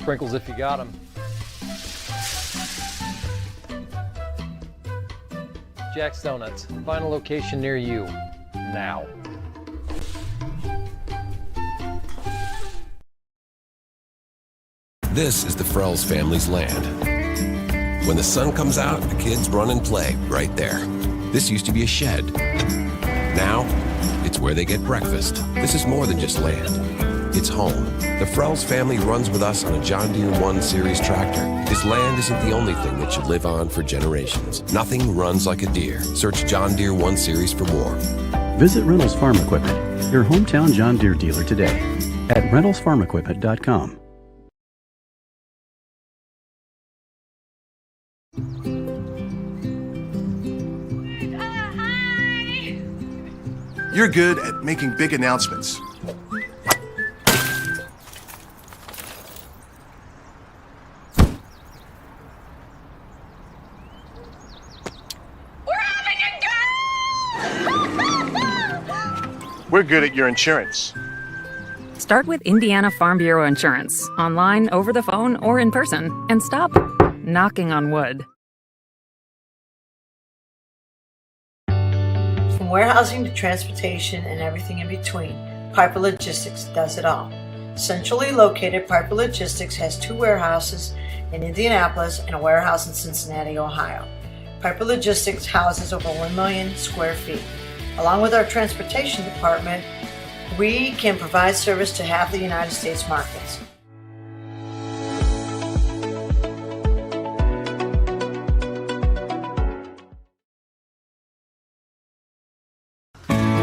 Sprinkles if you got them. Jack's Donuts. Find a location near you. Now. This is the Frells family's land. When the sun comes out, the kids run and play right there. This used to be a shed. Now, it's where they get breakfast. This is more than just land. It's home. The Frells family runs with us on a John Deere 1 Series tractor. This land isn't the only thing that should live on for generations. Nothing runs like a Deere. Search John Deere 1 Series for more. Visit Reynolds Farm Equipment, your hometown John Deere dealer today at reynoldsfarmequipment.com. You're good at making big announcements. We're good at your insurance. Start with Indiana Farm Bureau Insurance, online, over the phone, or in person, and stop knocking on wood. From warehousing to transportation and everything in between, Piper Logistics does it all. Centrally located, Piper Logistics has 2 warehouses in Indianapolis and a warehouse in Cincinnati, Ohio. Piper Logistics houses over 1 million square feet. Along with our transportation department, we can provide service to half the United States markets.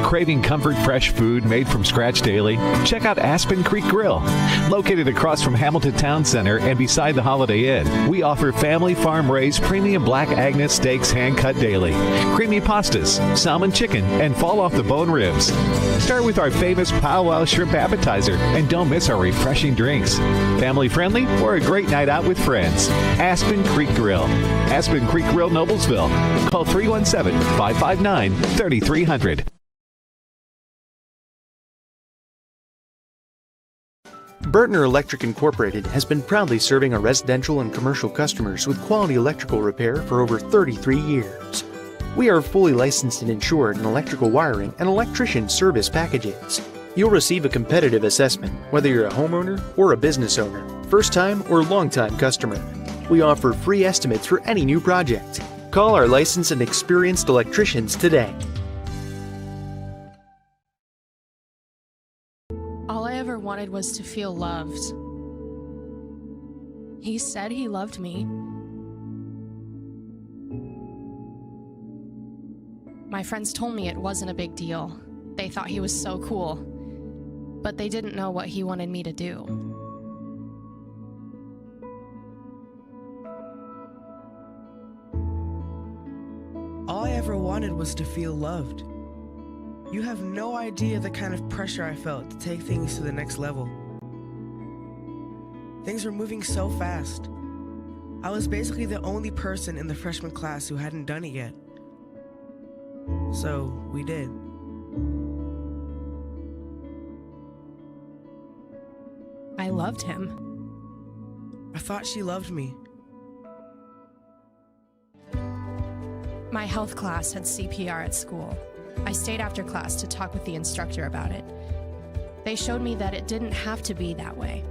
Craving comfort fresh food made from scratch daily? Check out Aspen Creek Grill. Located across from Hamilton Town Center and beside the Holiday Inn, we offer family farm-raised premium Black Agnes steaks hand-cut daily, creamy pastas, salmon chicken, and fall-off-the-bone ribs. Start with our famous powwow shrimp appetizer, and don't miss our refreshing drinks. Family-friendly or a great night out with friends. Aspen Creek Grill. Aspen Creek Grill, Noblesville. Call 317-559-3300. Burtner Electric Incorporated has been proudly serving our residential and commercial customers with quality electrical repair for over 33 years. We are fully licensed and insured in electrical wiring and electrician service packages. You'll receive a competitive assessment whether you're a homeowner or a business owner, first-time or long-time customer. We offer free estimates for any new project. Call our licensed and experienced electricians today. All I ever wanted was to feel loved. He said he loved me. My friends told me it wasn't a big deal. They thought he was so cool, but they didn't know what he wanted me to do. All I ever wanted was to feel loved. You have no idea the kind of pressure I felt to take things to the next level. Things were moving so fast. I was basically the only person in the freshman class who hadn't done it yet. So, we did. I loved him. I thought she loved me. My health class had CPR at school. I stayed after class to talk with the instructor about it. They showed me that it didn't have to be that way.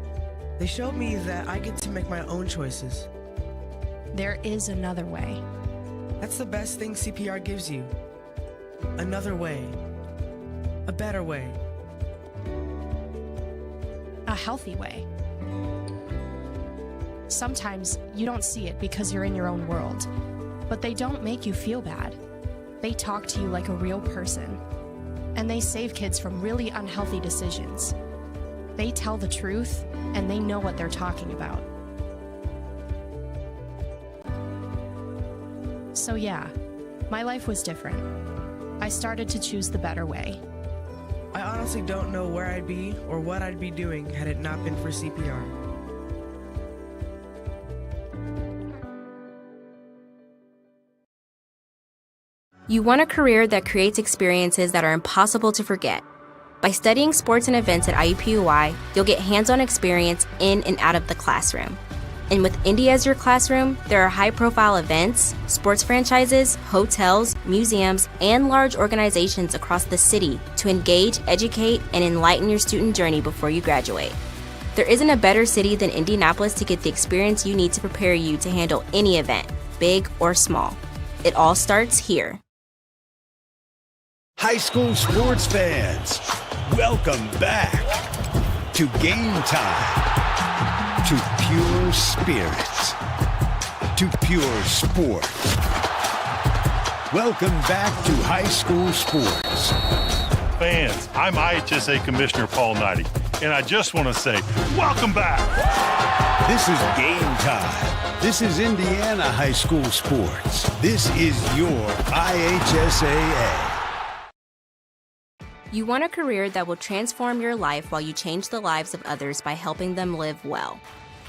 They showed me that I get to make my own choices. There is another way. That's the best thing CPR gives you. Another way. A better way. A healthy way. Sometimes you don't see it because you're in your own world, but they don't make you feel bad. They talk to you like a real person, and they save kids from really unhealthy decisions. They tell the truth, and they know what they're talking about. So yeah, my life was different. I started to choose the better way. I honestly don't know where I'd be or what I'd be doing had it not been for CPR. You want a career that creates experiences that are impossible to forget. By studying sports and events at IUPUI, you'll get hands-on experience in and out of the classroom. And with Indy as your classroom, there are high-profile events, sports franchises, hotels, museums, and large organizations across the city to engage, educate, and enlighten your student journey before you graduate. There isn't a better city than Indianapolis to get the experience you need to prepare you to handle any event, big or small. It all starts here. High school sports fans, welcome back to Game Time, to pure spirits, to pure sport. Welcome back to high school sports. Fans, I'm IHSA Commissioner Paul Knighty, and I just want to say, welcome back. This is Game Time. This is Indiana high school sports. This is your IHSAA. You want a career that will transform your life while you change the lives of others by helping them live well.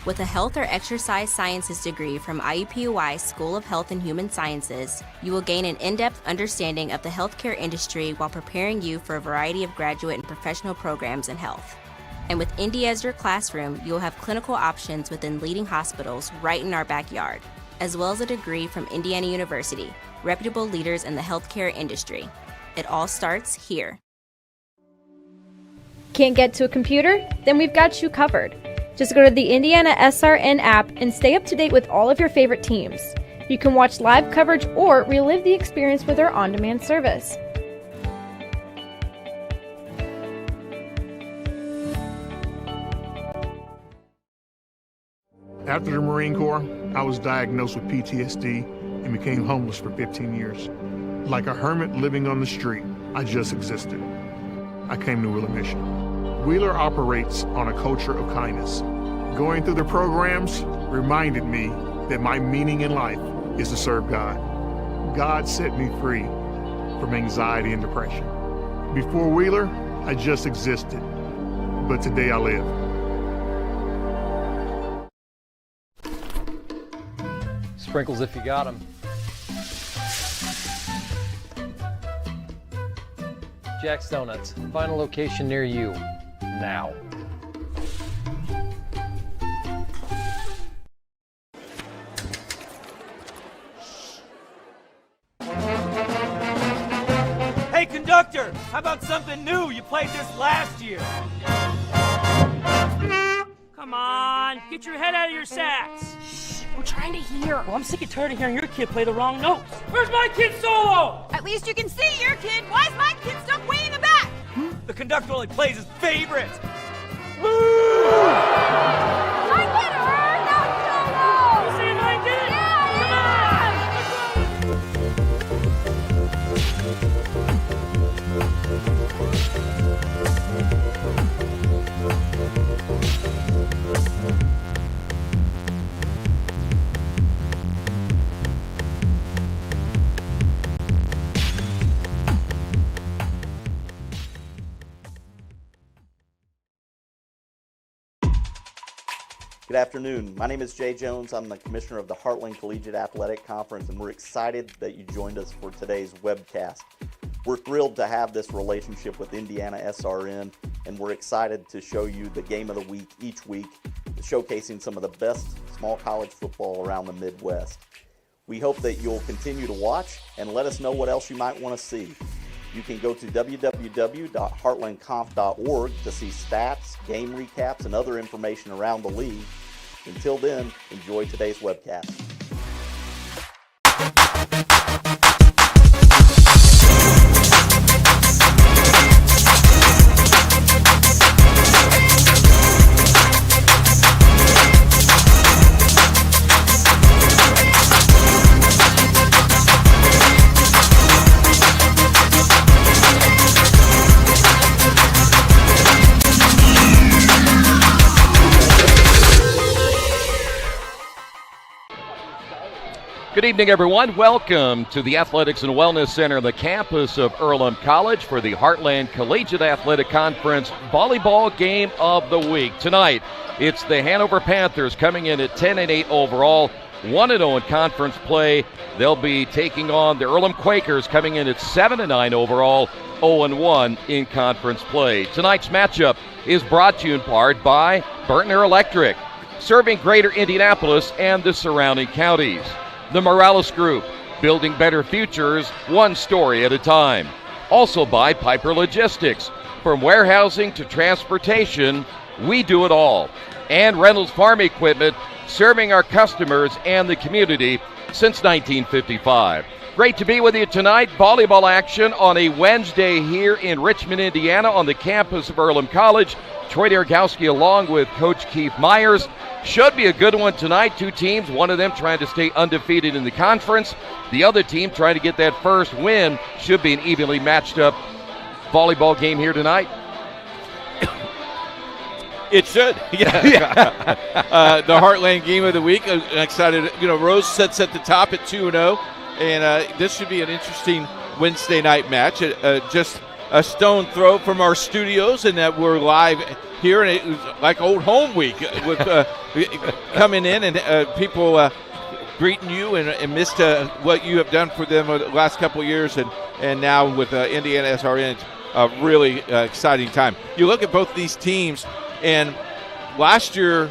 With a health or exercise sciences degree from IUPUI School of Health and Human Sciences, you will gain an in-depth understanding of the healthcare industry while preparing you for a variety of graduate and professional programs in health. And with Indy as your classroom, you will have clinical options within leading hospitals right in our backyard, as well as a degree from Indiana University, reputable leaders in the healthcare industry. It all starts here. Can't get to a computer? Then we've got you covered. Just go to the IndianaSRN app and stay up to date with all of your favorite teams. You can watch live coverage or relive the experience with our on-demand service. After the Marine Corps, I was diagnosed with PTSD and became homeless for 15 years. Like a hermit living on the street, I just existed. I came to Wheeler Mission. Wheeler operates on a culture of kindness. Going through the programs reminded me that my meaning in life is to serve God. God set me free from anxiety and depression. Before Wheeler, I just existed, but today I live. Sprinkles if you got them. Jack's Donuts, find a location near you, now. Hey conductor, how about something new? You played this last year. Come on, get your head out of your sacks. We're trying to hear. Well, I'm sick and tired of hearing your kid play the wrong notes. Where's my kid solo? At least you can see your kid. Why is my kid stuck way in the back? The conductor only plays his favorites. I get her, not solo. You see if I did it? Good afternoon. My name is Jay Jones. I'm the Commissioner of the Heartland Collegiate Athletic Conference, and we're excited that you joined us for today's webcast. We're thrilled to have this relationship with IndianaSRN, and we're excited to show you the game of the week each week, showcasing some of the best small college football around the Midwest. We hope that you'll continue to watch and let us know what else you might want to see. You can go to www.heartlandconf.org to see stats, game recaps, and other information around the league. Until then, enjoy today's webcast. Good evening, everyone. Welcome to the Athletics and Wellness Center, the campus of Earlham College for the Heartland Collegiate Athletic Conference Volleyball Game of the Week. Tonight, it's the Hanover Panthers coming in at 10-8 overall, 1-0 in conference play. They'll be taking on the Earlham Quakers coming in at 7-9 overall, 0-1 in conference play. Tonight's matchup is brought to you in part by Bertner Electric, serving greater Indianapolis and the surrounding counties. The Morales Group, building better futures one story at a time. Also by Piper Logistics, from warehousing to transportation, we do it all. And Reynolds Farm Equipment, serving our customers and the community since 1955. Great to be with you tonight. Volleyball action on a Wednesday here in Richmond, Indiana, on the campus of Earlham College. Troy Dergowski along with Coach Keith Myers. Should be a good one tonight. Two teams, one of them trying to stay undefeated in the conference. The other team trying to get that first win. Should be an evenly matched up volleyball game here tonight. It should. Yeah. The Heartland game of the week. I'm excited. Rose sits at the top at 2-0. And this should be an interesting Wednesday night match. Just a stone throw from our studios, and that we're live here. And it was like old home week with coming in and people greeting you and missed what you have done for them over the last couple of years. And now with IndianaSRN, it's a really exciting time. You look at both these teams, and last year,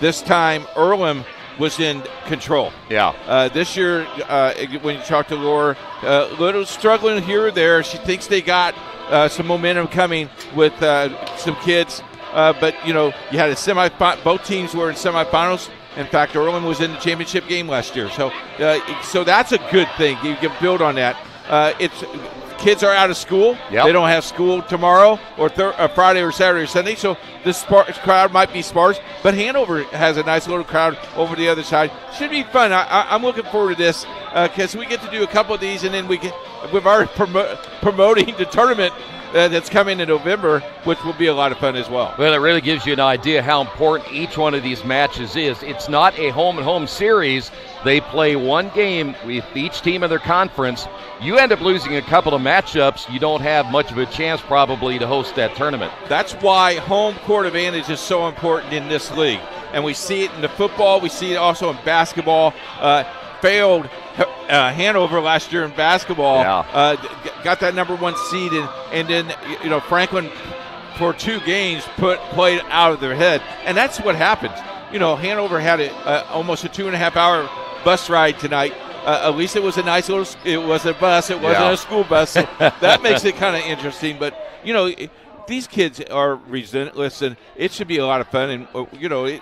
this time, Earlham was in control. Yeah. This year, when you talk to Laura, little struggling here or there. She thinks they got some momentum coming with some kids. But, you had a both teams were in semifinals. In fact, Earlham was in the championship game last year. So that's a good thing. You can build on that. Kids are out of school. Yep. They don't have school tomorrow or Friday or Saturday or Sunday, so this crowd might be sparse. But Hanover has a nice little crowd over the other side. Should be fun. I'm looking forward to this because we get to do a couple of these, and then we've already promoting the tournament that's coming in November, which will be a lot of fun as well. Well, it really gives you an idea how important each one of these matches is. It's not a home-and-home series. They play one game with each team in their conference. You end up losing a couple of matchups, you don't have much of a chance probably to host that tournament. That's why home court advantage is so important in this league. And we see it in the football. We see it also in basketball. Failed Hanover last year in basketball. Yeah. Got that number one seed, and then Franklin for 2 games played out of their head, and that's what happens. Hanover had almost a 2.5-hour bus ride tonight. At least it was a nice little. It was a bus. It wasn't a school bus. So that makes it kind of interesting. But these kids are relentless, and it should be a lot of fun. And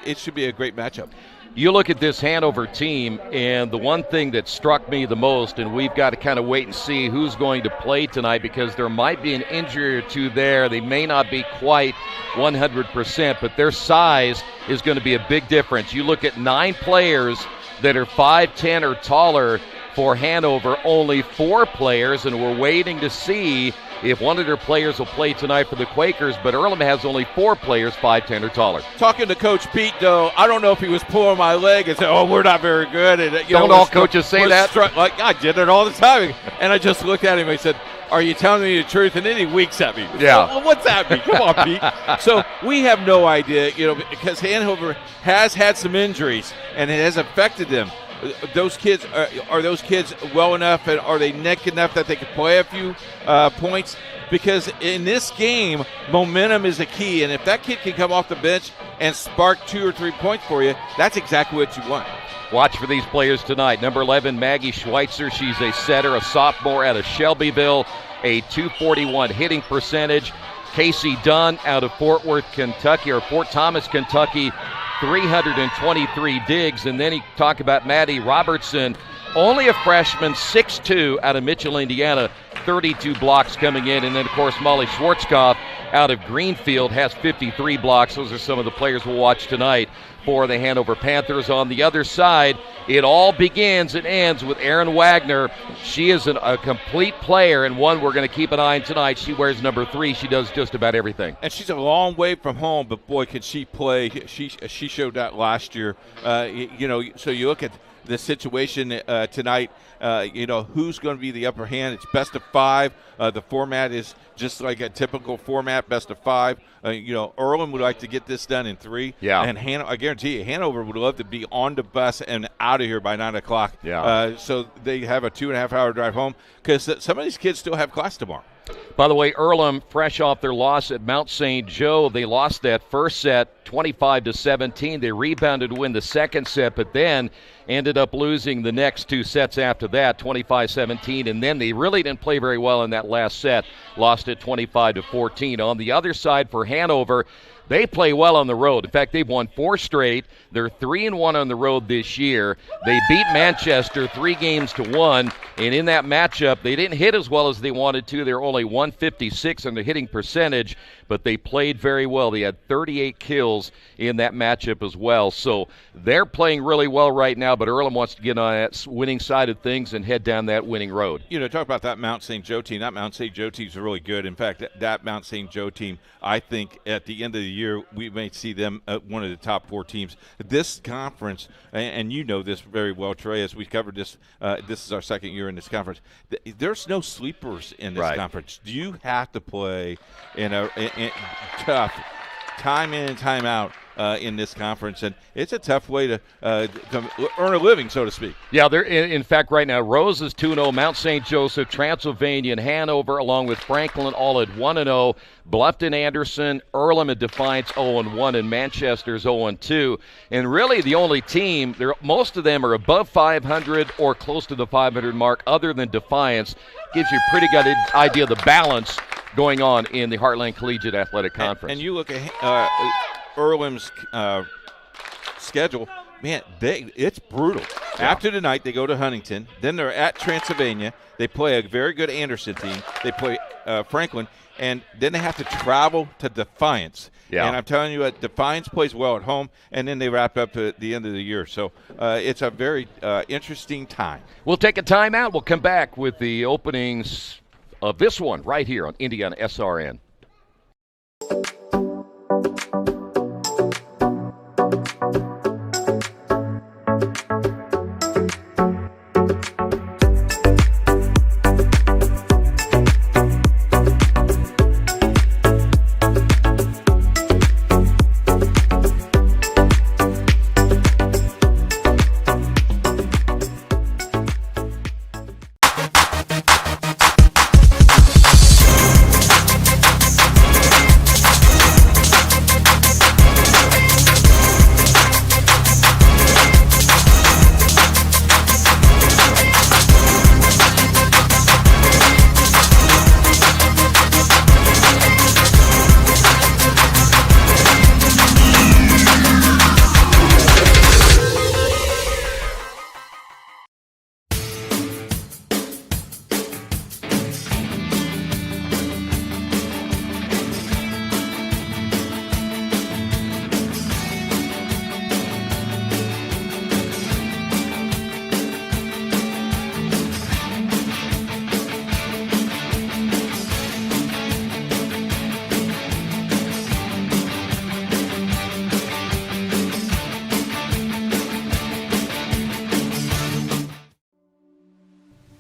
it should be a great matchup. You look at this Hanover team, and the one thing that struck me the most, and we've got to kind of wait and see who's going to play tonight because there might be an injury or two there. They may not be quite 100%, but their size is going to be a big difference. You look at 9 players that are 5'10" or taller for Hanover, only 4 players, and we're waiting to see if one of their players will play tonight for the Quakers, but Earlham has only 4 players 5'10" or taller. Talking to Coach Pete, though, I don't know if he was pulling my leg and said, we're not very good. And, don't all coaches say that? I did it all the time. And I just looked at him and I said, are you telling me the truth? And then he winks at me. Yeah. Well, what's that mean? Come on, Pete. So we have no idea, because Hanover has had some injuries and it has affected them. Those kids are those kids well enough, and are they neck enough that they can play a few points? Because in this game, momentum is the key, and if that kid can come off the bench and spark 2 or 3 points for you, that's exactly what you want. Watch for these players tonight. Number 11, Maggie Schweitzer. She's a setter, a sophomore out of Shelbyville, a .241 hitting percentage. Casey Dunn out of Fort Thomas, Kentucky, 323 digs. And then he talked about Maddie Robertson, only a freshman, 6'2", out of Mitchell, Indiana, 32 blocks coming in. And then, of course, Molly Schwarzkopf out of Greenfield has 53 blocks. Those are some of the players we'll watch tonight for the Hanover Panthers. On the other side, it all begins and ends with Erin Wagner. She is a complete player, and one we're going to keep an eye on tonight. She wears number 3. She does just about everything. And she's a long way from home, but boy, can she play. She showed that last year. So you look at the situation tonight, who's going to be the upper hand. It's best of 5. The format is just like a typical format, best of 5. Earlham would like to get this done in 3. Yeah. And I guarantee you, Hanover would love to be on the bus and out of here by 9 o'clock. Yeah. So they have a 2.5-hour drive home because some of these kids still have class tomorrow. By the way, Earlham, fresh off their loss at Mount St. Joe, they lost that first set 25-17. They rebounded to win the second set, but then ended up losing the next two sets after that, 25-17, and then they really didn't play very well in that last set, lost it 25-14. On the other side for Hanover, they play well on the road. In fact, they've won 4 straight. They're 3-1 on the road this year. They beat Manchester 3-1, and in that matchup, they didn't hit as well as they wanted to. They're only 156 on the hitting percentage, but they played very well. They had 38 kills in that matchup as well. So they're playing really well right now, but Earlham wants to get on that winning side of things and head down that winning road. You know, talk about that Mount St. Joe team. That Mount St. Joe team is really good. In fact, that Mount St. Joe team, I think at the end of the year, we may see them one of the top 4 teams. This conference, and you know this very well, Trey, as we covered this, this is our second year in this conference. There's no sleepers in this conference. You have to play in tough, time in and time out in this conference, and it's a tough way to earn a living, so to speak. Yeah, they're in fact right now, Rose is 2-0, Mount St. Joseph, Transylvania, and Hanover, along with Franklin, all at 1-0. Bluffton, Anderson, Earlham, and Defiance 0-1, and Manchester's 0-2. And really the only team, most of them are above 500 or close to the 500 mark, other than Defiance. Gives you a pretty good idea of the balance going on in the Heartland Collegiate Athletic Conference. And you look at Earlham's schedule, man, it's brutal. Yeah. After tonight, they go to Huntington. Then they're at Transylvania. They play a very good Anderson team. They play Franklin. And then they have to travel to Defiance. Yeah. And I'm telling you what, Defiance plays well at home, and then they wrap up at the end of the year. So it's a very interesting time. We'll take a timeout. We'll come back with the openings of this one right here on IndianaSRN.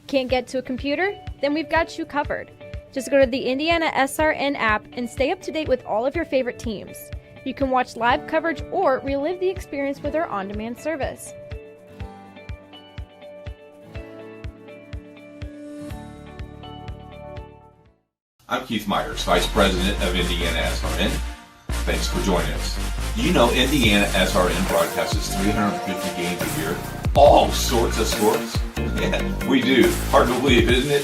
Can't get to a computer? Then we've got you covered. Just go to the IndianaSRN app and stay up to date with all of your favorite teams. You can watch live coverage or relive the experience with our on-demand service. I'm Keith Myers, Vice President of IndianaSRN. Thanks for joining us. You know IndianaSRN broadcasts 350 games a year, all sorts of sports. Yeah, we do. Hard to believe, isn't it?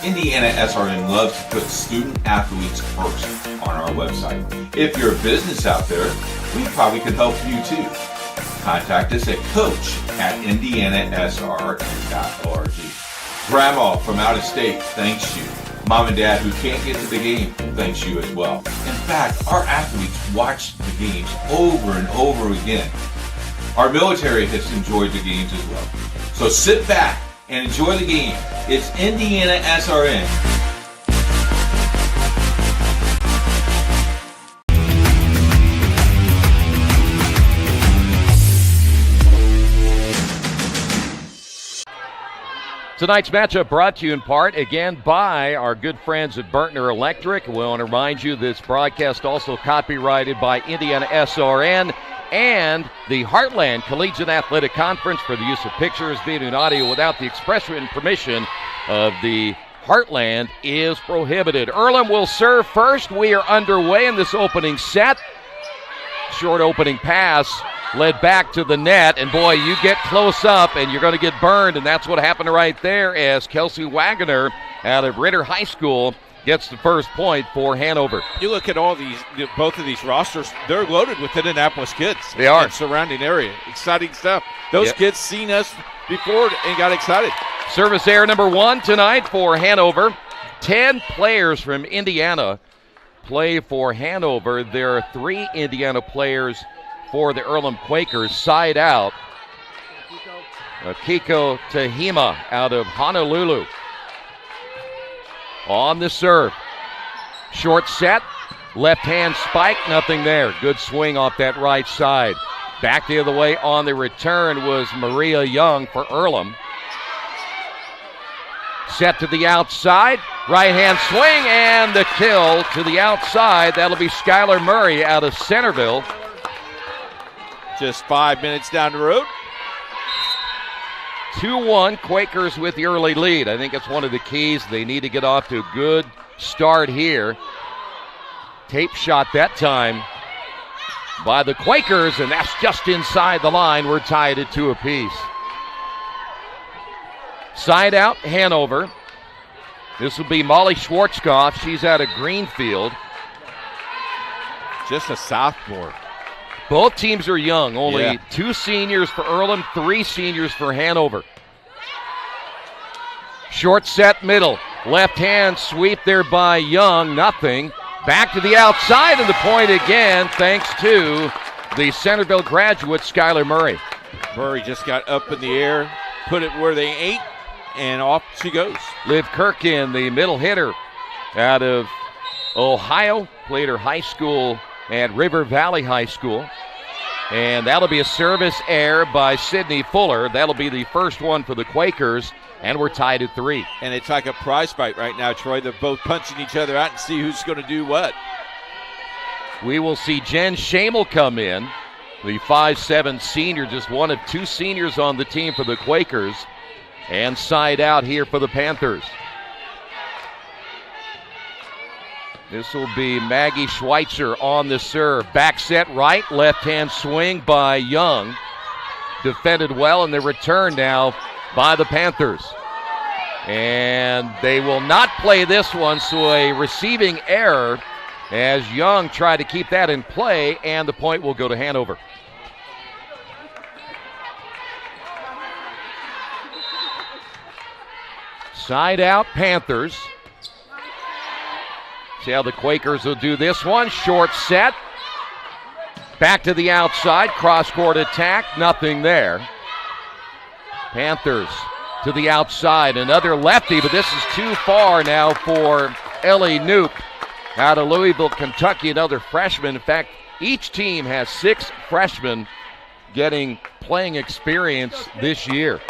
IndianaSRN loves to put student athletes first on our website. If you're a business out there, we probably could help you too. Contact us at coach@indianasrn.org. Grandma from out of state thanks you. Mom and Dad who can't get to the game thanks you as well. In fact, our athletes watch the games over and over again. Our military has enjoyed the games as well. So sit back and enjoy the game. It's IndianaSRN. Tonight's matchup brought to you in part, again, by our good friends at Burtner Electric. We want to remind you this broadcast also copyrighted by IndianaSRN and the Heartland Collegiate Athletic Conference for the use of pictures, video, and audio without the express written permission of the Heartland is prohibited. Earlham will serve first. We are underway in this opening set. Short opening pass led back to the net, and boy, you get close up and you're going to get burned, and that's what happened right there as Kelsey Wagoner out of Ritter High School gets the first point for Hanover. You look at both of these rosters, they're loaded with Indianapolis kids. They are. And surrounding area. Exciting stuff. Those kids seen us before and got excited. Service error number 1 tonight for Hanover. 10 players from Indiana play for Hanover. There are 3 Indiana players for the Earlham Quakers. Side out. Kiko Tahima out of Honolulu. On the serve. Short set. Left hand spike. Nothing there. Good swing off that right side. Back the other way on the return was Maria Young for Earlham. Set to the outside. Right hand swing and the kill to the outside. That'll be Skylar Murray out of Centerville. Just 5 minutes down the road. 2-1, Quakers with the early lead. I think it's one of the keys. They need to get off to a good start here. Tape shot that time by the Quakers, and that's just inside the line. We're tied at 2 apiece. Side out, Hanover. This will be Molly Schwarzkopf. She's out of Greenfield. Just a sophomore. Both teams are young. Only 2 seniors for Earlham, 3 seniors for Hanover. Short set middle. Left hand sweep there by Young. Nothing. Back to the outside and the point again thanks to the Centerville graduate, Skylar Murray. Murray just got up in the air, put it where they ain't, and off she goes. Liv Kirkin, the middle hitter out of Ohio, played her high school at River Valley High School. And that'll be a service error by Sydney Fuller. That'll be the first one for the Quakers, and we're tied at 3. And it's like a prize fight right now, Troy. They're both punching each other out and see who's going to do what. We will see Jen Shamel come in, the 5'7" senior, just one of 2 seniors on the team for the Quakers, and side out here for the Panthers. This will be Maggie Schweitzer on the serve. Back set right, left-hand swing by Young. Defended well in the return now by the Panthers. And they will not play this one, so a receiving error as Young tried to keep that in play, and the point will go to Hanover. Side out, Panthers. See how the Quakers will do this one. Short set. Back to the outside. Cross-court attack. Nothing there. Panthers to the outside. Another lefty, but this is too far now for Ellie Nuke out of Louisville, Kentucky. Another freshman. In fact, each team has 6 freshmen getting playing experience this year.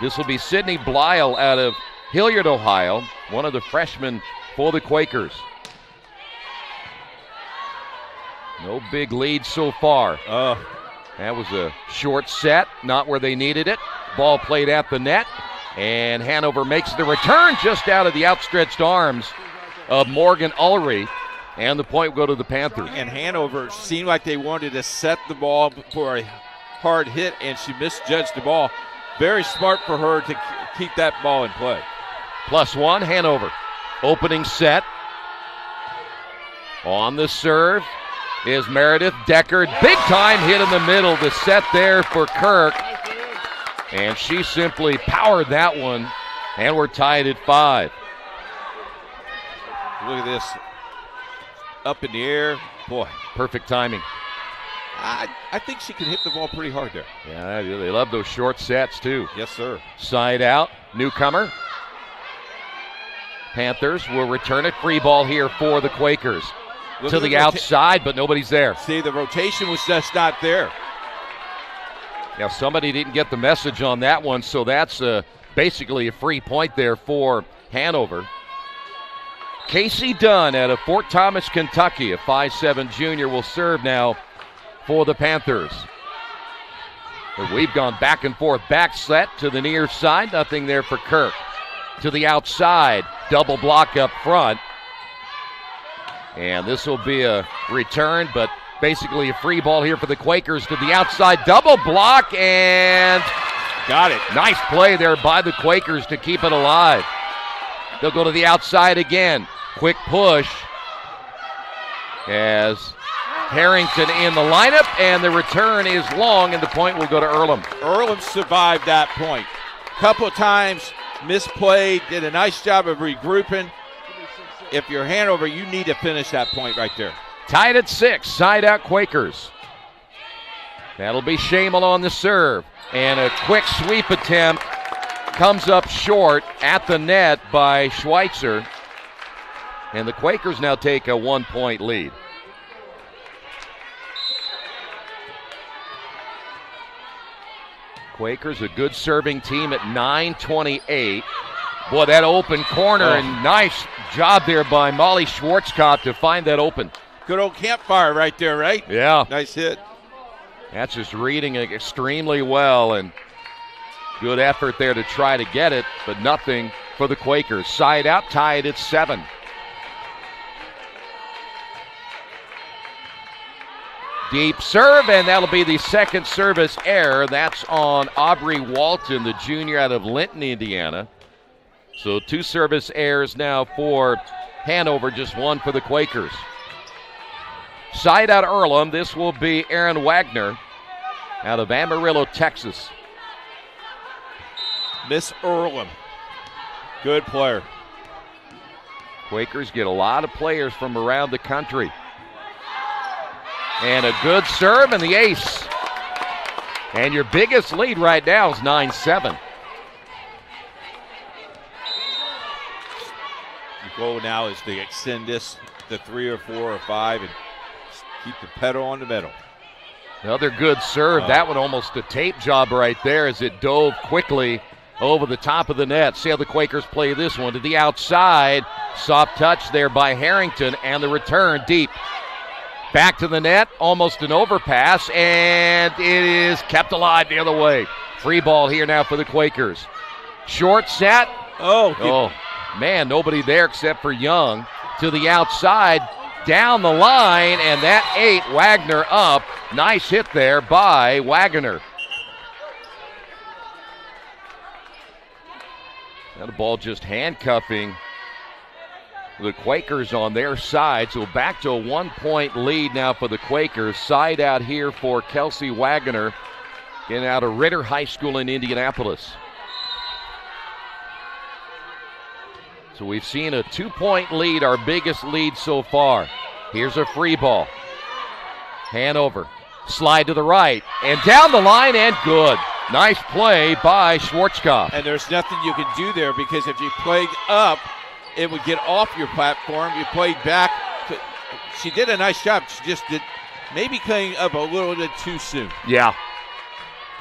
This will be Sydney Blyle out of Hilliard, Ohio, one of the freshmen for the Quakers. No big lead so far. That was a short set, not where they needed it. Ball played at the net, and Hanover makes the return just out of the outstretched arms of Morgan Ulrich, and the point will go to the Panthers. And Hanover seemed like they wanted to set the ball for a hard hit, and she misjudged the ball. Very smart for her to keep that ball in play. +1, Hanover. Opening set. On the serve is Meredith Deckard. Big time hit in the middle. The set there for Kirk. And she simply powered that one. And we're tied at 5. Look at this. Up in the air. Boy, perfect timing. I think she can hit the ball pretty hard there. Yeah, they love those short sets too. Yes, sir. Side out, newcomer. Panthers will return it. Free ball here for the Quakers. To the outside, but nobody's there. See, the rotation was just not there. Now, somebody didn't get the message on that one, so that's basically a free point there for Hanover. Casey Dunn out of Fort Thomas, Kentucky, a 5'7" junior, will serve now for the Panthers. But we've gone back and forth. Back set to the near side. Nothing there for Kirk. to the outside. Double block up front. And this will be a return, but basically a free ball here for the Quakers to the outside. Double block and got it. Nice play there by the Quakers to keep it alive. They'll go to the outside again. Quick push as Harrington in the lineup, and the return is long, and the point will go to Earlham. Earlham survived that point. Couple of times misplayed, did a nice job of regrouping. If you're Hanover, you need to finish that point right there. Tied at 6, side out Quakers. That'll be Shamel on the serve, and a quick sweep attempt comes up short at the net by Schweitzer, and the Quakers now take a 1-point lead. Quakers a good serving team at 9:28. Boy, that open corner, and nice job there by Molly Schwarzkopf to find that open. Good old campfire right there, right? Yeah. Nice hit. That's just reading it extremely well, and good effort there to try to get it, but nothing for the Quakers. Side out, tied at 7. Deep serve, and that'll be the second service error. That's on Aubrey Walton, the junior out of Linton, Indiana. So 2 service errors now for Hanover, just 1 for the Quakers. Side out Earlham, this will be Aaron Wagner out of Amarillo, Texas. Miss Earlham, good player. Quakers get a lot of players from around the country. And a good serve and the ace. And your biggest lead right now is 9-7. The goal now is to extend this to 3 or 4 or 5 and keep the pedal on the metal. Another good serve. That one almost a tape job right there as it dove quickly over the top of the net. See how the Quakers play this one to the outside. Soft touch there by Harrington, and the return deep. Back to the net, almost an overpass, and it is kept alive the other way. Free ball here now for the Quakers. Short set. Oh, man, nobody there except for Young. To the outside, down the line, and that 8, Wagner up. Nice hit there by Wagner. Now the ball just handcuffing the Quakers on their side. So back to a 1-point lead now for the Quakers. Side out here for Kelsey Wagner, getting out of Ritter High School in Indianapolis. So we've seen a 2-point lead, our biggest lead so far. Here's a free ball. Hanover, slide to the right, and down the line, and good. Nice play by Schwarzkopf. And there's nothing you can do there, because if you played up, it would get off your platform. You played back. She did a nice job. She just did maybe playing up a little bit too soon. Yeah,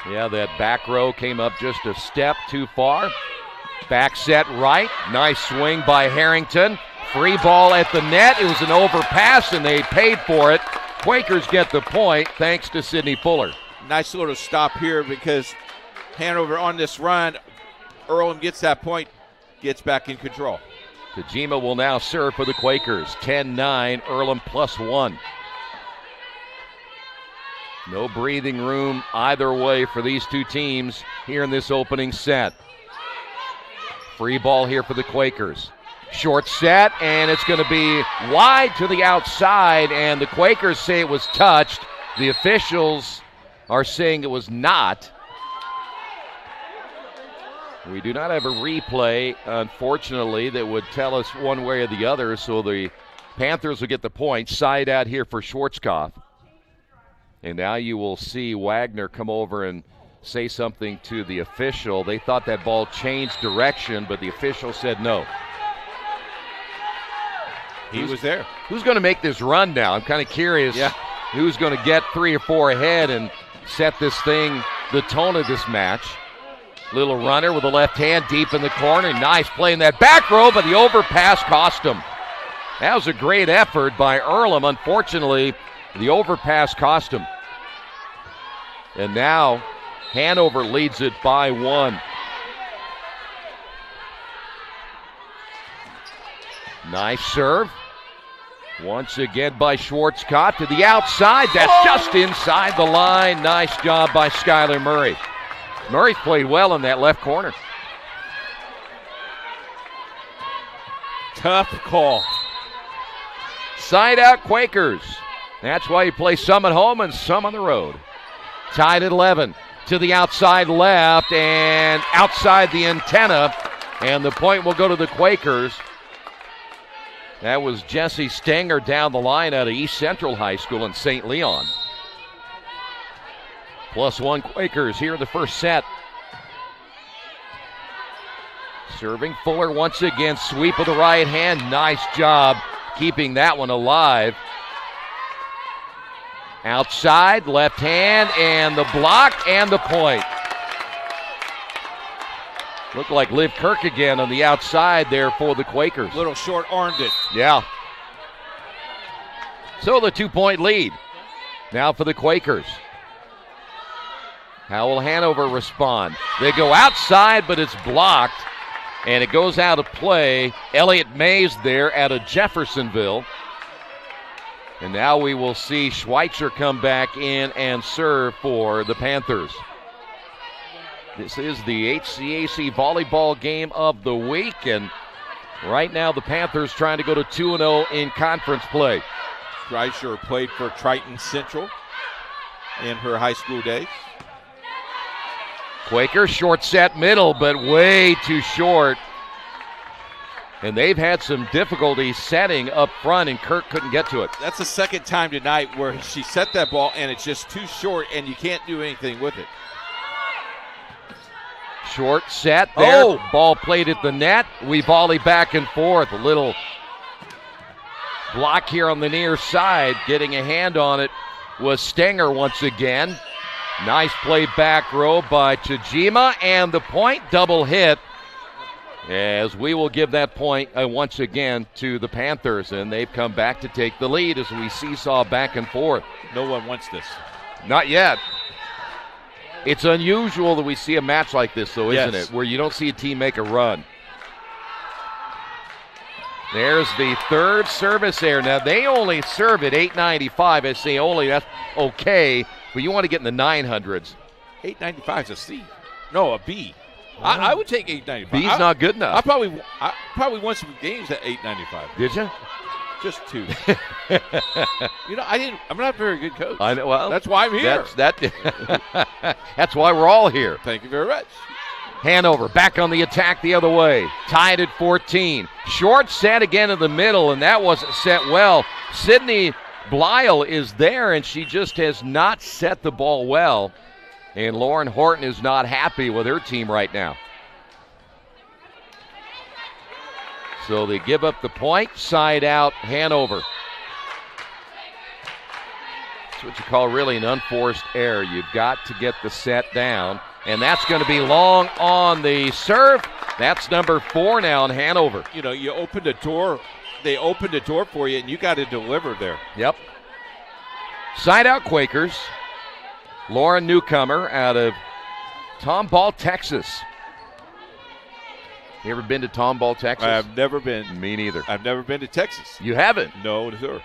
that back row came up just a step too far. Back set right. Nice swing by Harrington. Free ball at the net. It was an overpass, and they paid for it. Quakers get the point thanks to Sydney Fuller. Nice little stop here, because Hanover on this run, Earlham gets that point, gets back in control. Tajima will now serve for the Quakers. 10-9, Earlham +1. No breathing room either way for these two teams here in this opening set. Free ball here for the Quakers. Short set, and it's going to be wide to the outside, and the Quakers say it was touched. The officials are saying it was not. We do not have a replay, unfortunately, that would tell us one way or the other, so the Panthers will get the point. Side out here for Schwarzkopf. And now you will see Wagner come over and say something to the official. They thought that ball changed direction, but the official said no. He was there. Who's going to make this run now? I'm kind of curious who's going to get 3 or 4 ahead and set this thing, the tone of this match. Little runner with the left hand deep in the corner. Nice play in that back row, but the overpass cost him. That was a great effort by Earlham. Unfortunately, the overpass cost him. And now Hanover leads it by 1. Nice serve. Once again by Schwartzkopf to the outside. That's just inside the line. Nice job by Skylar Murray. Murray played well in that left corner. Tough call. Side out Quakers. That's why you play some at home and some on the road. Tied at 11 to the outside left and outside the antenna. And the point will go to the Quakers. That was Jesse Stenger down the line out of East Central High School in St. Leon. +1 Quakers here in the first set. Serving Fuller once again. Sweep of the right hand. Nice job keeping that one alive. Outside, left hand, and the block and the point. Looked like Liv Kirk again on the outside there for the Quakers. Little short-armed it. Yeah. So the 2-point lead. Now for the Quakers. How will Hanover respond? They go outside, but it's blocked, and it goes out of play. Elliott Mays there out of Jeffersonville. And now we will see Schweitzer come back in and serve for the Panthers. This is the HCAC volleyball game of the week, and right now the Panthers trying to go to 2-0 in conference play. Schweitzer played for Triton Central in her high school days. Quaker short set middle, but way too short. And they've had some difficulty setting up front, and Kirk couldn't get to it. That's the second time tonight where she set that ball, and it's just too short, and you can't do anything with it. Short set there. Oh. Ball played at the net. We volley back and forth. A little block here on the near side. Getting a hand on it was Stenger once again. Nice play back row by Chijima, and the point double hit. As we will give that point once again to the Panthers, and they've come back to take the lead as we seesaw back and forth. No one wants this. Not yet. It's unusual that we see a match like this, though, isn't Yes. it? Where you don't see a team make a run. There's the third service error. Now, they only serve at 895. I say only, that's okay, but you want to get in the 900s. 895 is a C. No, a B. I would take 895. B's not good enough. I probably won some games at 895. Did you? Just 2. You know, I'm not a very good coach. I know. Well, that's why I'm here. That's why we're all here. Thank you very much. Hanover back on the attack the other way. Tied at 14. Short set again in the middle, and that wasn't set well. Sydney Blyle is there, and she just has not set the ball well. And Lauren Horton is not happy with her team right now. So they give up the point. Side out, Hanover. That's what you call really an unforced error. You've got to get the set down. And that's going to be long on the serve. That's number 4 now in Hanover. You know, you opened the door. They opened the door for you, and you got to deliver there. Yep. Side out Quakers. Lauren Newcomer out of Tomball, Texas. You ever been to Tomball, Texas? I've never been. Me neither. I've never been to Texas. You haven't? No, sir.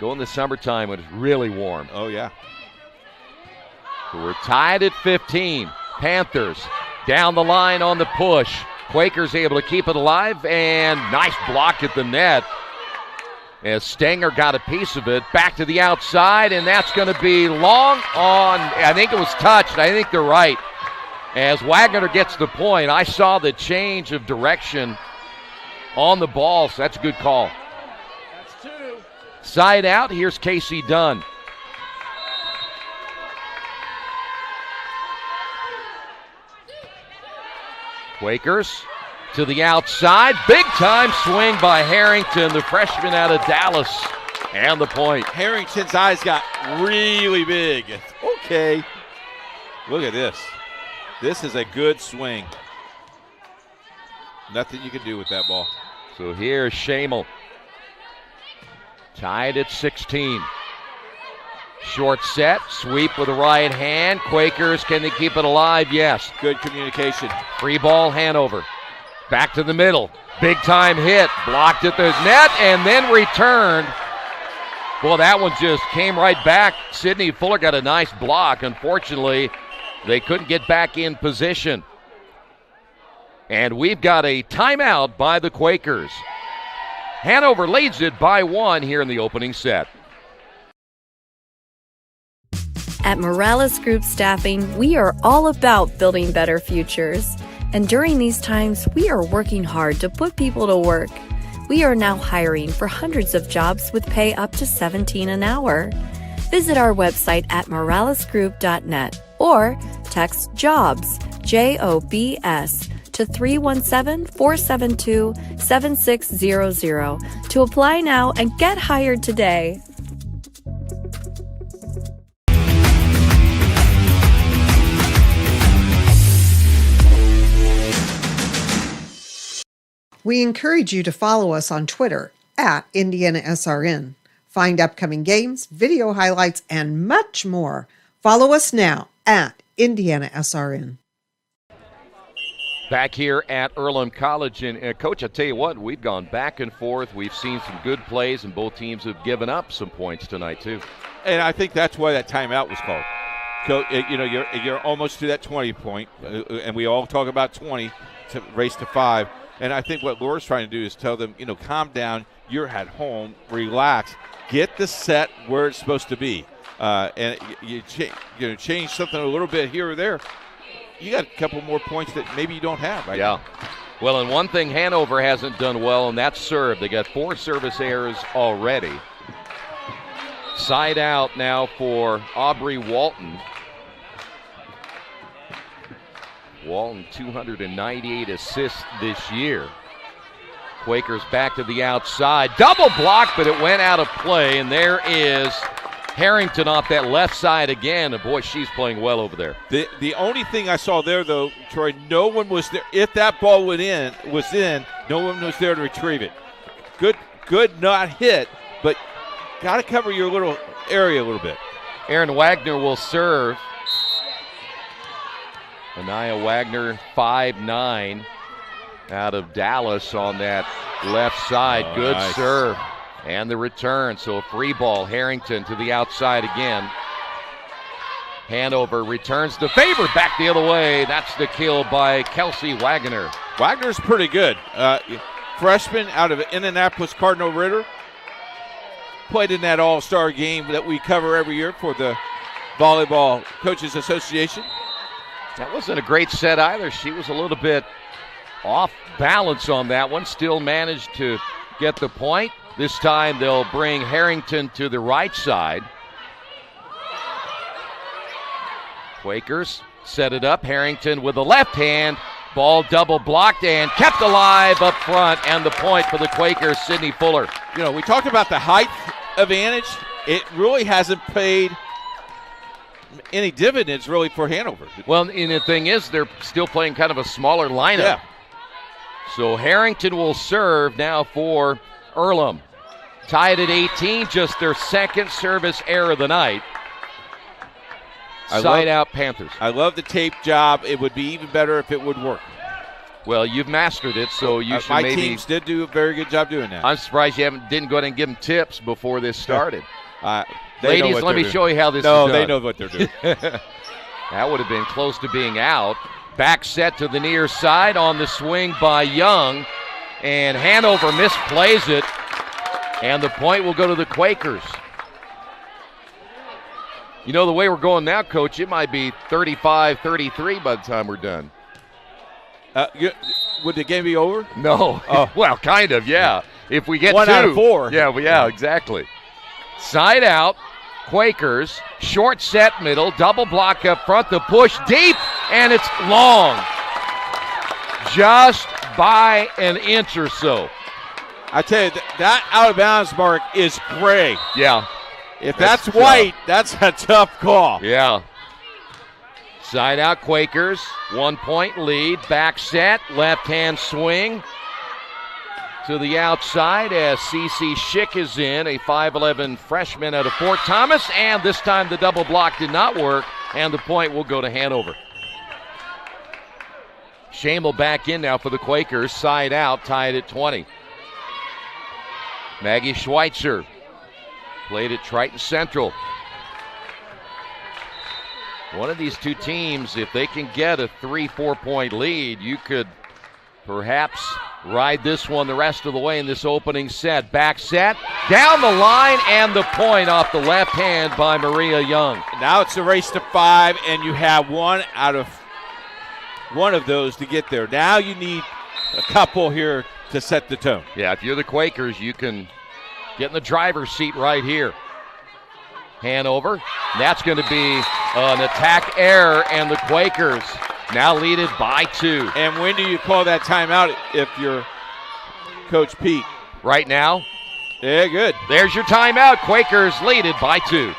Go in the summertime when it's really warm. Oh, yeah. So we're tied at 15. Panthers down the line on the push. Quakers able to keep it alive, and nice block at the net. As Stenger got a piece of it, back to the outside, and that's going to be long on, I think it was touched. I think they're right. As Wagner gets the point, I saw the change of direction on the ball, so that's a good call. That's 2. Side out, here's Casey Dunn. Quakers to the outside. Big time swing by Harrington, the freshman out of Dallas. And the point. Harrington's eyes got really big. Okay. Look at this. This is a good swing. Nothing you can do with that ball. So here's Shamel. Tied at 16. Short set, sweep with the right hand. Quakers, can they keep it alive? Yes. Good communication. Free ball, Hanover. Back to the middle. Big time hit. Blocked at the net and then returned. Well, that one just came right back. Sydney Fuller got a nice block. Unfortunately, they couldn't get back in position. And we've got a timeout by the Quakers. Hanover leads it by 1 here in the opening set. At Morales Group Staffing, we are all about building better futures. And during these times, we are working hard to put people to work. We are now hiring for hundreds of jobs with pay up to $17 an hour. Visit our website at moralesgroup.net or text JOBS, JOBS, to 317-472-7600 to apply now and get hired today. We encourage you to follow us on Twitter at IndianaSRN. Find upcoming games, video highlights, and much more. Follow us now at IndianaSRN. Back here at Earlham College. And, Coach, I tell you what, we've gone back and forth. We've seen some good plays, and both teams have given up some points tonight, too. And I think that's why that timeout was called. You're almost to that 20 point, and we all talk about 20 to race to 5. And I think what Laura's trying to do is tell them, calm down. You're at home. Relax. Get the set where it's supposed to be. And you change something a little bit here or there. You got a couple more points that maybe you don't have right now. Well, and one thing Hanover hasn't done well, and that's serve. They got 4 service errors already. Side out now for Aubrey Walton. Walton, 298 assists this year. Quakers back to the outside. Double block, but it went out of play, and there is Harrington off that left side again. And boy, she's playing well over there. The only thing I saw there, though, Troy, no one was there. If that ball was in, no one was there to retrieve it. Good not hit, but got to cover your little area a little bit. Aaron Wagner will serve. Anaya Wagner, 5'9", out of Dallas on that left side. Good nice serve. And the return. So a free ball. Harrington to the outside again. Hanover returns the favor back the other way. That's the kill by Kelsey Wagner. Wagner's pretty good. Freshman out of Indianapolis Cardinal Ritter. Played in that all-star game that we cover every year for the Volleyball Coaches Association. That wasn't a great set either. She was a little bit off balance on that one. Still managed to get the point. This time they'll bring Harrington to the right side. Quakers set it up. Harrington with the left hand. Ball double blocked and kept alive up front. And the point for the Quakers, Sydney Fuller. We talked about the height advantage. It really hasn't paid any dividends really for Hanover. Well, and the thing is, they're still playing kind of a smaller lineup. Yeah. So Harrington will serve now for Earlham. Tied at 18, just their second service error of the night. Side out Panthers. I love the tape job. It would be even better if it would work. Well, you've mastered it, so you should my maybe. My teams did do a very good job doing that. I'm surprised you didn't go ahead and give them tips before this started. Ladies, let me show you how this is done. done. No, they know what they're doing. That would have been close to being out. Back set to the near side on the swing by Young. And Hanover misplays it. And the point will go to the Quakers. The way we're going now, Coach, it might be 35-33 by the time we're done. Would the game be over? No. Oh. Well, kind of, yeah. If we get 1 2. out of 4. Yeah, exactly. Side out, Quakers, short set middle, double block up front, the push deep, and it's long. Just by an inch or so. I tell you, that out of bounds mark is gray. Yeah. If that's white, that's a tough call. Yeah. Side out Quakers, 1 point lead, back set, left hand swing to the outside as CeCe Schick is in, a 5'11 freshman out of Fort Thomas, and this time the double block did not work, and the point will go to Hanover. Shamel back in now for the Quakers. Side out, tied at 20. Maggie Schweitzer played at Triton Central. One of these two teams, if they can get a 3-4 point lead, you could perhaps ride this one the rest of the way in this opening set. Back set, down the line, and the point off the left hand by Maria Young. Now it's a race to 5, and you have one of those to get there. Now you need a couple here to set the tone. Yeah, if you're the Quakers, you can get in the driver's seat right here. Hanover, and that's going to be an attack error, and the Quakers now lead it by 2. And when do you call that timeout if you're Coach Pete? Right now? Yeah, good. There's your timeout. Quakers lead it by 2.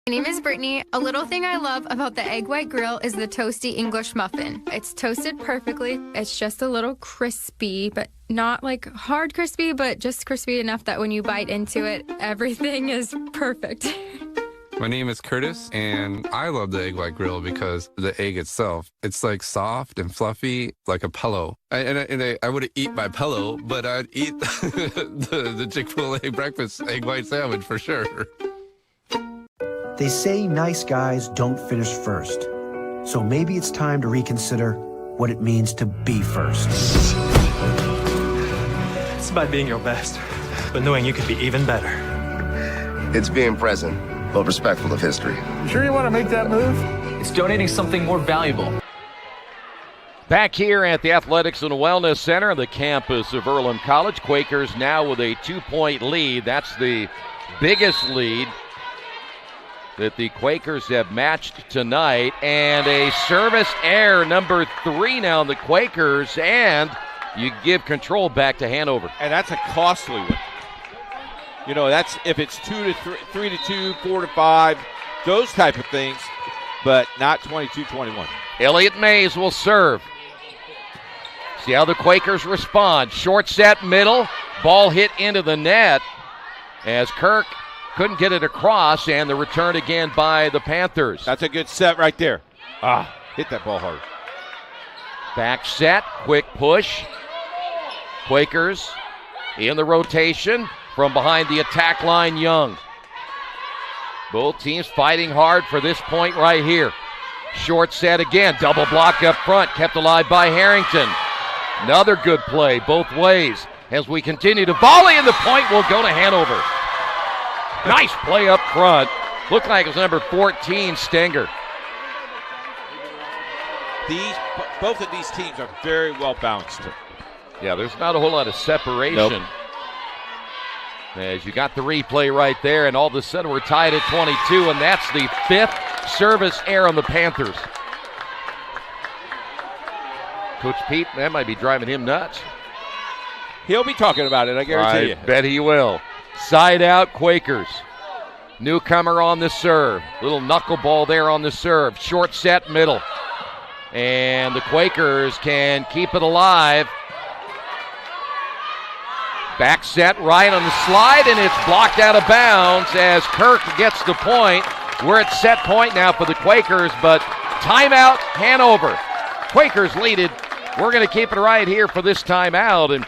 My name is Brittany. A little thing I love about the Egg White Grill is the toasty English muffin. It's toasted perfectly. It's just a little crispy, but not like hard crispy, but just crispy enough that when you bite into it, everything is perfect. My name is Curtis, and I love the Egg White Grill because the egg itself, it's like soft and fluffy, like a pillow. I wouldn't eat my pillow, but I'd eat the Chick-fil-A breakfast egg white sandwich for sure. They say nice guys don't finish first. So maybe it's time to reconsider what it means to be first. It's about being your best, but knowing you could be even better. It's being present, but respectful of history. Sure you want to make that move? It's donating something more valuable. Back here at the Athletics and Wellness Center, the campus of Earlham College, Quakers now with a 2-point lead. That's the biggest lead that the Quakers have matched tonight. And a service error, number 3 now, the Quakers, and you give control back to Hanover. And that's a costly one. You know, that's if it's 3-2, 4-5, those type of things, but not 22-21. Elliott Mays will serve. See how the Quakers respond. Short set, middle, ball hit into the net as Kirk couldn't get it across, and the return again by the Panthers. That's a good set right there. Hit that ball hard. Back set, quick push. Quakers in the rotation from behind the attack line, Young. Both teams fighting hard for this point right here. Short set again, double block up front, kept alive by Harrington. Another good play both ways as we continue to volley, and the point will go to Hanover. Nice play up front. Looked like it was number 14, Stenger. Both of these teams are very well balanced. Yeah, there's not a whole lot of separation. Nope. As you got the replay right there, and all of a sudden we're tied at 22, and that's the 5th service error on the Panthers. Coach Pete, that might be driving him nuts. He'll be talking about it, I guarantee you. I bet he will. Side out, Quakers. Newcomer on the serve. Little knuckleball there on the serve. Short set, middle. And the Quakers can keep it alive. Back set right on the slide, and it's blocked out of bounds as Kirk gets the point. We're at set point now for the Quakers, but timeout, Hanover. Quakers lead it. We're going to keep it right here for this timeout. And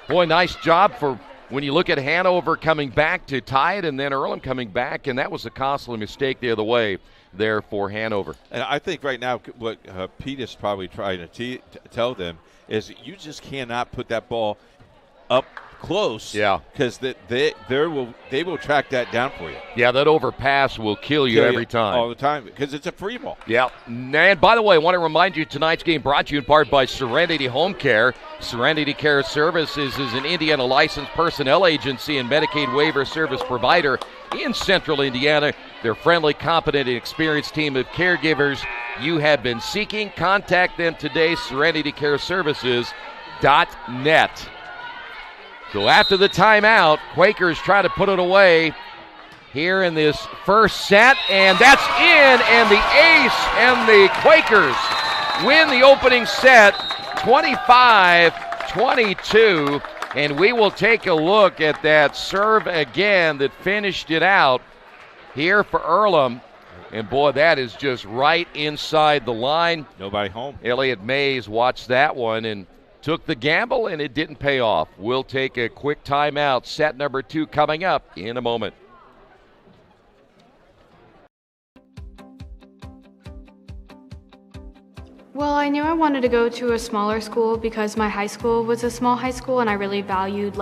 boy, nice job for when you look at Hanover coming back to tie it, and then Earlham coming back, and that was a costly mistake the other way there for Hanover. And I think right now what Pete is probably trying to tell them is you just cannot put that ball up close. Yeah. Because they will track that down for you. Yeah, that overpass will kill you every time. All the time because it's a free ball. Yeah. And by the way, I want to remind you tonight's game brought to you in part by Serenity Home Care. Serenity Care Services is an Indiana licensed personnel agency and Medicaid waiver service provider in central Indiana. They're friendly, competent, and experienced team of caregivers you have been seeking. Contact them today, serenitycareservices.net. So after the timeout, Quakers try to put it away here in this first set, and that's in, and the ace, and the Quakers win the opening set 25-22, and we will take a look at that serve again that finished it out here for Earlham. And, boy, that is just right inside the line. Nobody home. Elliot Mays watched that one and took the gamble, and it didn't pay off. We'll take a quick timeout. Set number 2 coming up in a moment. Well, I knew I wanted to go to a smaller school because my high school was a small high school, and I really valued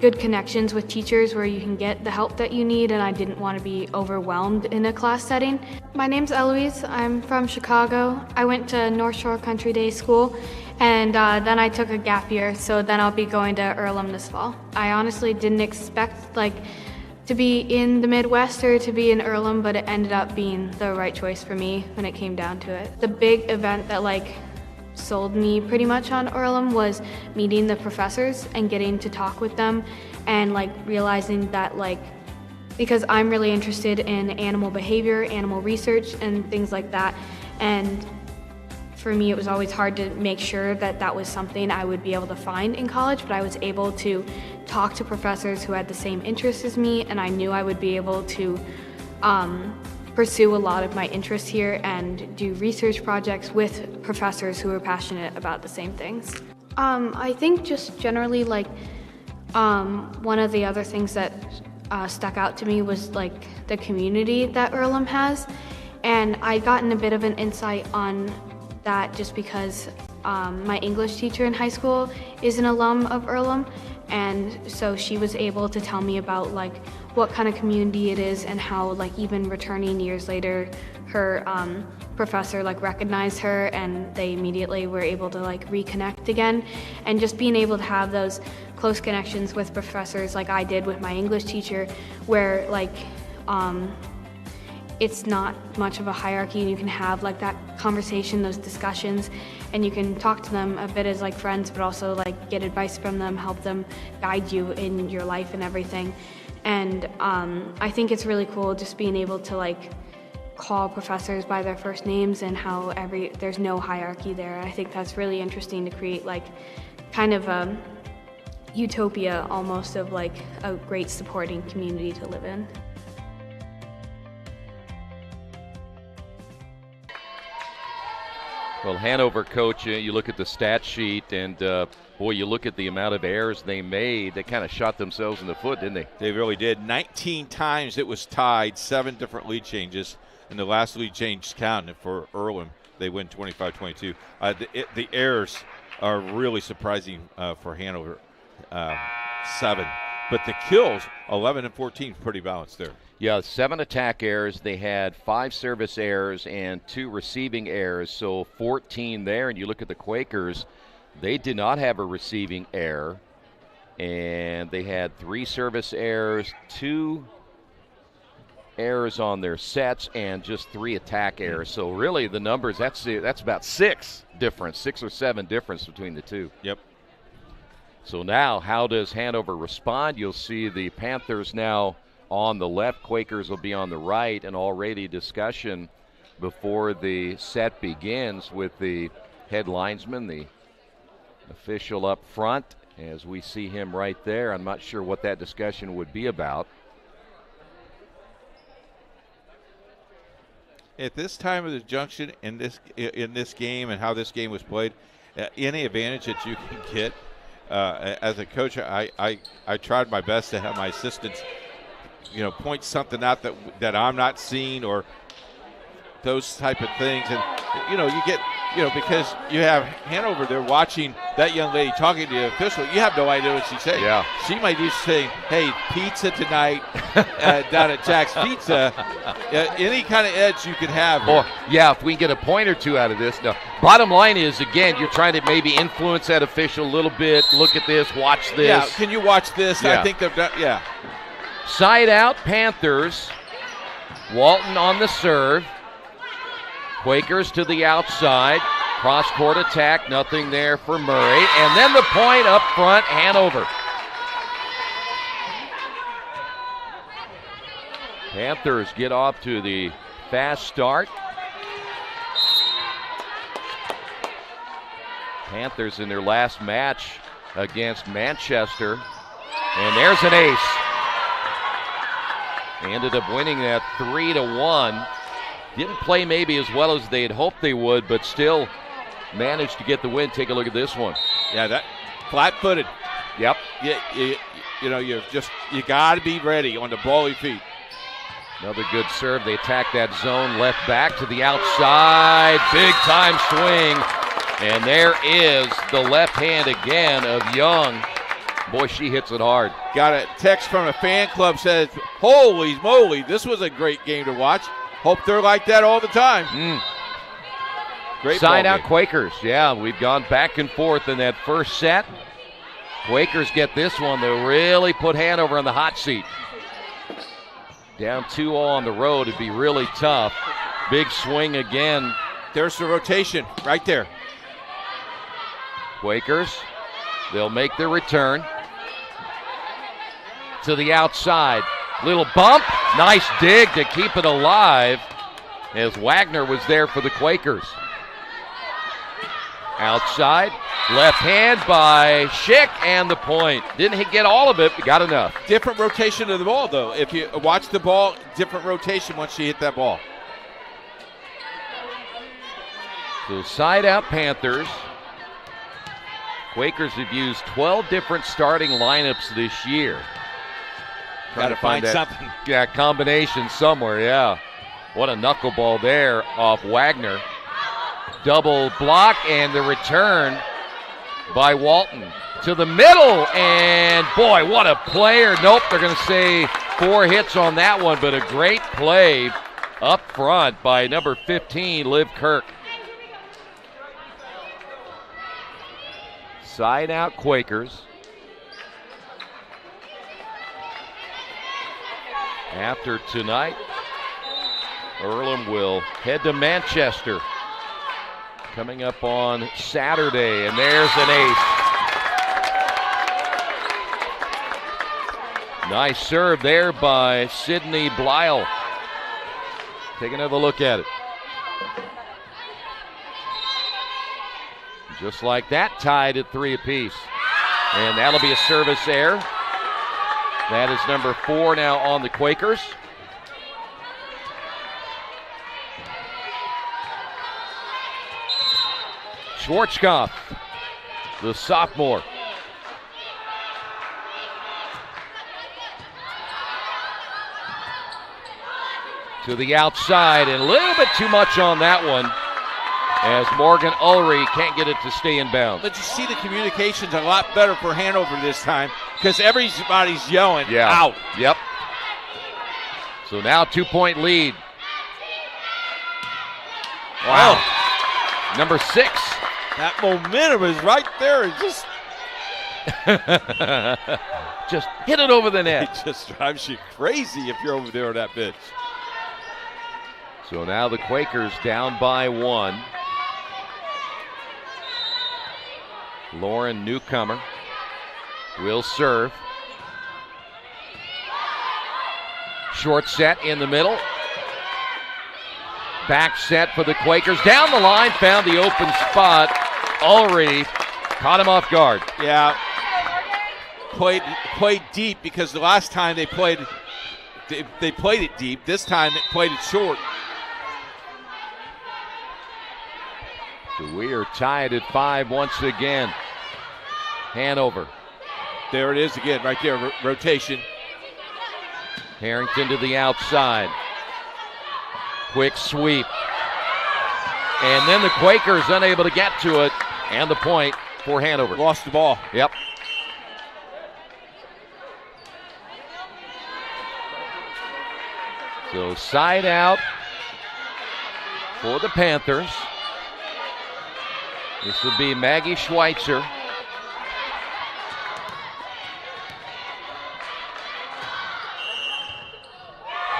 good connections with teachers where you can get the help that you need, and I didn't want to be overwhelmed in a class setting. My name's Eloise. I'm from Chicago. I went to North Shore Country Day School, and then I took a gap year, so then I'll be going to Earlham this fall. I honestly didn't expect to be in the Midwest or to be in Earlham, but it ended up being the right choice for me when it came down to it. The big event that sold me pretty much on Earlham was meeting the professors and getting to talk with them and realizing that because I'm really interested in animal behavior, animal research, and things like that, and for me it was always hard to make sure that that was something I would be able to find in college, but I was able to talk to professors who had the same interests as me, and I knew I would be able to pursue a lot of my interests here and do research projects with professors who are passionate about the same things. I think just generally one of the other things that stuck out to me was the community that Earlham has, and I'd gotten a bit of an insight on that just because my English teacher in high school is an alum of Earlham, and so she was able to tell me about what kind of community it is and how even returning years later her professor recognized her and they immediately were able to reconnect again, and just being able to have those close connections with professors like I did with my English teacher where it's not much of a hierarchy and you can have that conversation, those discussions, and you can talk to them a bit as friends, but also get advice from them, help them guide you in your life and everything. And I think it's really cool just being able to call professors by their first names and how there's no hierarchy there. I think that's really interesting to create kind of a utopia almost of a great supporting community to live in. Well, Hanover, coach, you look at the stat sheet, and boy, you look at the amount of errors they made. They kind of shot themselves in the foot, didn't they? They really did. 19 times it was tied, 7 different lead changes, and the last lead change counted for Earlham. They win 25-22. The errors are really surprising for Hanover, 7. But the kills, 11 and 14, pretty balanced there. Yeah, 7 attack errors. They had 5 service errors and 2 receiving errors, so 14 there. And you look at the Quakers, they did not have a receiving error, and they had 3 service errors, 2 errors on their sets, and just 3 attack errors. So really, the numbers, that's about 6 or 7 difference between the two. Yep. So now, how does Hanover respond? You'll see the Panthers now on the left, Quakers will be on the right, and already discussion before the set begins with the head linesman, the official up front, as we see him right there. I'm not sure what that discussion would be about. At this time of the junction in this game and how this game was played, any advantage that you can get as a coach, I tried my best to have my assistants point something out that I'm not seeing, or those type of things. And you get because you have Hanover there watching that young lady talking to the official, you have no idea what she's saying. Yeah. She might be saying, hey, pizza tonight down at Jack's Pizza. Any kind of edge you could have. Oh, yeah, if we get a point or two out of this. No. Bottom line is, again, you're trying to maybe influence that official a little bit. Look at this, watch this. Yeah, can you watch this? Yeah. I think they've done, yeah. Side out, Panthers. Walton on the serve. Quakers to the outside. Cross-court attack, nothing there for Murray. And then the point up front, Hanover. Panthers get off to the fast start. Panthers in their last match against Manchester. And there's an ace. Ended up winning that 3-1. Didn't play maybe as well as they had hoped they would, but still managed to get the win. Take a look at this one. Yeah, that flat-footed. Yep. You know, you got to be ready on the bally feet. Another good serve. They attack that zone left back to the outside. Big time swing. And there is the left hand again of Young. Boy, she hits it hard. Got a text from a fan club says, holy moly, this was a great game to watch. Hope they're like that all the time. Great Side ball out game. Quakers. Yeah, we've gone back and forth in that first set. Quakers get this one to really put Hanover on the hot seat. Down 2-0 on the road, it'd be really tough. Big swing again. There's the rotation right there. Quakers, they'll make their return. To the outside. Little bump. Nice dig to keep it alive as Wagner was there for the Quakers. Outside. Left hand by Schick and the point. Didn't get all of it, but got enough. Different rotation of the ball, though. If you watch the ball, different rotation once she hit that ball. So side out Panthers. Quakers have used 12 different starting lineups this year. Got to find something. Yeah, combination somewhere, yeah. What a knuckleball there off Wagner. Double block and the return by Walton. To the middle, and boy, what a player. Nope, they're going to say 4 hits on that one, but a great play up front by number 15, Liv Kirk. Side out Quakers. After tonight, Earlham will head to Manchester. Coming up on Saturday, and there's an ace. Nice serve there by Sydney Blyle. Take another look at it. Just like that, tied at 3 apiece. And that'll be a service error. That is number 4 now on the Quakers. Schwarzkopf, the sophomore. To the outside, and a little bit too much on that one as Morgan Ulrey can't get it to stay in bounds. But you see the communication's a lot better for Hanover this time because everybody's yelling out. Yep. So now 2-point lead. Wow. Oh. Number 6. That momentum is right there. It just just hit it over the net. It just drives you crazy if you're over there on that bench. So now the Quakers down by 1. Lauren Newcomer will serve. Short set in the middle. Back set for the Quakers. Down the line, found the open spot. Ulrey caught him off guard. Yeah. Played deep because the last time they played it deep. This time they played it short. So we are tied at 5 once again. Hanover. There it is again, right there, rotation. Harrington to the outside. Quick sweep. And then the Quakers unable to get to it. And the point for Hanover. Lost the ball. Yep. So side out for the Panthers. This would be Maggie Schweitzer.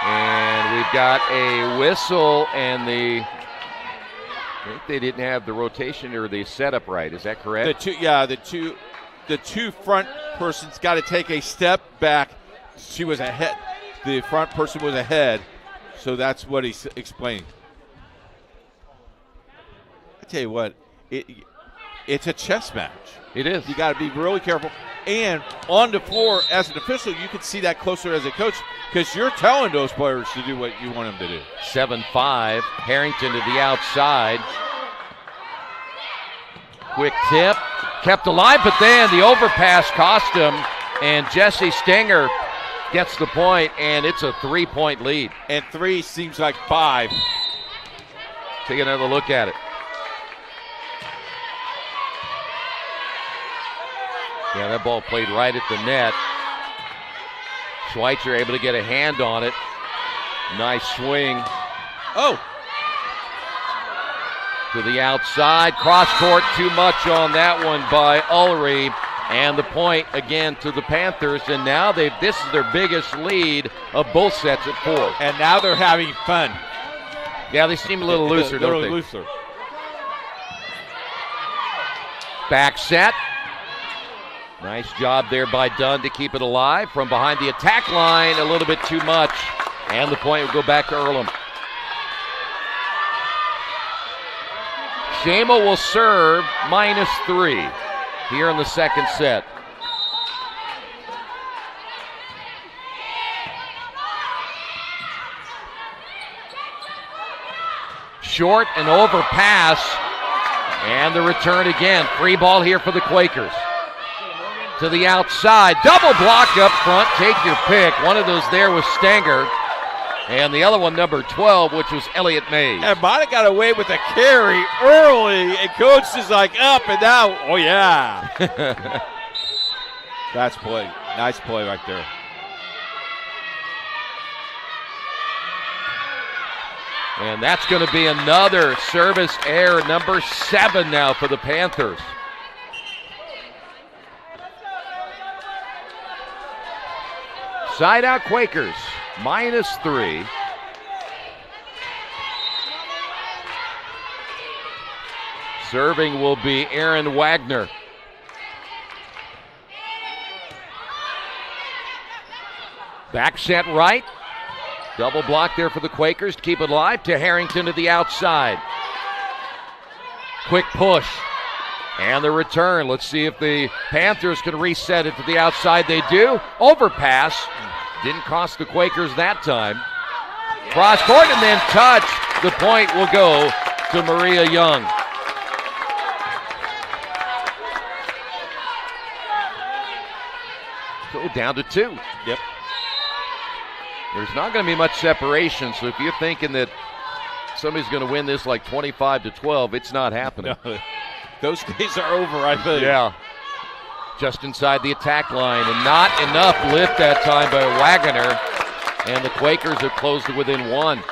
And we've got a whistle, and I think they didn't have the rotation or the setup right. Is that correct? The two front persons got to take a step back. She was ahead. The front person was ahead, so that's what he's explaining. I tell you what, it's a chess match. It is. You got to be really careful. And on the floor, as an official, you can see that closer as a coach because you're telling those players to do what you want them to do. 7-5. Harrington to the outside. Quick tip. Kept alive, but then the overpass cost him. And Jesse Stenger gets the point, and it's a 3-point lead. And 3 seems like 5. Take another look at it. Yeah, that ball played right at the net. Schweitzer able to get a hand on it. Nice swing. Oh. To the outside. Cross court, too much on that one by Ulrey. And the point again to the Panthers. And now this is their biggest lead of both sets at 4. And now they're having fun. Yeah, they seem a little looser, don't they? A little looser. Back set. Nice job there by Dunn to keep it alive. From behind the attack line, a little bit too much. And the point will go back to Earlham. Shamo will serve -3 here in the second set. Short and overpass. And the return again. Free ball here for the Quakers. To the outside. Double block up front. Take your pick. One of those there was Stanger. And the other one, number 12, which was Elliott Mays. And Bonnet got away with a carry early. And coach is like, up and now. Oh, yeah. That's play. Nice play right there. And that's going to be another service error, number 7 now for the Panthers. Side out Quakers, -3. Serving will be Aaron Wagner. Back set right. Double block there for the Quakers to keep it alive. To Harrington to the outside. Quick push. And the return. Let's see if the Panthers can reset it to the outside. They do. Overpass. Didn't cost the Quakers that time. Cross court and then touch. The point will go to Maria Young. So down to 2. Yep. There's not going to be much separation, so if you're thinking that somebody's going to win this like 25-12, it's not happening. No, those days are over, I think. Yeah. Just inside the attack line, and not enough lift that time by Wagner, and the Quakers have closed it within 1.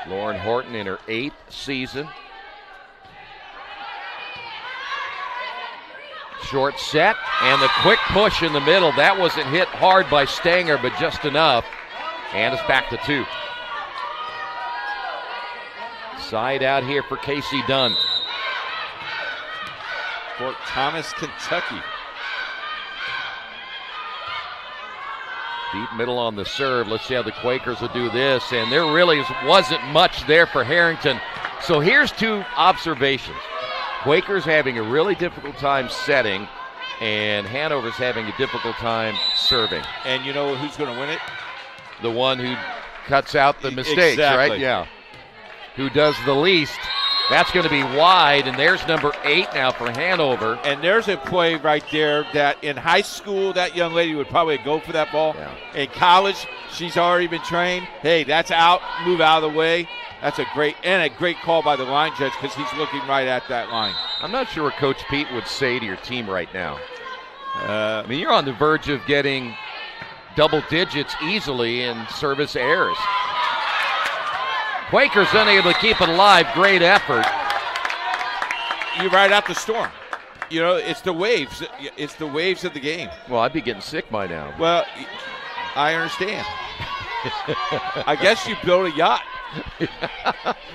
Lauren Horton in her 8th season. Short set, and the quick push in the middle. That wasn't hit hard by Stanger, but just enough. And it's back to 2. Side out here for Casey Dunn. Fort Thomas, Kentucky. Deep middle on the serve. Let's see how the Quakers will do this. And there really wasn't much there for Harrington. So here's 2 observations. Quakers having a really difficult time setting, and Hanover's having a difficult time serving. And you know who's going to win it? The one who cuts out the mistakes, exactly. Right? Yeah. Who does the least. That's going to be wide, and there's number 8 now for Hanover. And there's a play right there that in high school, that young lady would probably go for that ball. Yeah. In college, she's already been trained. Hey, that's out. Move out of the way. That's a great call by the line judge because he's looking right at that line. I'm not sure what Coach Pete would say to your team right now. I mean, you're on the verge of getting double digits easily in service errors. Quakers unable to keep it alive. Great effort. You ride out the storm. You know, it's the waves. It's the waves of the game. Well, I'd be getting sick by now. Well, I understand. I guess you build a yacht.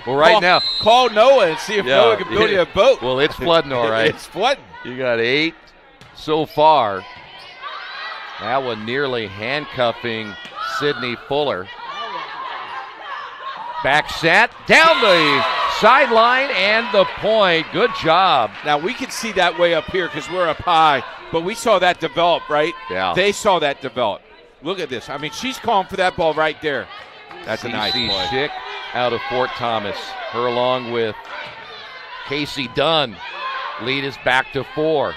Well, now. Call Noah and see if Noah can build you a boat. Well, it's flooding all right. It's flooding. You got 8 so far. That one nearly handcuffing Sydney Fuller. Back set, down the sideline, and the point. Good job. Now, we can see that way up here because we're up high, but we saw that develop, right? Yeah. They saw that develop. Look at this. I mean, she's calling for that ball right there. That's a nice play. Schick out of Fort Thomas. Her along with Casey Dunn. Lead is back to 4.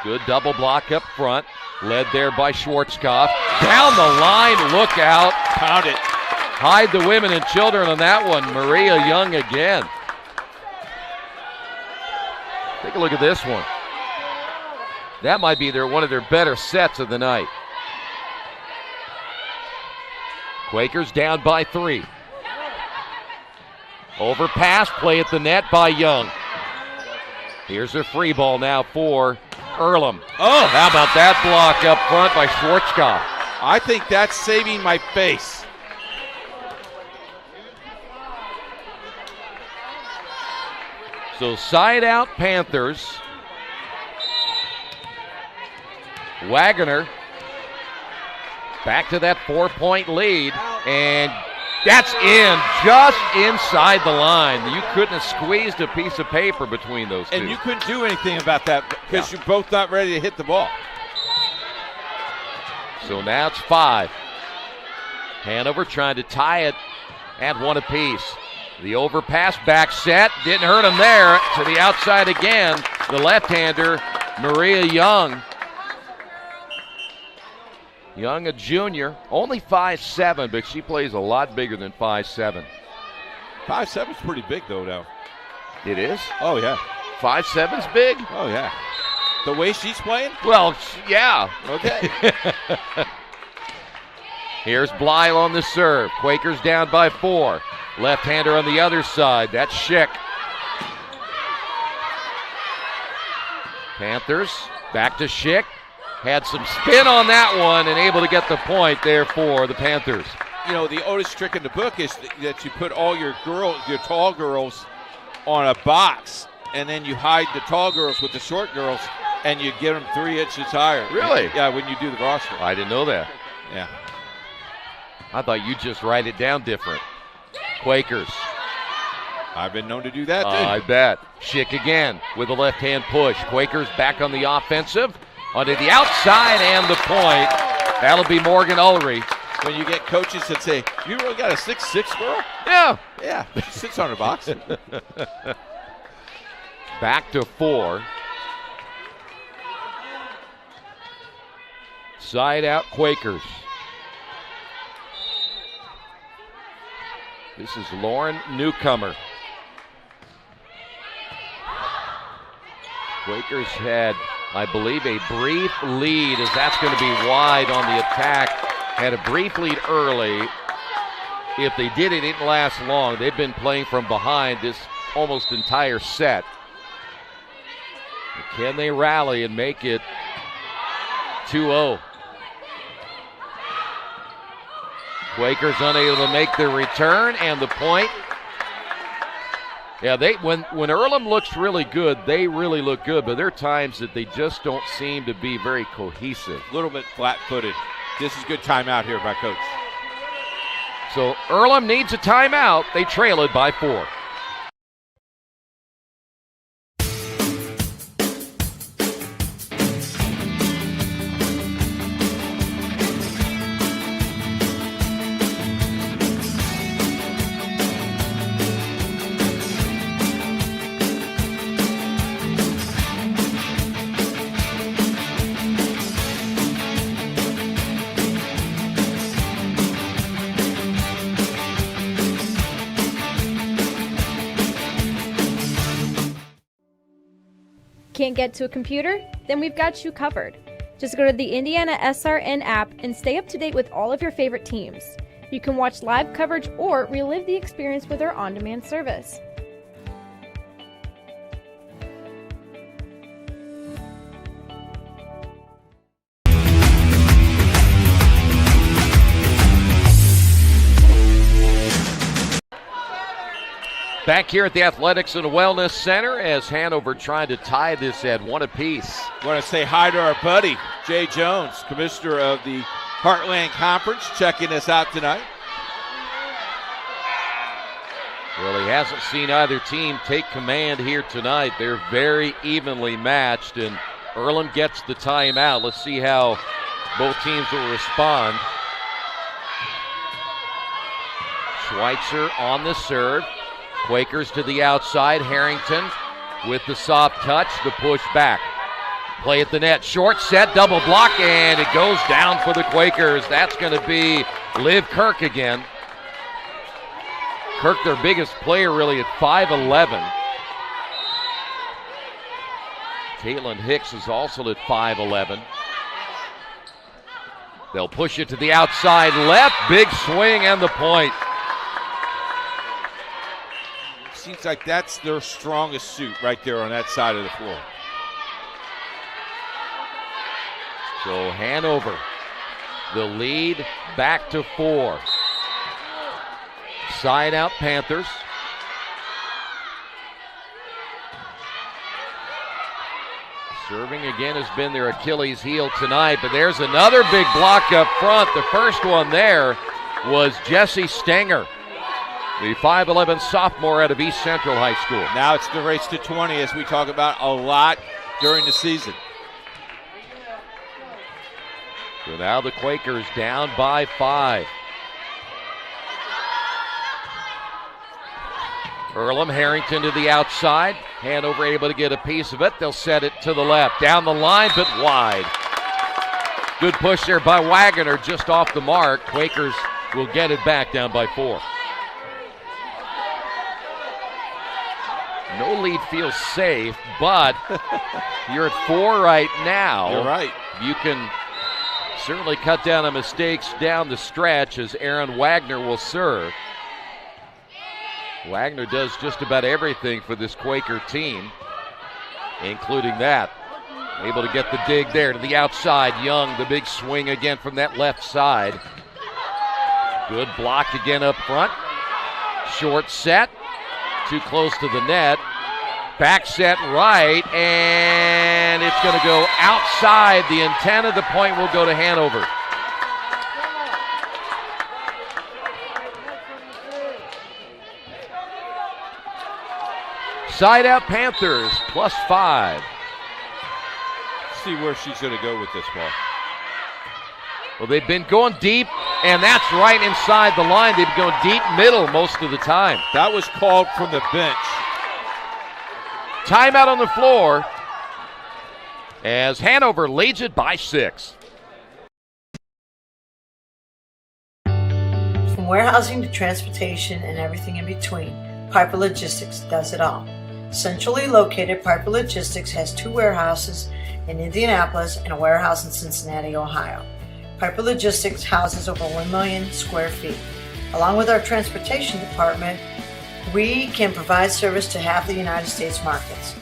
Good double block up front. Led there by Schwarzkopf. Down the line, look out. Pound it. Hide the women and children on that one. Maria Young again. Take a look at this one. That might be one of their better sets of the night. Quakers down by 3. Overpass, play at the net by Young. Here's a free ball now for Earlham. Oh, how about that block up front by Schwarzkopf? I think that's saving my face. So side out Panthers. Wagner back to that 4-point lead, and that's in, just inside the line. You couldn't have squeezed a piece of paper between those two. And you couldn't do anything about that because you're both not ready to hit the ball. So now it's 5. Hanover trying to tie it at 1 apiece. The overpass back set, didn't hurt him there. To the outside again, the left-hander, Maria Young. Young, a junior, only 5'7", but she plays a lot bigger than 5'7". 5'7's pretty big, though, now. It is? Oh, yeah. 5'7's big? Oh, yeah. The way she's playing? Well, yeah. Okay. Here's Blyle on the serve. Quakers down by 4. Left-hander on the other side. That's Schick. Panthers back to Schick. Had some spin on that one and able to get the point there for the Panthers. You know, the oldest trick in the book is that you put all your tall girls on a box, and then you hide the tall girls with the short girls, and you get them 3 inches higher. Really? Yeah, when you do the roster. I didn't know that. Yeah. I thought you'd just write it down different. Quakers. I've been known to do that, too. I bet. Schick again with a left-hand push. Quakers back on the offensive. Onto the outside and the point. That'll be Morgan Ulrich. When you get coaches that say, you really got a 6'6" girl? Yeah. Yeah, she sits on her box. Back to 4. Side out Quakers. This is Lauren Newcomer. Quakers had, I believe, a brief lead as that's going to be wide on the attack. Had a brief lead early. If they did, it didn't last long. They've been playing from behind this almost entire set. Can they rally and make it 2-0? Quakers unable to make the return and the point. Yeah, when Earlham looks really good, they really look good, but there are times that they just don't seem to be very cohesive. A little bit flat-footed. This is good timeout here by Coach. So Earlham needs a timeout. They trail it by 4. Can't get to a computer? Then we've got you covered. Just go to the IndianaSRN app and stay up to date with all of your favorite teams. You can watch live coverage or relive the experience with our on-demand service. Back here at the Athletics and Wellness Center as Hanover tried to tie this at 1 apiece. I want to say hi to our buddy, Jay Jones, commissioner of the Heartland Conference, checking us out tonight. Well, he hasn't seen either team take command here tonight. They're very evenly matched, and Earlham gets the timeout. Let's see how both teams will respond. Schweitzer on the serve. Quakers to the outside. Harrington with the soft touch, the push back. Play at the net, short set, double block, and it goes down for the Quakers. That's going to be Liv Kirk again. Kirk, their biggest player, really, at 5'11". Caitlin Hicks is also at 5'11". They'll push it to the outside left. Big swing and the point. Seems like that's their strongest suit right there on that side of the floor. So Hanover, the lead back to 4. Side out Panthers. Serving again has been their Achilles heel tonight, but there's another big block up front. The first one there was Jesse Stenger, the 5'11" sophomore out of East Central High School. Now it's the race to 20, as we talk about a lot during the season. So now the Quakers down by 5. Earlham, Harrington to the outside. Hanover able to get a piece of it. They'll set it to the left. Down the line, but wide. Good push there by Wagner, just off the mark. Quakers will get it back down by 4. No lead feels safe, but you're at 4 right now. You're right. You can certainly cut down on mistakes down the stretch as Aaron Wagner will serve. Wagner does just about everything for this Quaker team, including that. Able to get the dig there to the outside. Young, the big swing again from that left side. Good block again up front. Short set, too close to the net. Back set right, and it's going to go outside. The intent of the point will go to Hanover. Side out Panthers, +5. Let's see where she's going to go with this ball. Well, they've been going deep, and that's right inside the line. They've been going deep middle most of the time. That was called from the bench. Timeout on the floor as Hanover leads it by 6. From warehousing to transportation and everything in between, Piper Logistics does it all. Centrally located, Piper Logistics has 2 warehouses in Indianapolis and a warehouse in Cincinnati, Ohio. Piper Logistics houses over 1 million square feet. Along with our transportation department, we can provide service to half the United States markets.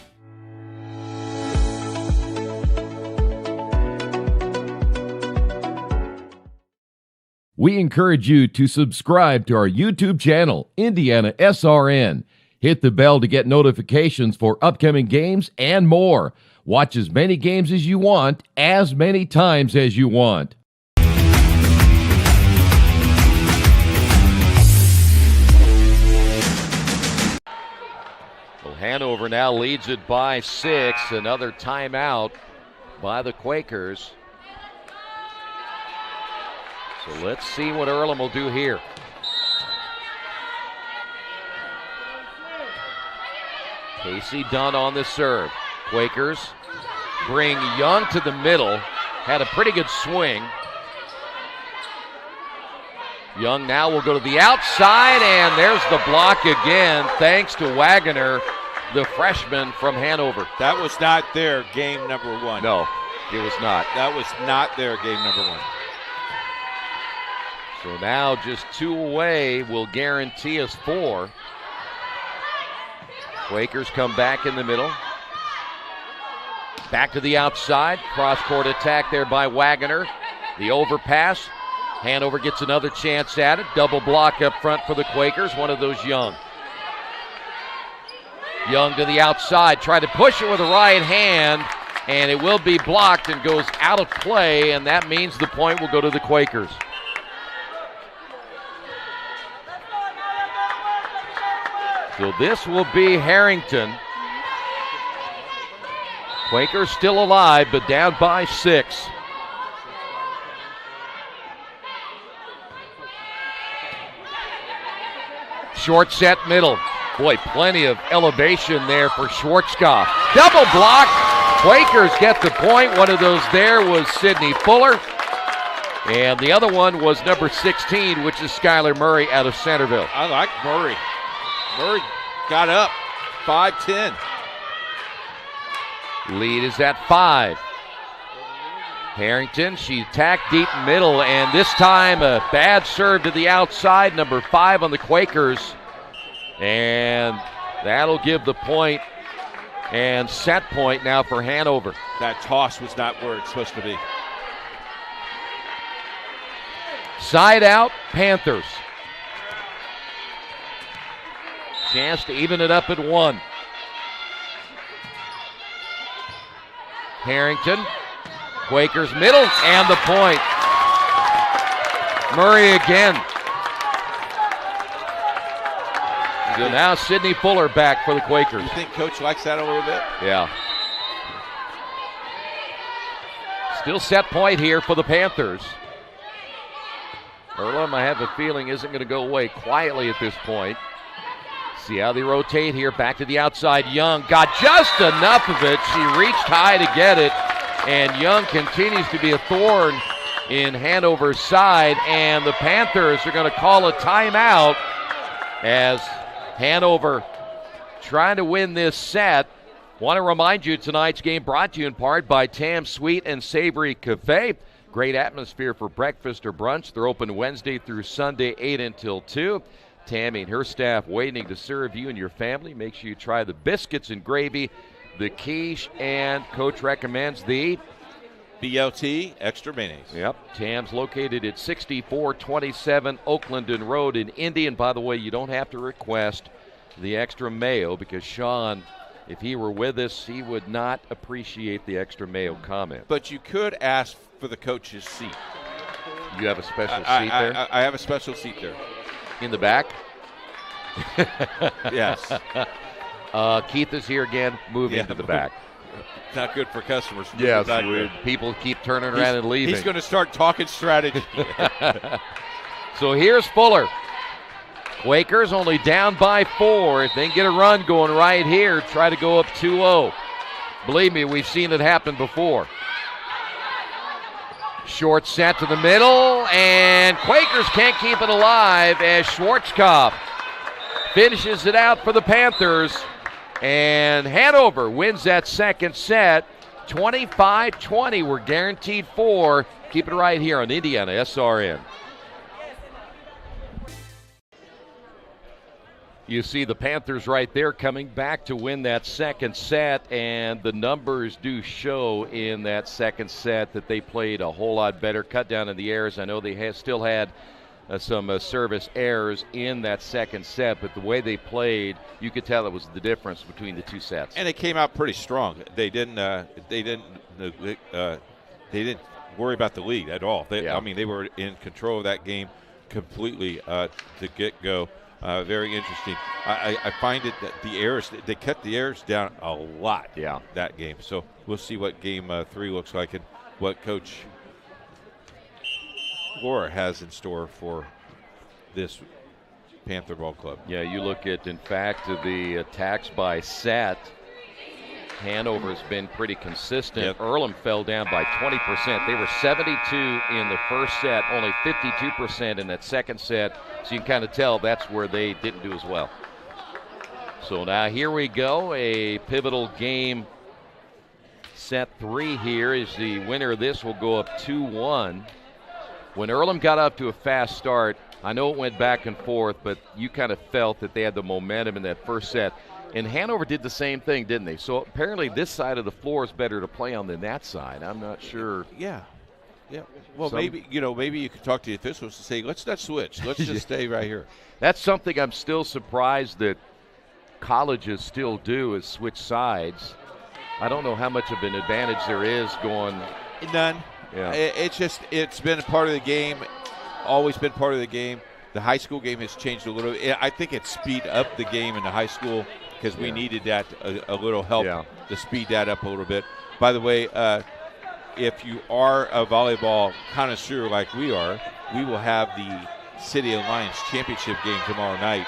We encourage you to subscribe to our YouTube channel, IndianaSRN. Hit the bell to get notifications for upcoming games and more. Watch as many games as you want, as many times as you want. Well, Hanover now leads it by 6. Another timeout by the Quakers. So let's see what Earlham will do here. Casey Dunn on the serve. Quakers bring Young to the middle. Had a pretty good swing. Young now will go to the outside, and there's the block again, thanks to Wagner, the freshman from Hanover. That was not their game number 1. No, it was not. That was not their game number 1. So now just 2 away will guarantee us 4. Quakers come back in the middle. Back to the outside. Cross-court attack there by Wagner. The overpass. Hanover gets another chance at it. Double block up front for the Quakers. One of those Young. Young to the outside. Try to push it with the right hand, and it will be blocked and goes out of play, and that means the point will go to the Quakers. So this will be Harrington. Quakers still alive, but down by 6. Short set middle. Boy, plenty of elevation there for Schwarzkopf. Double block. Quakers get the point. One of those there was Sydney Fuller. And the other one was number 16, which is Skylar Murray out of Centerville. I like Murray. Murray got up. 5-10. Lead is at 5. Harrington, she attacked deep middle, and this time a bad serve to the outside, number 5 on the Quakers. And that'll give the point and set point now for Hanover. That toss was not where it's supposed to be. Side out, Panthers. Chance to even it up at 1. Harrington, Quakers middle, and the point. Murray again. So now Sydney Fuller back for the Quakers. You think Coach likes that a little bit? Yeah. Still set point here for the Panthers. Earlham, I have a feeling, isn't going to go away quietly at this point. See how they rotate here. Back to the outside. Young got just enough of it. She reached high to get it. And Young continues to be a thorn in Hanover's side. And the Panthers are going to call a timeout as Hanover trying to win this set. Want to remind you tonight's game brought to you in part by Tam's Sweet and Savory Cafe. Great atmosphere for breakfast or brunch. They're open Wednesday through Sunday, 8 until 2. Tammy and her staff waiting to serve you and your family. Make sure you try the biscuits and gravy, the quiche, and Coach recommends the BLT extra mayonnaise. Yep. Tam's located at 6427 Oaklandon Road in Indy. And by the way, you don't have to request the extra mayo because Sean, if he were with us, he would not appreciate the extra mayo comment. But you could ask for the coach's seat. You have a special seat there? I have a special seat there. In the back? Yes. Keith is here again, moving to the back. Not good for customers. Yes, people keep turning around and leaving. He's going to start talking strategy. So here's Fuller. Quakers only down by 4. If they can get a run going right here, try to go up 2-0. Believe me, we've seen it happen before. Short set to the middle, and Quakers can't keep it alive as Schwarzkopf finishes it out for the Panthers. And Hanover wins that second set, 25-20. We're guaranteed 4. Keep it right here on IndianaSRN. You see the Panthers right there coming back to win that second set, and the numbers do show in that second set that they played a whole lot better. Cut down in the errors. I know they still had some service errors in that second set, but the way they played, you could tell it was the difference between the two sets. And it came out pretty strong. They didn't worry about the lead at all. I mean, they were in control of that game completely to get-go. Very interesting. I find it that the errors, they cut the errors down a lot that game. So we'll see what game 3 looks like and what Coach Laura has in store for this Panther Ball Club. Yeah, you look at, in fact, the attacks by set. Hanover's been pretty consistent. Yep. Earlham fell down by 20%. They were 72 in the first set, only 52% in that second set. So you can kind of tell that's where they didn't do as well. So now here we go, a pivotal game. Set 3 here is the winner of this will go up 2-1. When Earlham got up to a fast start, I know it went back and forth, but you kind of felt that they had the momentum in that first set. And Hanover did the same thing, didn't they? So apparently this side of the floor is better to play on than that side. I'm not sure. Yeah. Well, maybe you could talk to the officials and say, let's not switch. Let's just stay right here. That's something I'm still surprised that colleges still do, is switch sides. I don't know how much of an advantage there is going. None. Yeah. It's been a part of the game, always been part of the game. The high school game has changed a little. I think it speed up the game in the high school because we needed that a little help to speed that up a little bit. By the way, if you are a volleyball connoisseur like we are, we will have the City Alliance Championship game tomorrow night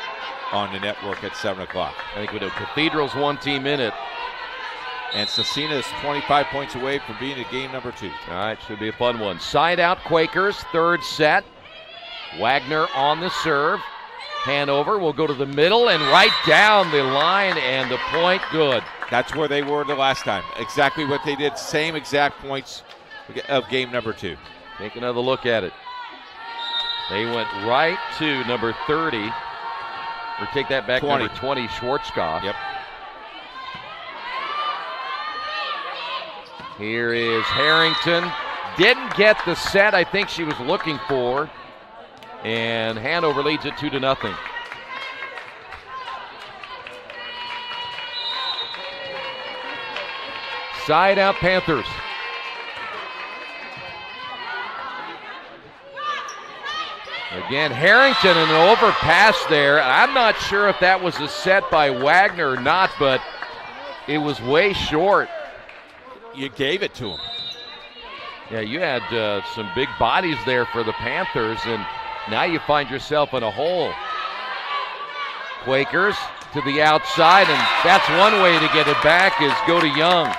on the network at 7 o'clock. I think with the Cathedral's one team in it. And Cecina is 25 points away from being at game number 2. All right, should be a fun one. Side out Quakers, third set. Wagner on the serve. Hanover will go to the middle and right down the line, and the point good. That's where they were the last time. Exactly what they did, same exact points of game number 2. Take another look at it. They went right to number 30. Or take that back, 20. number 20, Schwarzkopf. Yep. Here is Harrington. Didn't get the set I think she was looking for. And Hanover leads it 2-0. Side out Panthers. Again, Harrington and an overpass there. I'm not sure if that was a set by Wagner or not, but it was way short. You gave it to him. Yeah, you had some big bodies there for the Panthers, and now you find yourself in a hole. Quakers to the outside, and that's one way to get it back is go to Young.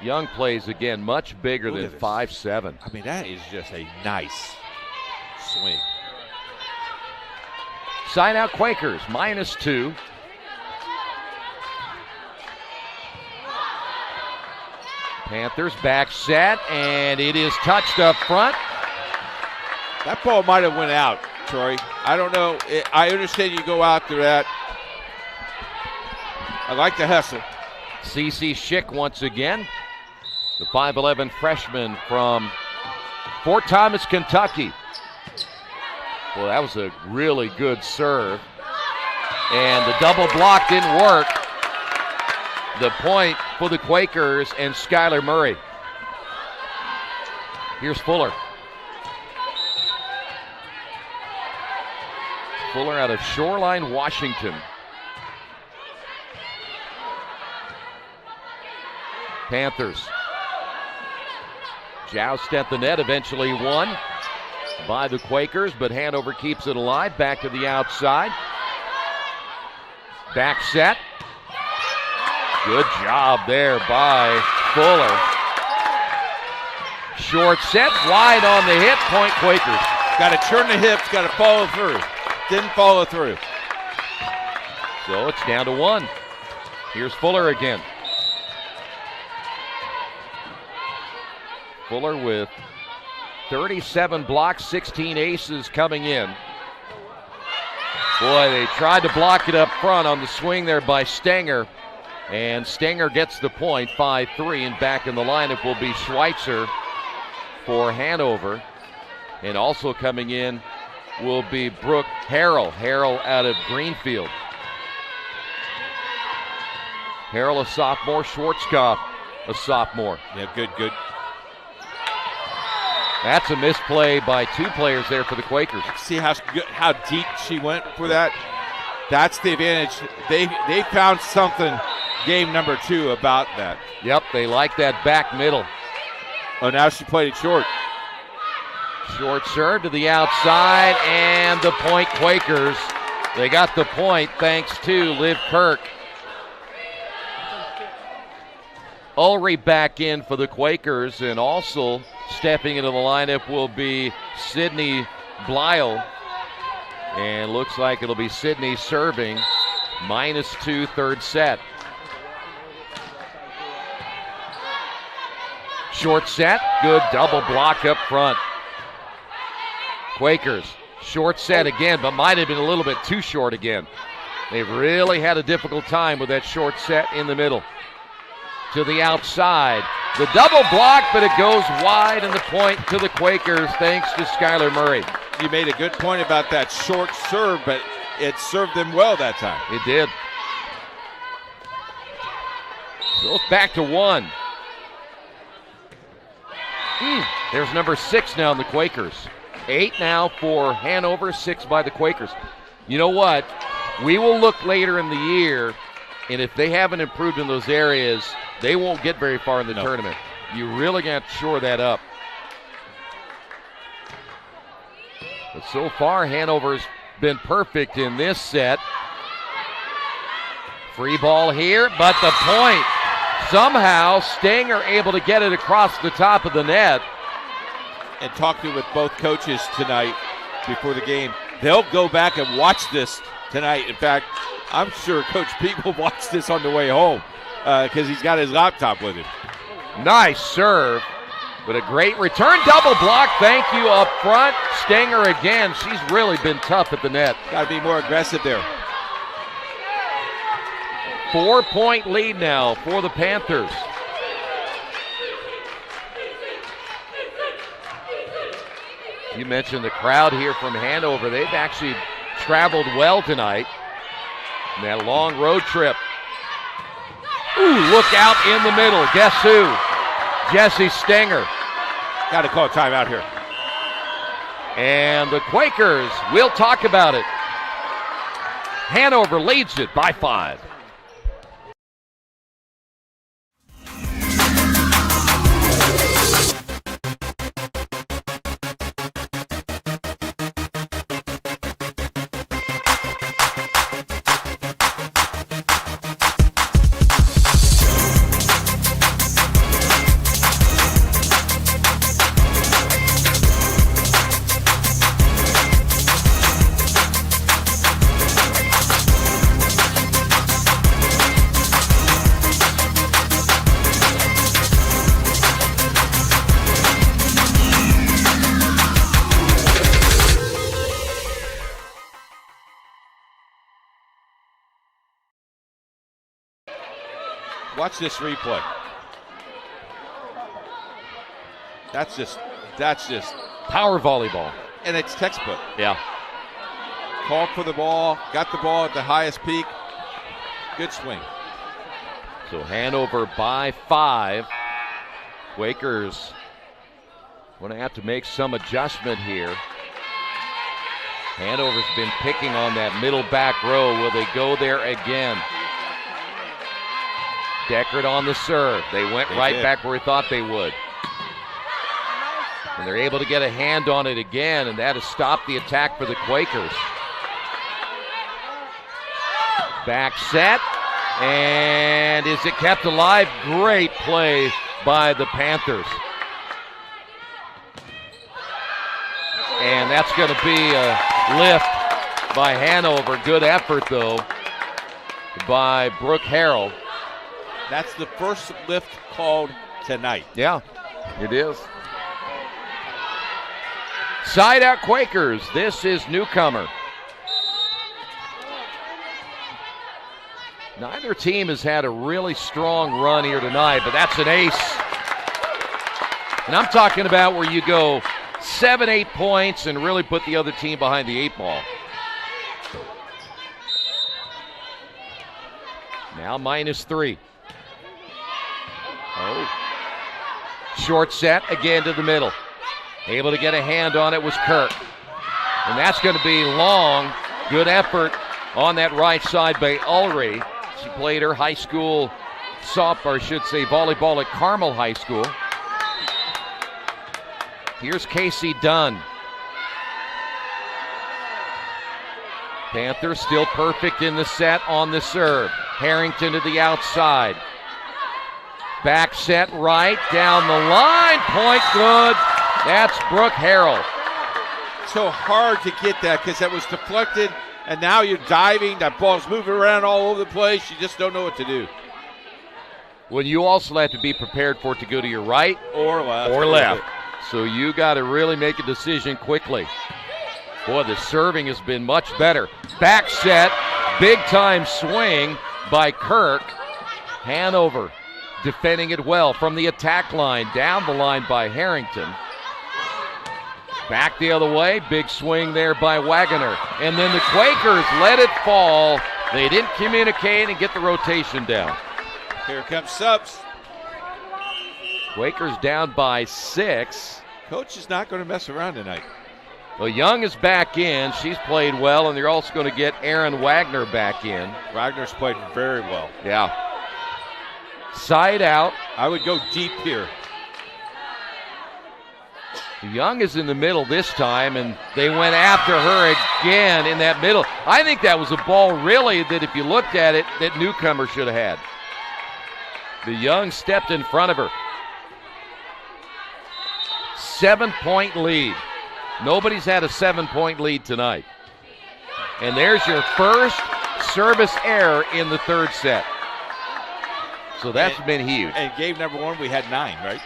Young plays again much bigger than 5'7". I mean, that is just a nice swing. Side out Quakers, -2. Panthers back set, and it is touched up front. That ball might have went out, Troy. I don't know. I understand you go out to that. I like the hustle. CC Schick once again. The 5'11 freshman from Fort Thomas, Kentucky. Well, that was a really good serve. And the double block didn't work. The point for the Quakers and Skylar Murray. Here's Fuller. Fuller out of Shoreline, Washington. Panthers. Joust at the net, eventually won by the Quakers, but Hanover keeps it alive. Back to the outside. Back set. Good job there by Fuller. Short set, wide on the hit, point Quakers. Got to turn the hips, got to follow through. Didn't follow through. So it's down to 1. Here's Fuller again. Fuller with 37 blocks, 16 aces coming in. Boy, they tried to block it up front on the swing there by Stenger. And Stenger gets the point, 5-3, and back in the lineup will be Schweitzer for Hanover. And also coming in will be Brooke Harrell. Harrell out of Greenfield. Harrell a sophomore, Schwarzkopf a sophomore. Yeah, good. That's a misplay by 2 players there for the Quakers. See how deep she went for that? That's the advantage. They found something game number 2 about that. Yep, they like that back middle. Oh, now she played it short. Short serve to the outside, and the point Quakers. They got the point thanks to Liv Kirk. Ulrey back in for the Quakers, and also stepping into the lineup will be Sydney Blyle. And looks like it'll be Sydney serving. -2, third set. Short set, good double block up front. Quakers, short set again, but might have been a little bit too short again. They've really had a difficult time with that short set in the middle. To the outside, the double block, but it goes wide, and the point to the Quakers thanks to Skylar Murray. You made a good point about that short serve, but it served them well that time. It did. So it's back to 1. There's number 6 now in the Quakers. 8 now for Hanover, 6 by the Quakers. You know what? We will look later in the year, and if they haven't improved in those areas, they won't get very far in the tournament. You really got to shore that up. But so far, Hanover's been perfect in this set. Free ball here, but the point. Somehow, Stanger able to get it across the top of the net. And talking with both coaches tonight before the game, they'll go back and watch this tonight. In fact, I'm sure Coach Pete will watch this on the way home because he's got his laptop with him. Nice serve, but a great return. Double block, thank you up front. Stanger again, she's really been tough at the net. Got to be more aggressive there. 4-point lead now for the Panthers. You mentioned the crowd here from Hanover. They've actually traveled well tonight in that long road trip. Ooh, look out in the middle. Guess who? Jesse Stanger. Got to call a timeout here. And the Quakers, we'll talk about it. Hanover leads it by 5. Watch this replay. That's just power volleyball. And it's textbook. Yeah. Called for the ball, got the ball at the highest peak. Good swing. So Hanover by 5. Quakers going to have to make some adjustment here. Hanover's been picking on that middle back row. Will they go there again? Deckard on the serve. They went right back where we thought they would. And they're able to get a hand on it again, and that has stopped the attack for the Quakers. Back set, and is it kept alive? Great play by the Panthers. And that's going to be a lift by Hanover. Good effort, though, by Brooke Harrell. That's the first lift called tonight. Yeah, it is. Side out Quakers. This is newcomer. Neither team has had a really strong run here tonight, but that's an ace. And I'm talking about where you go 7-8 points and really put the other team behind the 8 ball. Now -3. Oh. Short set again to the middle. Able to get a hand on it was Kirk. And that's going to be long. Good effort on that right side by Ulrey. She played her high school softball, or should say volleyball at Carmel High School. Here's Casey Dunn. Panthers still perfect in the set on the serve. Harrington to the outside. Back set right, down the line, point good. That's Brooke Harrell. So hard to get that because that was deflected, and now you're diving. That ball's moving around all over the place. You just don't know what to do. Well, you also have to be prepared for it to go to your right or left. Or left. So you got to really make a decision quickly. Boy, the serving has been much better. Back set, big time swing by Kirk. Hanover defending it well from the attack line, down the line by Harrington. Back the other way, big swing there by Wagoner. And then the Quakers let it fall. They didn't communicate and get the rotation down. Here comes subs. Quakers down by 6. Coach is not going to mess around tonight. Well, Young is back in. She's played well, and they're also going to get Erin Wagner back in. Wagner's played very well. Yeah. Side out. I would go deep here. Young is in the middle this time, and they went after her again in that middle. I think that was a ball, really, that if you looked at it, that Newcomer should have had. The Young stepped in front of her. 7-point lead. Nobody's had a 7-point lead tonight. And there's your first service error in the third set. So that's been huge. And game number 1, we had 9, right?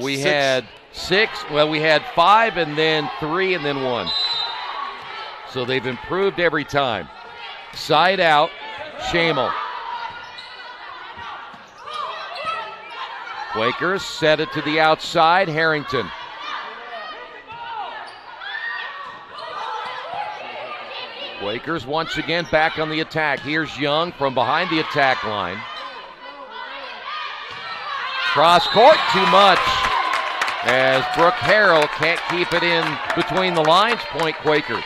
We had 6. Well, we had 5 and then 3 and then 1. So they've improved every time. Side out, Shamel. Quakers set it to the outside, Harrington. Quakers once again back on the attack. Here's Young from behind the attack line. Cross court, too much. As Brooke Harrell can't keep it in between the lines. Point Quakers.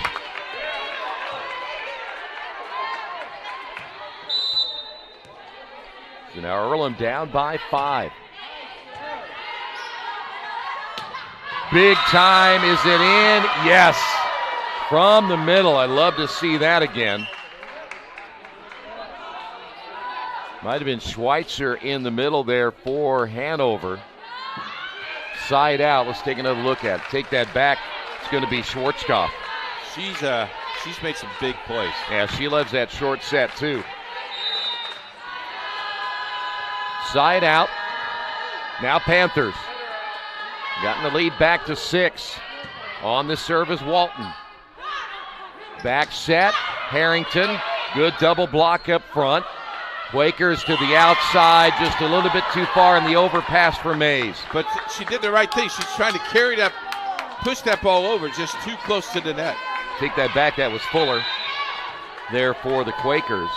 So now Earlham down by 5. Big time, is it in? Yes. From the middle, I'd love to see that again. Might have been Schweitzer in the middle there for Hanover. Side out, let's take another look at it. Take that back, it's going to be Schwarzkopf. She's made some big plays. Yeah, she loves that short set too. Side out, now Panthers. Gotten the lead back to 6. On the serve is Walton. Back set, Harrington. Good double block up front. Quakers to the outside, just a little bit too far in the overpass for Mays. But she did the right thing. She's trying to carry that, push that ball over, just too close to the net. Take that back, that was Fuller there for the Quakers.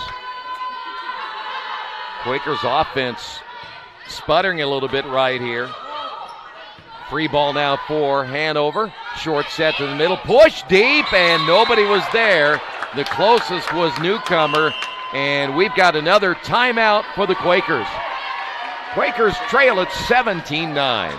Quakers offense sputtering a little bit right here. Free ball now for Hanover. Short set to the middle. Push deep, and nobody was there. The closest was Newcomer, and we've got another timeout for the Quakers. Quakers trail at 17-9.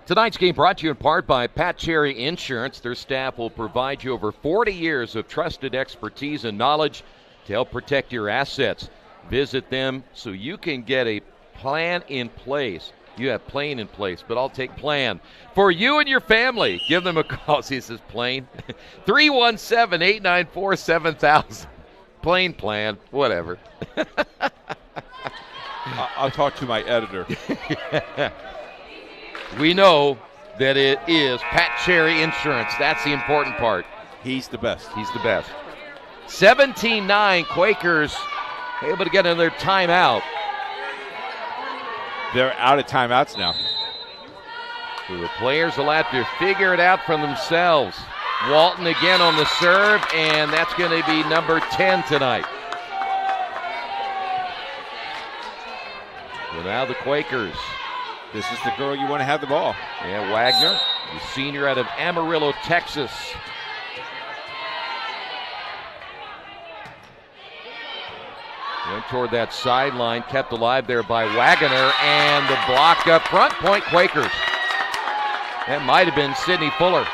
Tonight's game brought to you in part by Pat Cherry Insurance. Their staff will provide you over 40 years of trusted expertise and knowledge to help protect your assets. Visit them so you can get a plan in place. You have plane in place, but I'll take plan for you and your family. Give them a call. See, it says plane. 317-894-7000. Plain plan, whatever. I'll talk to my editor. We know that it is Pat Cherry Insurance. That's the important part. He's the best. He's the best. 17-9, Quakers able to get another timeout. They're out of timeouts now. So the players will have to figure it out for themselves. Walton again on the serve, and that's going to be number 10 tonight. So now the Quakers. This is the girl you want to have the ball. Yeah, Wagner, the senior out of Amarillo, Texas. Went toward that sideline, kept alive there by Wagner, and the block up front, point Quakers. That might have been Sydney Fuller.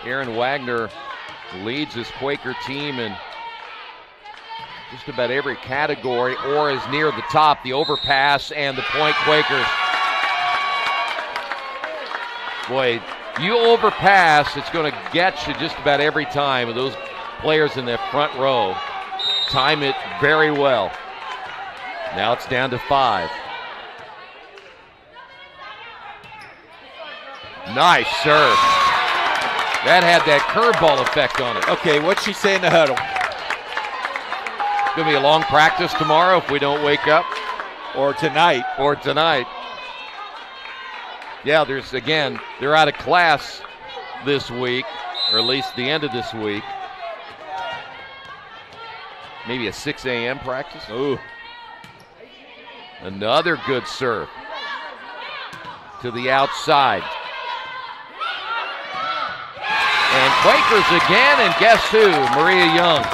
Erin Wagner leads this Quaker team in just about every category, or is near the top. The overpass and the point Quakers. Boy, You overpass, it's going to get you just about every time. And those players in the front row time it very well. Now it's down to 5. Nice serve. That had that curveball effect on it. Okay, what's she say in the huddle? It's going to be a long practice tomorrow if we don't wake up. Or tonight. Yeah, they're out of class this week, or at least the end of this week. Maybe a 6 a.m. practice. Ooh. Another good serve to the outside. And Quakers again, and guess who? Maria Young.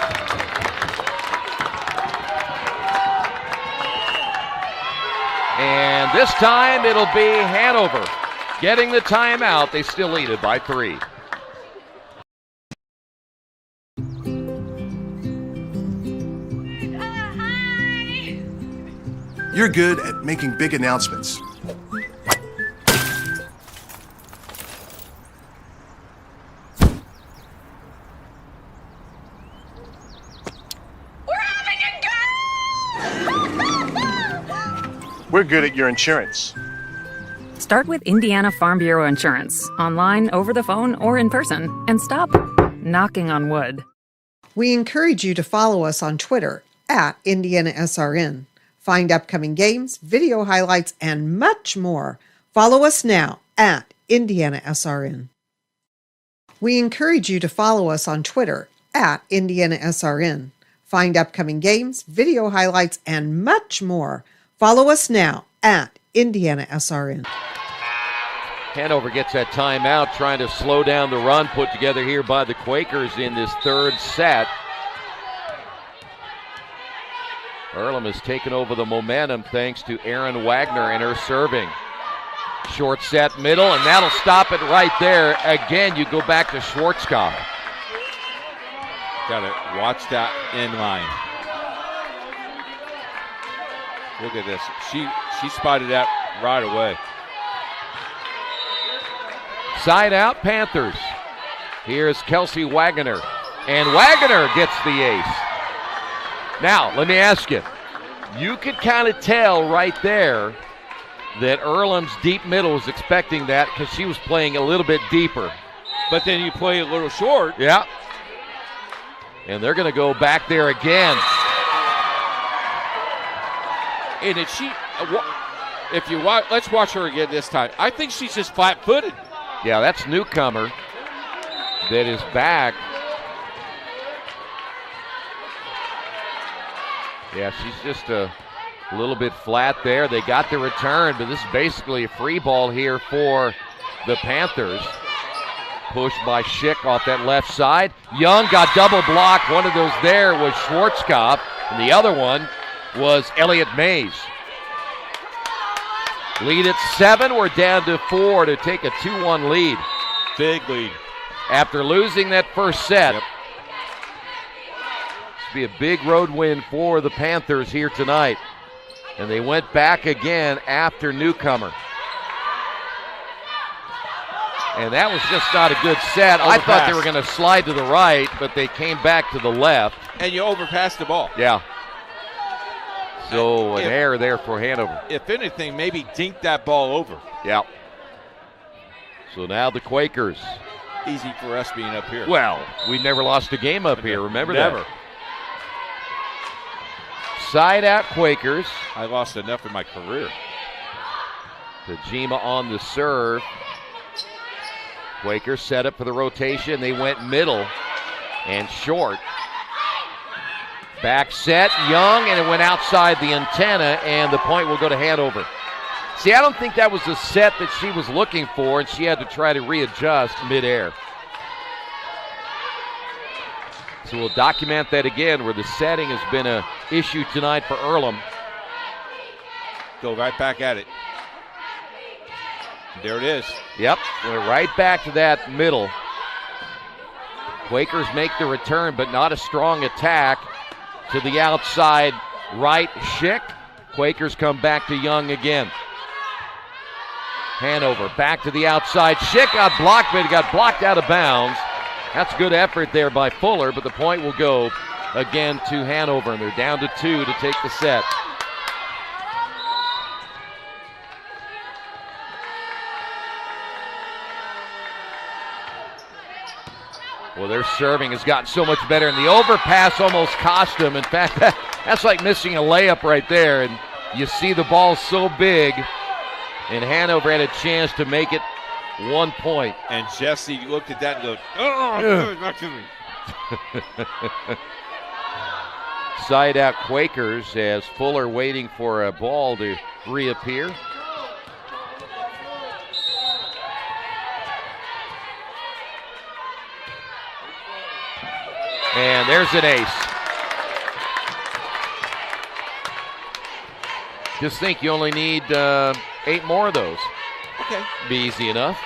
And this time it'll be Hanover getting the timeout. They still lead it by 3. You're good at making big announcements. We're good at your insurance. Start with Indiana Farm Bureau Insurance, online, over the phone, or in person, and stop knocking on wood. We encourage you to follow us on Twitter at IndianaSRN. Find upcoming games, video highlights, and much more. Follow us now at IndianaSRN. We encourage you to follow us on Twitter at IndianaSRN. Find upcoming games, video highlights, and much more. Follow us now at IndianaSRN. Hanover gets that timeout, trying to slow down the run put together here by the Quakers in this third set. Earlham has taken over the momentum thanks to Erin Wagner and her serving. Short set middle, and that'll stop it right there. Again, you go back to Schwarzkopf. Got to watch that in line. Look at this. She spotted that right away. Side out, Panthers. Here's Kelsey Wagner, and Wagner gets the ace. Now, let me ask you. You could kind of tell right there that Earlham's deep middle was expecting that because she was playing a little bit deeper. But then you play a little short. Yeah. And they're going to go back there again. And if you watch, let's watch her again this time. I think she's just flat-footed. Yeah, that's newcomer that is back. Yeah, she's just a little bit flat there. They got the return, but this is basically a free ball here for the Panthers. Pushed by Schick off that left side. Young got double blocked. One of those there was Schwarzkopf, and the other one was Elliott Mays. Lead at 7. We're down to 4 to take a 2-1 lead. Big lead. After losing that first set. Yep. This will be a big road win for the Panthers here tonight. And they went back again after newcomer. And that was just not a good set. I thought they were going to slide to the right, but they came back to the left. And you overpassed the ball. Yeah. So an error there for Hanover. If anything, maybe dink that ball over. Yeah. So now the Quakers. Easy for us being up here. Well, we've never lost a game up here. Remember never. that? Side out Quakers. I lost enough in my career. Tajima on the serve. Quakers set up for the rotation. They went middle and short. Back set, Young, and it went outside the antenna, and the point will go to Hanover. See, I don't think that was the set that she was looking for, and she had to try to readjust midair. So we'll document that again, where the setting has been an issue tonight for Earlham. Go right back at it. There it is. Yep, we're right back to that middle. Quakers make the return, but not a strong attack. To the outside right, Schick. Quakers come back to Young again. Hanover back to the outside. Schick got blocked, but he got blocked out of bounds. That's good effort there by Fuller, but the point will go again to Hanover, and they're down to 2 to take the set. Well, their serving has gotten so much better, and the overpass almost cost them. In fact, that's like missing a layup right there, and you see the ball so big, and Hanover had a chance to make it 1 point. And Jesse looked at that and goes, oh, back to me. Side out Quakers as Fuller waiting for a ball to reappear. And there's an ace. Just think you only need 8 more of those. Okay. Be easy enough.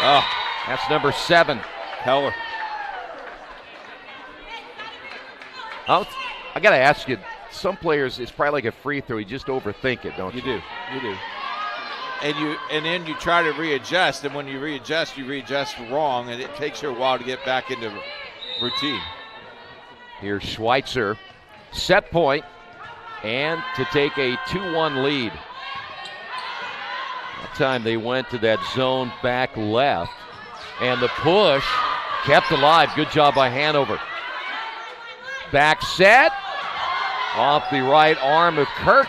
Oh, that's number 7. Heller. I got to ask you, some players, it's probably like a free throw. You just overthink it, don't you? You do. And then you try to readjust, and when you readjust wrong, and it takes you a while to get back into routine. Here's Schweitzer, set point, and to take a 2-1 lead. That time they went to that zone back left, and the push kept alive. Good job by Hanover. Back set, off the right arm of Kirk,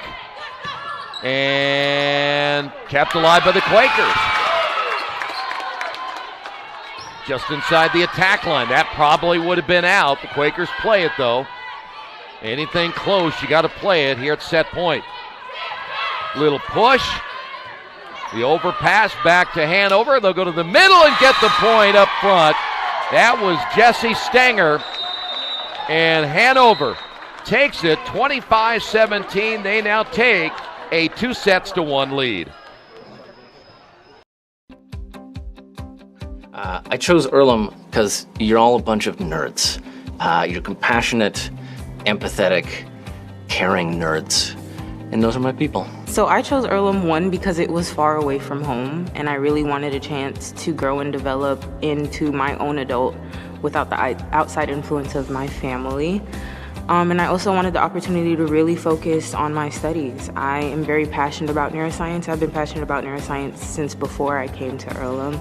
and kept alive by the Quakers. Just inside the attack line. That probably would have been out. The Quakers play it, though. Anything close, you got to play it here at set point. Little push. The overpass back to Hanover. They'll go to the middle and get the point up front. That was Jesse Stenger. And Hanover takes it 25-17. They now take a 2-1 lead. I chose Earlham because you're all a bunch of nerds. You're compassionate, empathetic, caring nerds. And those are my people. So I chose Earlham, one, because it was far away from home, and I really wanted a chance to grow and develop into my own adult without the outside influence of my family. And I also wanted the opportunity to really focus on my studies. I am very passionate about neuroscience. I've been passionate about neuroscience since before I came to Earlham.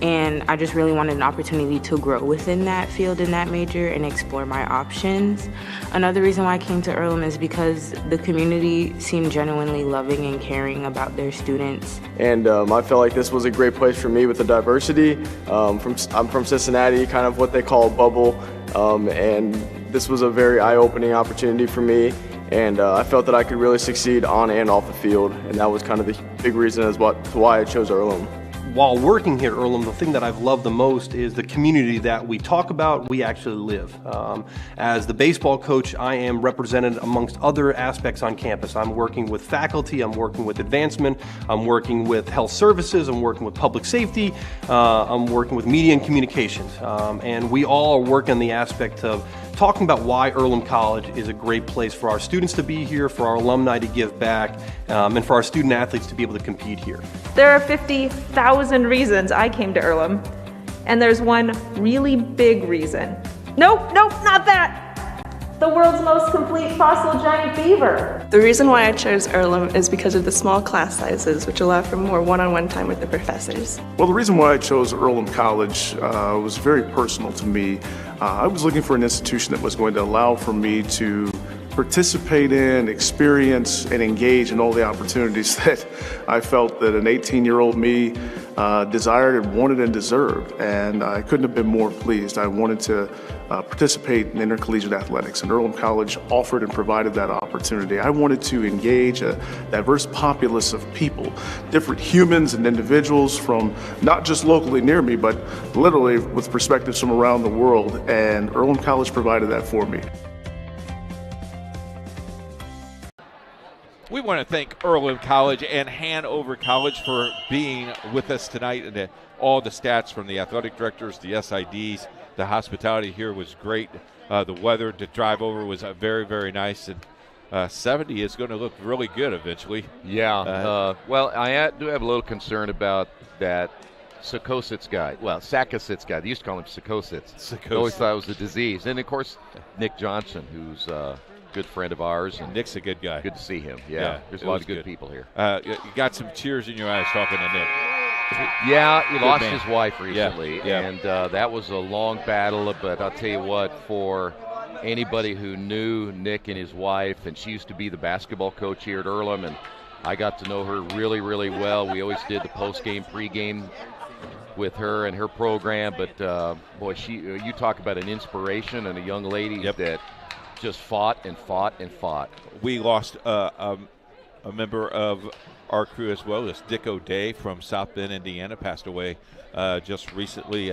And I just really wanted an opportunity to grow within that field in that major and explore my options. Another reason why I came to Earlham is because the community seemed genuinely loving and caring about their students. And I felt like this was a great place for me with the diversity. I'm from Cincinnati, kind of what they call a bubble. And this was a very eye-opening opportunity for me, and I felt that I could really succeed on and off the field, and that was kind of the big reason as to why I chose Earlham. While working here at Earlham, the thing that I've loved the most is the community that we talk about, we actually live. As the baseball coach, I am represented amongst other aspects on campus. I'm working with faculty, I'm working with advancement, I'm working with health services, I'm working with public safety, I'm working with media and communications. And we all are working on the aspect of talking about why Earlham College is a great place for our students to be here, for our alumni to give back, and for our student athletes to be able to compete here. There are 50,000 reasons I came to Earlham, and there's one really big reason. Nope, not that! The world's most complete fossil giant beaver. The reason why I chose Earlham is because of the small class sizes, which allow for more one-on-one time with the professors. Well, the reason why I chose Earlham College was very personal to me. I was looking for an institution that was going to allow for me to participate in, experience, and engage in all the opportunities that I felt that an 18-year-old me desired and wanted and deserved, and I couldn't have been more pleased. I wanted to participate in intercollegiate athletics, and Earlham College offered and provided that opportunity. I wanted to engage a diverse populace of people, different humans and individuals from not just locally near me, but literally with perspectives from around the world, and Earlham College provided that for me. We want to thank Earlham College and Hanover College for being with us tonight, and all the stats from the athletic directors, the SIDs. The hospitality here was great. The weather to drive over was very, very nice, and 70 is going to look really good eventually. Yeah. Well, I do have a little concern about that Sakositz guy. Well, Sakositz guy. They used to call him Sakositz. I always thought it was a disease. And, of course, Nick Johnson, who's a good friend of ours. And Nick's a good guy. Good to see him. Yeah. There's a lot of good people here. You got some tears in your eyes talking to Nick. Yeah, he Good lost man. his wife recently, Yeah. and that was a long battle. But I'll tell you what, for anybody who knew Nick and his wife, and she used to be the basketball coach here at Earlham, and I got to know her really, really well. We always did the post-game, pre-game with her and her program. But, boy, you talk about an inspiration and a young lady that just fought and fought and fought. We lost a member of our crew as well. This Dick O'Day from South Bend, Indiana, passed away just recently,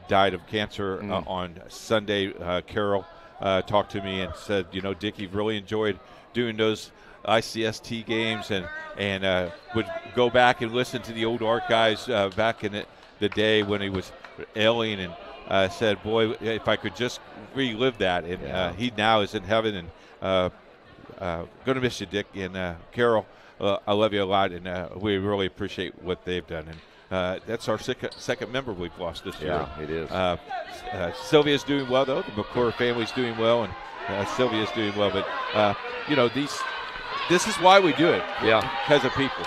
died of cancer on Sunday. Carol talked to me and said, Dickie really enjoyed doing those ICST games and would go back and listen to the old archives back in the day when he was alien, and said, boy, if I could just relive that. And he now is in heaven, and going to miss you, Dick. And Carol, I love you a lot, and we really appreciate what they've done. And that's our second member we've lost this year. Yeah, it is. Sylvia's doing well, though. The McClure family's doing well, and Sylvia's doing well. But, this is why we do it. Yeah. Because of people.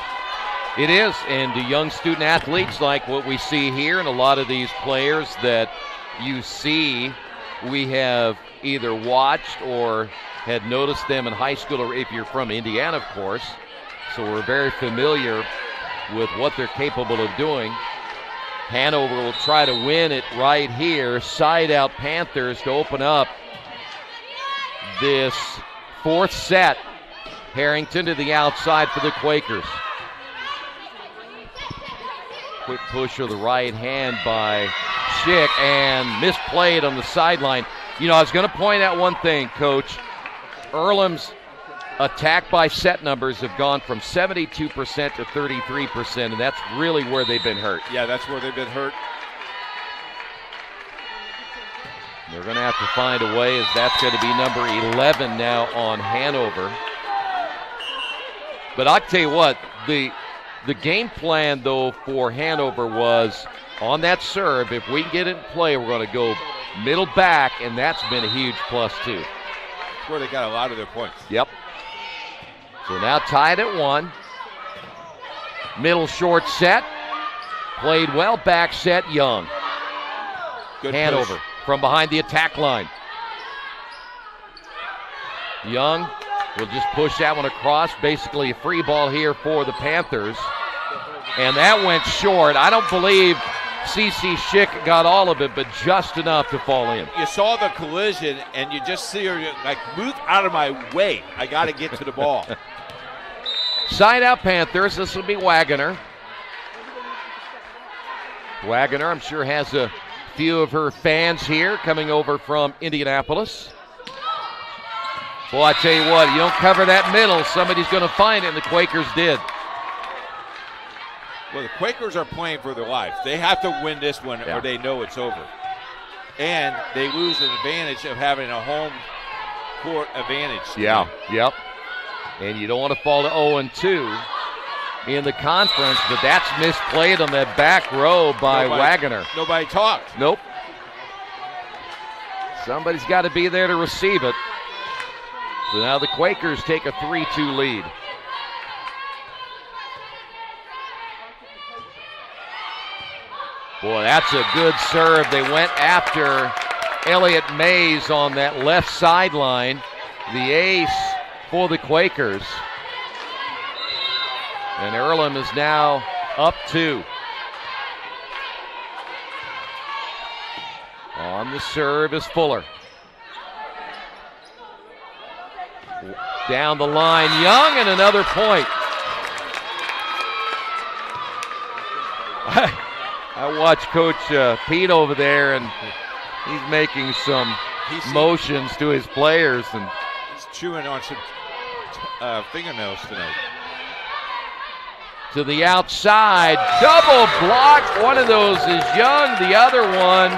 It is, and the young student athletes like what we see here, and a lot of these players that you see, we have either watched or had noticed them in high school, or if you're from Indiana, of course. So we're very familiar with what they're capable of doing. Hanover will try to win it right here. Side out Panthers to open up this fourth set. Harrington to the outside for the Quakers. Quick push of the right hand by Schick and misplayed on the sideline. I was going to point out one thing, Coach. Earlham's attack by set numbers have gone from 72% to 33%, and that's really where they've been hurt. Yeah, that's where they've been hurt. They're going to have to find a way, as that's going to be number 11 now on Hanover. But I'll tell you what, the game plan, though, for Hanover was on that serve, if we can get it in play, we're going to go middle back, and that's been a huge plus, too. That's where they got a lot of their points. Yep. So now tied at 1. Middle short set. Played well, back set, Young. Good Hanover push from behind the attack line. Young will just push that one across. Basically a free ball here for the Panthers. And that went short. I don't believe C.C. Schick got all of it, but just enough to fall in. You saw the collision, and you just see her, move out of my way. I got to get to the ball. Side out Panthers. This will be Wagoner. Wagoner, I'm sure, has a few of her fans here coming over from Indianapolis. Boy, I tell you what, you don't cover that middle, somebody's going to find it, and the Quakers did. Well, the Quakers are playing for their life. They have to win this one or they know it's over. And they lose the advantage of having a home court advantage. Yeah, yep. And you don't want to fall to 0-2 in the conference, but that's misplayed on that back row by Wagoner. Nobody talked. Nope. Somebody's got to be there to receive it. So now the Quakers take a 3-2 lead. Boy, that's a good serve. They went after Elliott Mays on that left sideline. The ace for the Quakers. And Earlham is now up 2. On the serve is Fuller. Down the line, Young, and another point. I watched Coach Pete over there, and he's making some motions to his players. And he's chewing on some fingernails tonight. To the outside, double block. One of those is Young, the other one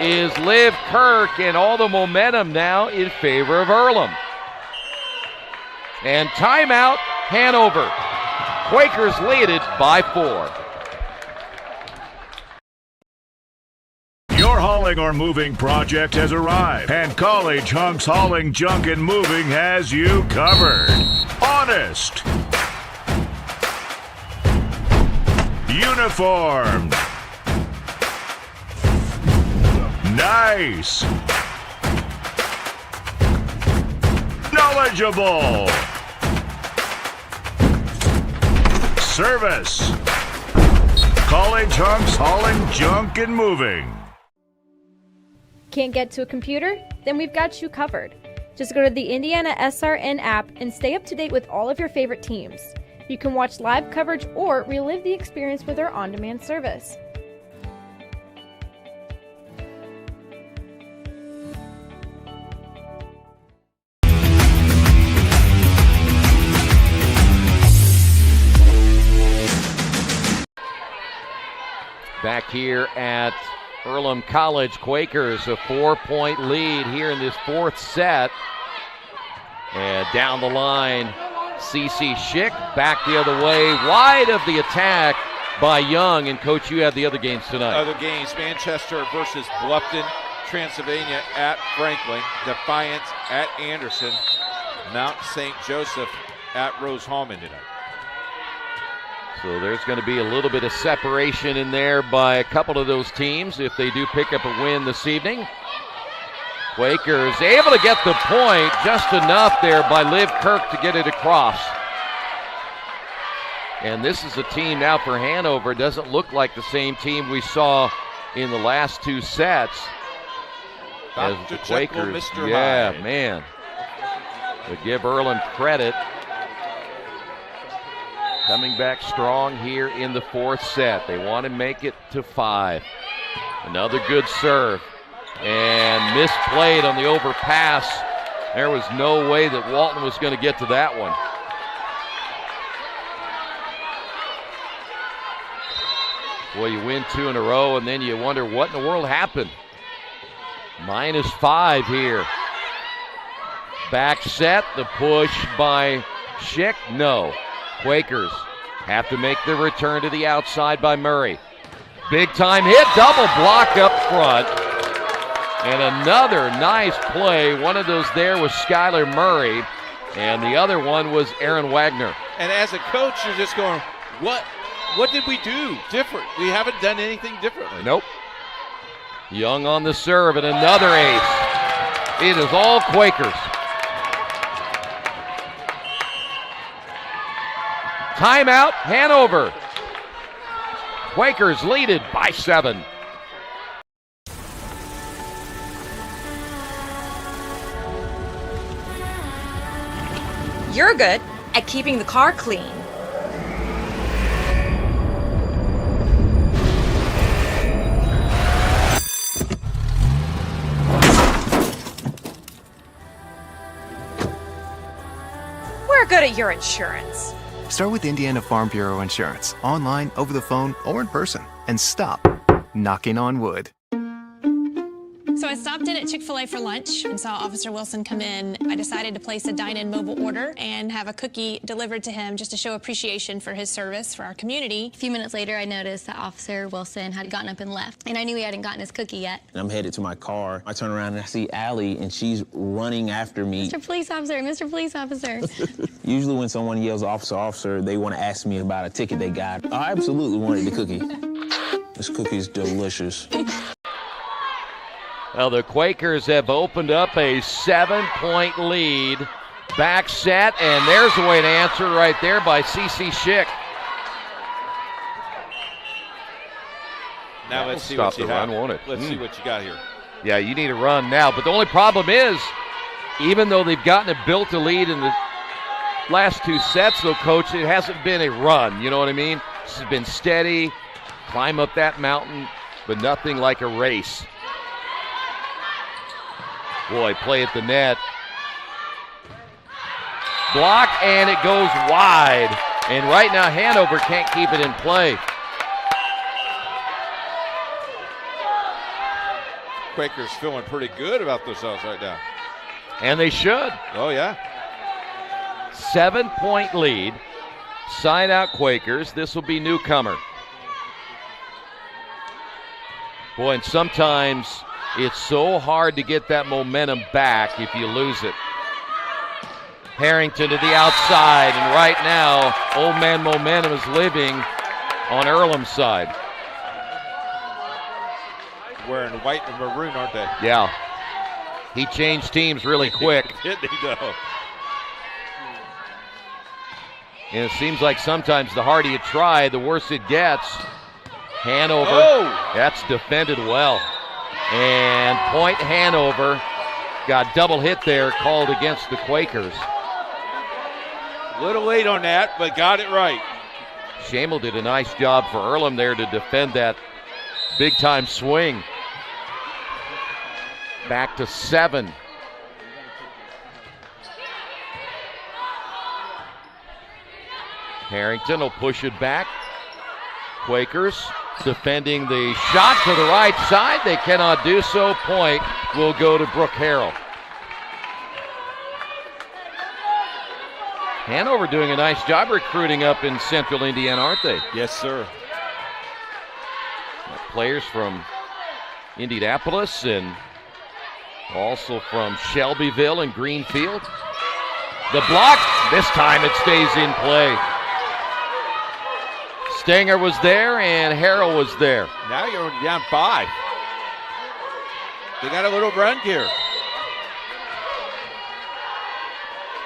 is Liv Kirk, and all the momentum now in favor of Earlham. And timeout, Hanover. Quakers lead it by 4. Your hauling or moving project has arrived, and College Hunks Hauling, Junk, and Moving has you covered. Honest. Uniformed. Nice. Knowledgeable. Service. College Hunks Hauling, Junk, and Moving. Can't get to a computer? Then we've got you covered. Just go to the IndianaSRN app and stay up to date with all of your favorite teams. You can watch live coverage or relive the experience with our on-demand service. Back here at Earlham College, Quakers a 4-point lead here in this 4th set. And down the line, C.C. Schick back the other way, wide of the attack by Young. And Coach, you had the other games tonight. Other games, Manchester versus Bluffton, Transylvania at Franklin, Defiance at Anderson, Mount St. Joseph at Rose-Hulman tonight. So there's going to be a little bit of separation in there by a couple of those teams if they do pick up a win this evening. Quakers able to get the point just enough there by Liv Kirk to get it across. And this is a team now for Hanover. Doesn't look like the same team we saw in the last 2 sets. As the Quakers, yeah, man. To give Earlham credit. Coming back strong here in the 4th set. They want to make it to 5. Another good serve. And misplayed on the overpass. There was no way that Walton was going to get to that one. Boy, you win 2 in a row, and then you wonder what in the world happened. -5 here. Back set, the push by Schick. No. Quakers have to make the return to the outside by Murray. Big time hit, double block up front. And another nice play. One of those there was Skylar Murray, and the other one was Aaron Wagner. And as a coach, you're just going, what did we do different? We haven't done anything differently. Nope. Young on the serve and another ace. It is all Quakers. Timeout, Hanover. Quakers lead it by 7. You're good at keeping the car clean. We're good at your insurance. Start with Indiana Farm Bureau Insurance, online, over the phone, or in person, and stop knocking on wood. So I stopped in at Chick-fil-A for lunch and saw Officer Wilson come in. I decided to place a dine-in mobile order and have a cookie delivered to him just to show appreciation for his service for our community. A few minutes later, I noticed that Officer Wilson had gotten up and left, and I knew he hadn't gotten his cookie yet. And I'm headed to my car. I turn around and I see Allie, and she's running after me. Mr. Police Officer, Mr. Police Officer. Usually when someone yells officer, officer, they want to ask me about a ticket they got. I absolutely wanted the cookie. This cookie's delicious. Well, the Quakers have opened up a 7-point lead. Back set, and there's a way to answer right there by C.C. Schick. Now let's see what you have. Won't it? Let's see what you got here. Yeah, you need a run now. But the only problem is, even though they've gotten a built a lead in the last 2 sets, though, Coach, it hasn't been a run. You know what I mean? This has been steady, climb up that mountain, but nothing like a race. Boy, play at the net. Block, and it goes wide. And right now, Hanover can't keep it in play. Quakers feeling pretty good about themselves right now. And they should. Oh, yeah. 7-point lead. Side out Quakers. This will be newcomer. Boy, and sometimes it's so hard to get that momentum back if you lose it. Harrington to the outside, and right now, old man momentum is living on Earlham's side. Wearing white and maroon, aren't they? Yeah. He changed teams really quick. Didn't he, though? And it seems like sometimes the harder you try, the worse it gets. Hanover, that's defended well. And point Hanover, got double hit there, called against the Quakers. A little late on that, but got it right. Shamel did a nice job for Earlham there to defend that big-time swing. Back to 7. Harrington will push it back. Quakers defending the shot to the right side. They cannot do so. Point will go to Brooke Harrell. Hanover doing a nice job recruiting up in central Indiana, aren't they? Yes, sir. Players from Indianapolis and also from Shelbyville and Greenfield. The block, this time it stays in play. Stenger was there and Harrell was there. Now you're down 5. They got a little run here.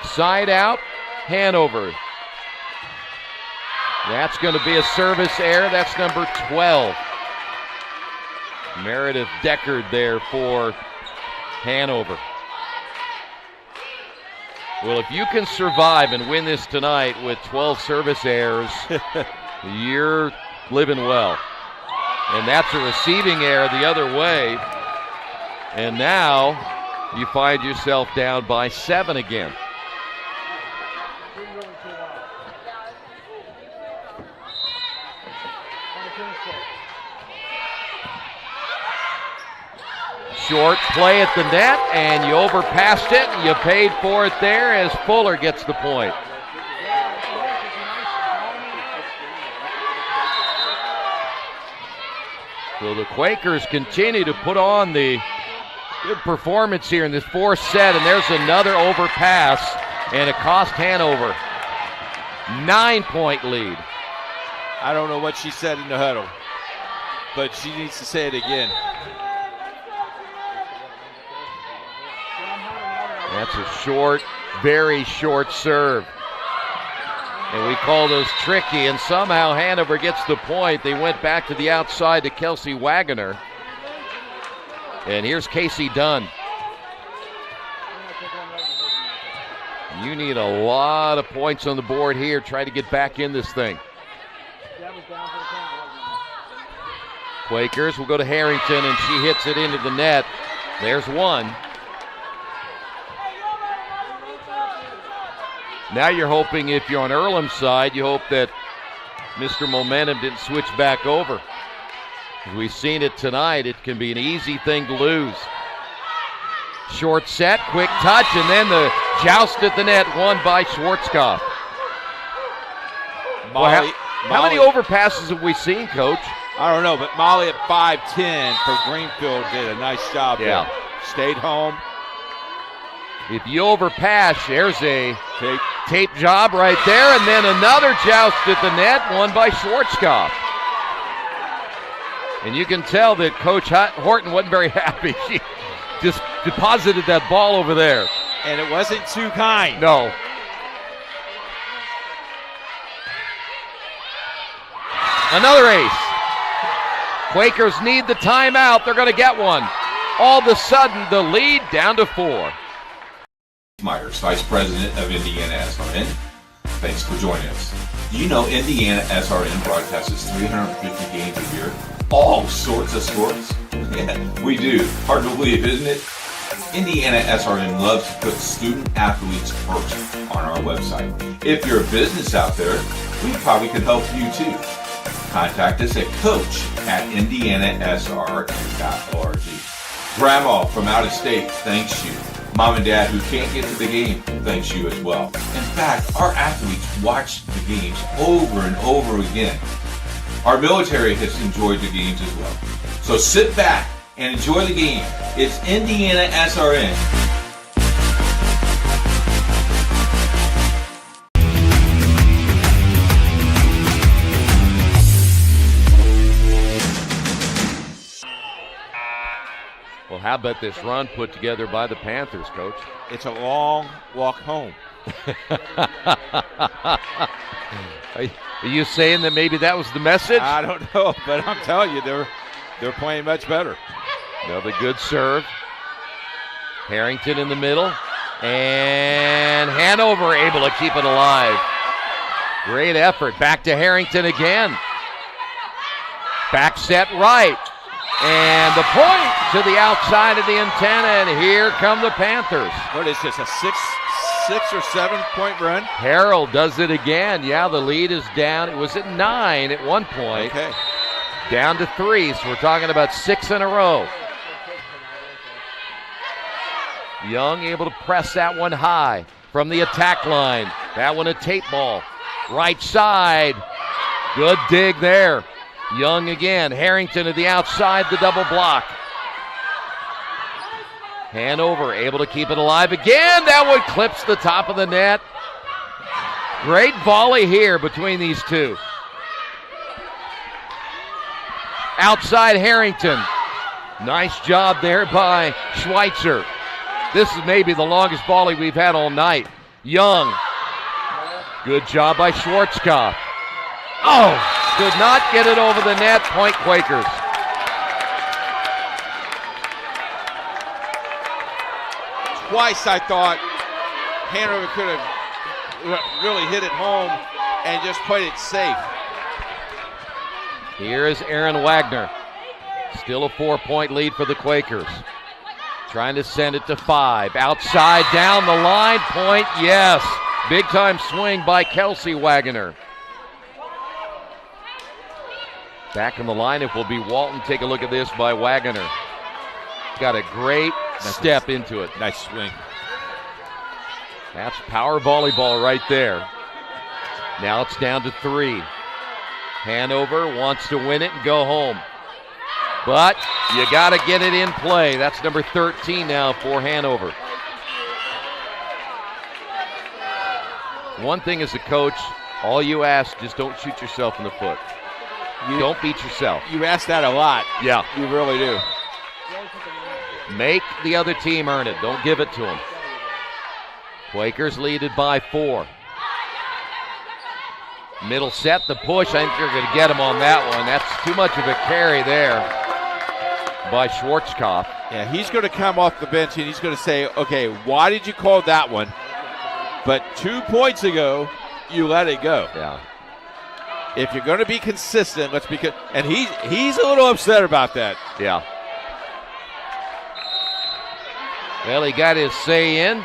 Side out, Hanover. That's going to be a service error. That's number 12. Meredith Deckard there for Hanover. Well, if you can survive and win this tonight with 12 service errors, you're living well. And that's a receiving error the other way. And now you find yourself down by 7 again. Short play at the net, and you overpassed it, and you paid for it there as Fuller gets the point. So the Quakers continue to put on the good performance here in this 4th set, and there's another overpass, and it cost Hanover 9-point lead. I don't know what she said in the huddle, but she needs to say it again. That's a short, very short serve. And we call those tricky, and somehow Hanover gets the point. They went back to the outside to Kelsey Wagoner. And here's Casey Dunn. You need a lot of points on the board here. Try to get back in this thing. Quakers will go to Harrington, and she hits it into the net. There's one. Now you're hoping, if you're on Earlham's side, you hope that Mr. Momentum didn't switch back over. As we've seen it tonight, it can be an easy thing to lose. Short set, quick touch, and then the joust at the net, won by Schwarzkopf. Molly, how many overpasses have we seen, Coach? I don't know, but Molly at 5'10" for Greenfield did a nice job there. Stayed home. If you overpass, there's a tape job right there, and then another joust at the net, won by Schwarzkopf. And you can tell that Coach Horton wasn't very happy. She just deposited that ball over there. And it wasn't too kind. No. Another ace. Quakers need the timeout. They're going to get one. All of a sudden, the lead down to 4. Myers, Vice President of IndianaSRN. Thanks for joining us. Do you know IndianaSRN broadcasts 350 games a year? All sorts of sports? Yeah, we do. Hard to believe, isn't it? IndianaSRN loves to put student athletes first on our website. If you're a business out there, we probably could help you too. Contact us at coach@indianasrn.org. Grandma from out of state thanks you. Mom and Dad who can't get to the game, thanks you as well. In fact, our athletes watch the games over and over again. Our military has enjoyed the games as well. So sit back and enjoy the game. It's IndianaSRN. Well, how about this run put together by the Panthers, Coach? It's a long walk home. Are you saying that maybe that was the message? I don't know, but I'm telling you, they're playing much better. Another good serve. Harrington in the middle. And Hanover able to keep it alive. Great effort. Back to Harrington again. Back set right. And the point to the outside of the antenna, and here come the Panthers. What is this, a six or 7 point run? Harrell does it again. Yeah, the lead is down. It was at 9 at one point. Okay. Down to 3, so we're talking about 6 in a row. Young able to press that one high from the attack line. That one a tape ball. Right side. Good dig there. Young again. Harrington to the outside, the double block. Hanover able to keep it alive again. That one clips the top of the net. Great volley here between these two. Outside Harrington. Nice job there by Schweitzer. This is maybe the longest volley we've had all night. Young. Good job by Schwarzkopf. Oh! Could not get it over the net. Point Quakers. Twice I thought Hanover could have really hit it home and just played it safe. Here is Aaron Wagner. Still a 4-point lead for the Quakers. Trying to send it to 5. Outside, down the line. Point, yes. Big time swing by Kelsey Wagner. Back in the lineup will be Walton. Take a look at this by Wagner. Got a great step into it. Nice swing. That's power volleyball right there. Now it's down to 3. Hanover wants to win it and go home. But you got to get it in play. That's number 13 now for Hanover. One thing as a coach, all you ask, just don't shoot yourself in the foot. Don't beat yourself. You ask that a lot. Yeah. You really do. Make the other team earn it. Don't give it to them. Quakers lead it by 4. Middle set, the push. I think you're going to get him on that one. That's too much of a carry there by Schwarzkopf. Yeah, he's going to come off the bench and he's going to say, okay, why did you call that one? But 2 points ago, you let it go. Yeah. If you're going to be consistent, let's be and he's a little upset about that. Yeah. Well, he got his say in.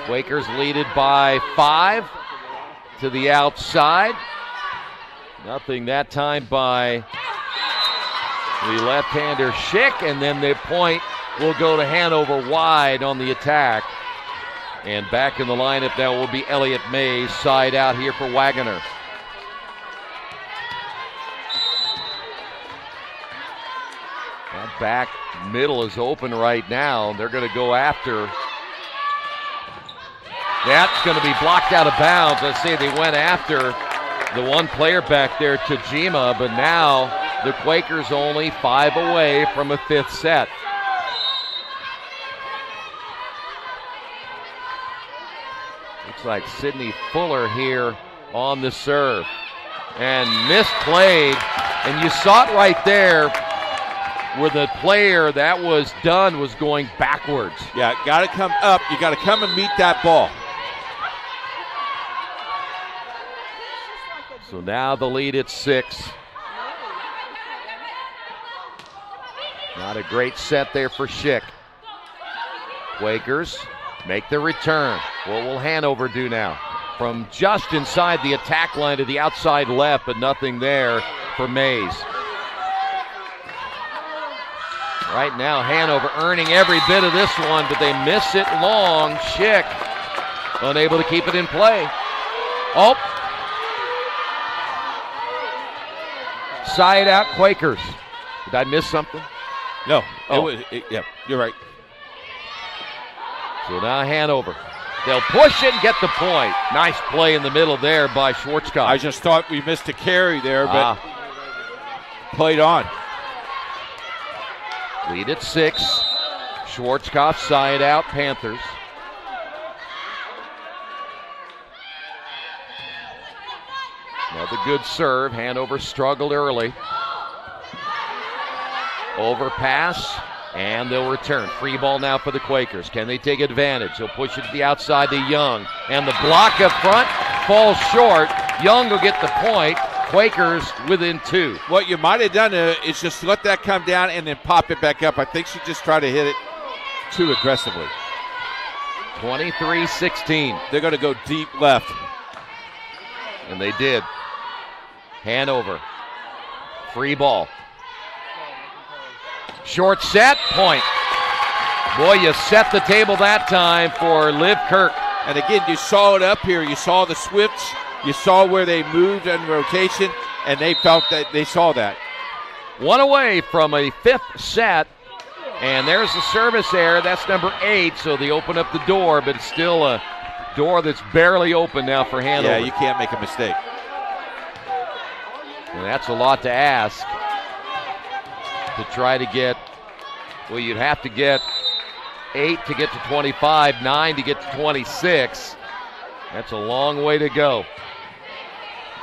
Quakers lead it by 5 to the outside. Nothing that time by the left-hander Schick, and then the point will go to Hanover wide on the attack. And back in the lineup now will be Elliott Mays, side out here for Wagner. That back middle is open right now. They're going to go after. That's going to be blocked out of bounds. Let's say they went after the one player back there, Tajima, but now the Quakers only 5 away from a 5th set. Looks like Sidney Fuller here on the serve. And misplayed, and you saw it right there where the player that was done was going backwards. Yeah, got to come up. You got to come and meet that ball. So now the lead at 6. Not a great set there for Schick. Quakers make the return. What will Hanover do now? From just inside the attack line to the outside left, but nothing there for Mays. Right now, Hanover earning every bit of this one, but they miss it long. Schick unable to keep it in play. Oh. Side out Quakers. Did I miss something? No. Oh. Yeah, you're right. So now Hanover. They'll push it and get the point. Nice play in the middle there by Schwarzkopf. I just thought we missed a carry there, but played on. Lead at 6. Schwarzkopf side out Panthers. Another good serve. Hanover struggled early. Overpass, and they'll return. Free ball now for the Quakers. Can they take advantage? He'll push it to the outside to Young. And the block up front falls short. Young will get the point. Quakers within 2. What you might have done is just let that come down and then pop it back up. I think she just tried to hit it too aggressively. 23-16. They're going to go deep left. And they did. Hanover. Free ball. Short set, point. Boy, you set the table that time for Liv Kirk. And again, you saw it up here. You saw the switch. You saw where they moved in rotation, and they felt that they saw that. One away from a 5th set, and there's the service error. That's number 8, so they open up the door, but it's still a door that's barely open now for Hanover. Yeah, you can't make a mistake. And that's a lot to ask to try to get, well, you'd have to get 8 to get to 25, 9 to get to 26. That's a long way to go.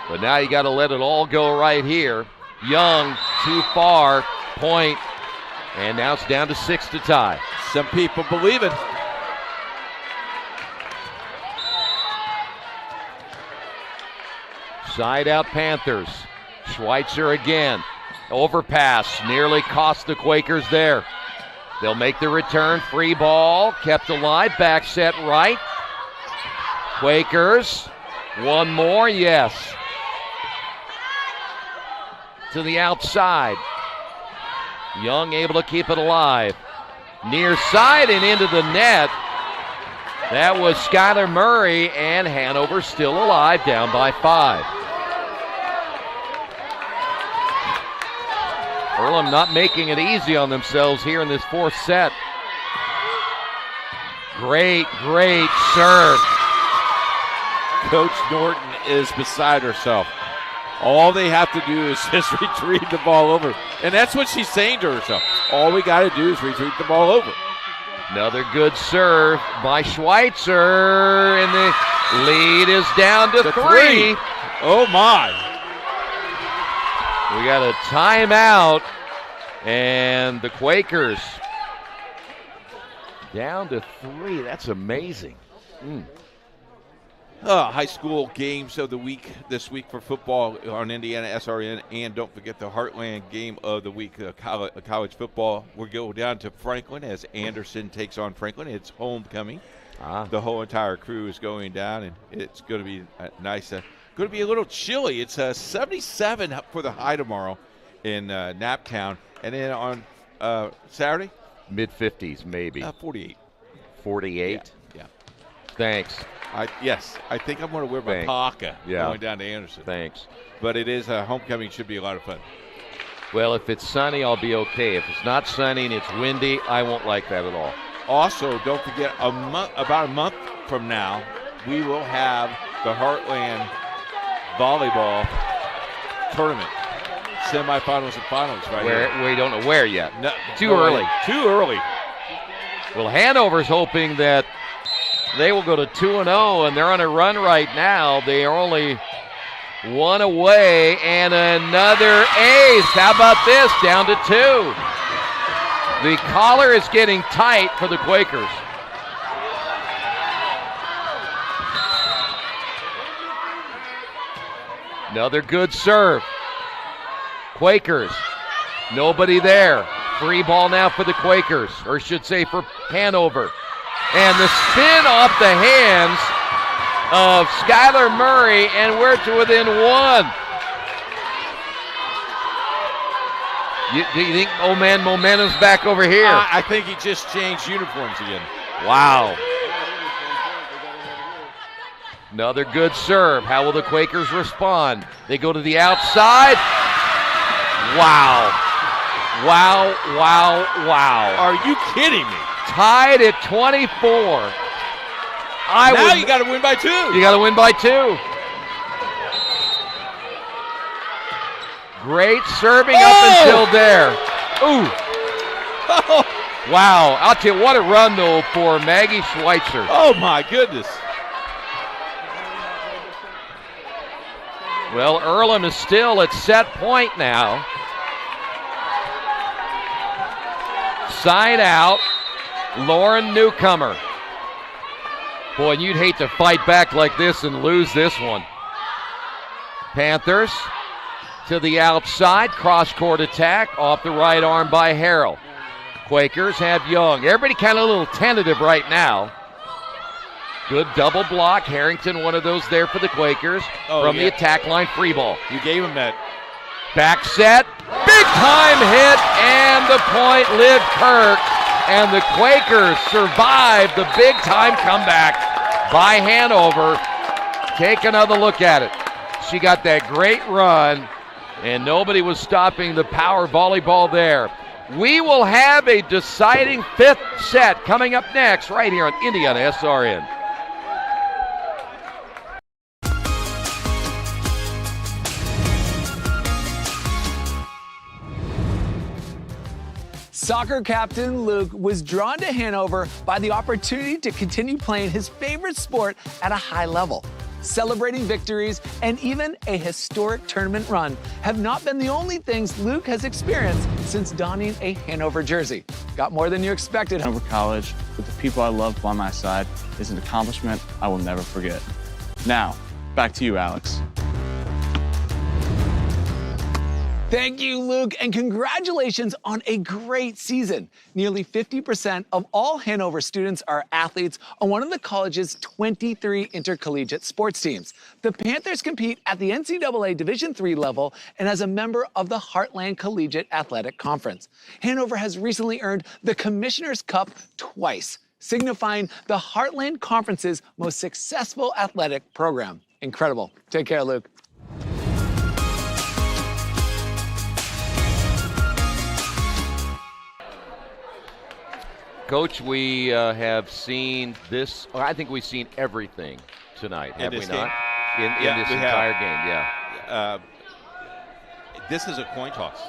But now you got to let it all go right here. Young, too far, point, and now it's down to 6 to tie. Some people believe it. Side out Panthers. Schweitzer again. Overpass nearly cost the Quakers there. They'll make the return. Free ball. Kept alive. Back set right. Quakers. One more. Yes. To the outside. Young able to keep it alive. Near side and into the net. That was Skylar Murray, and Hanover still alive, down by 5. Earlham not making it easy on themselves here in this 4th set. Great serve. Coach Norton is beside herself. All they have to do is just retrieve the ball over. And that's what she's saying to herself. All we got to do is retrieve the ball over. Another good serve by Schweitzer, and the lead is down to 3. Oh, my. We got a timeout, and the Quakers down to 3. That's amazing. High school games of the week this week for football on IndianaSRN, and don't forget the Heartland game of the week, college football. We'll go down to Franklin as Anderson takes on Franklin. It's homecoming. The whole entire crew is going down, and it's going to be nice. Going to be a little chilly. It's 77 for the high tomorrow in Naptown, and then on Saturday, mid-50s maybe. 48. 48. Yeah. Thanks. Yes, I think I'm going to wear my parka going down to Anderson. Thanks. But it is homecoming. Should be a lot of fun. Well, if it's sunny, I'll be okay. If it's not sunny and it's windy, I won't like that at all. Also, don't forget, about a month from now, we will have the Heartland Volleyball tournament. Semifinals and finals here. We don't know where yet. No, Too early. Too early. Well, Hanover's hoping that they will go to 2-0, and they're on a run right now. They are only 1 away, and another ace. How about this? Down to 2. The collar is getting tight for the Quakers. Another good serve. Quakers. Nobody there. Free ball now for the Quakers, or I should say for Hanover. And the spin off the hands of Skylar Murray, and we're to within 1. Do you think, oh man, momentum's back over here? I think he just changed uniforms again. Wow. Another good serve. How will the Quakers respond? They go to the outside. Wow. Wow, wow, wow. Are you kidding me? Tied at 24. Now you got to win by 2. You got to win by 2. Great serving up until there. Ooh. Wow. I'll tell you, what a run, though, for Maggie Schweitzer. Oh, my goodness. Well, Earlham is still at set point now. Side out, Lauren Newcomer. Boy, you'd hate to fight back like this and lose this one. Panthers to the outside, cross-court attack, off the right arm by Harrell. Quakers have Young. Everybody kind of a little tentative right now. Good double block. Harrington, one of those there for the Quakers. From the attack line, free ball. You gave him that. Back set, big time hit, and the point, Liv Kirk. And the Quakers survive the big time comeback by Hanover. Take another look at it. She got that great run, and nobody was stopping the power volleyball there. We will have a deciding 5th set coming up next right here on IndianaSRN. Soccer captain Luke was drawn to Hanover by the opportunity to continue playing his favorite sport at a high level. Celebrating victories and even a historic tournament run have not been the only things Luke has experienced since donning a Hanover jersey. Got more than you expected. Hanover College, with the people I love by my side, is an accomplishment I will never forget. Now, back to you, Alex. Thank you, Luke, and congratulations on a great season. Nearly 50% of all Hanover students are athletes on one of the college's 23 intercollegiate sports teams. The Panthers compete at the NCAA Division III level and as a member of the Heartland Collegiate Athletic Conference. Hanover has recently earned the Commissioner's Cup twice, signifying the Heartland Conference's most successful athletic program. Incredible. Take care, Luke. Coach, we have seen this. I think we've seen everything tonight, have we not? In this entire game, yeah. This is a coin toss.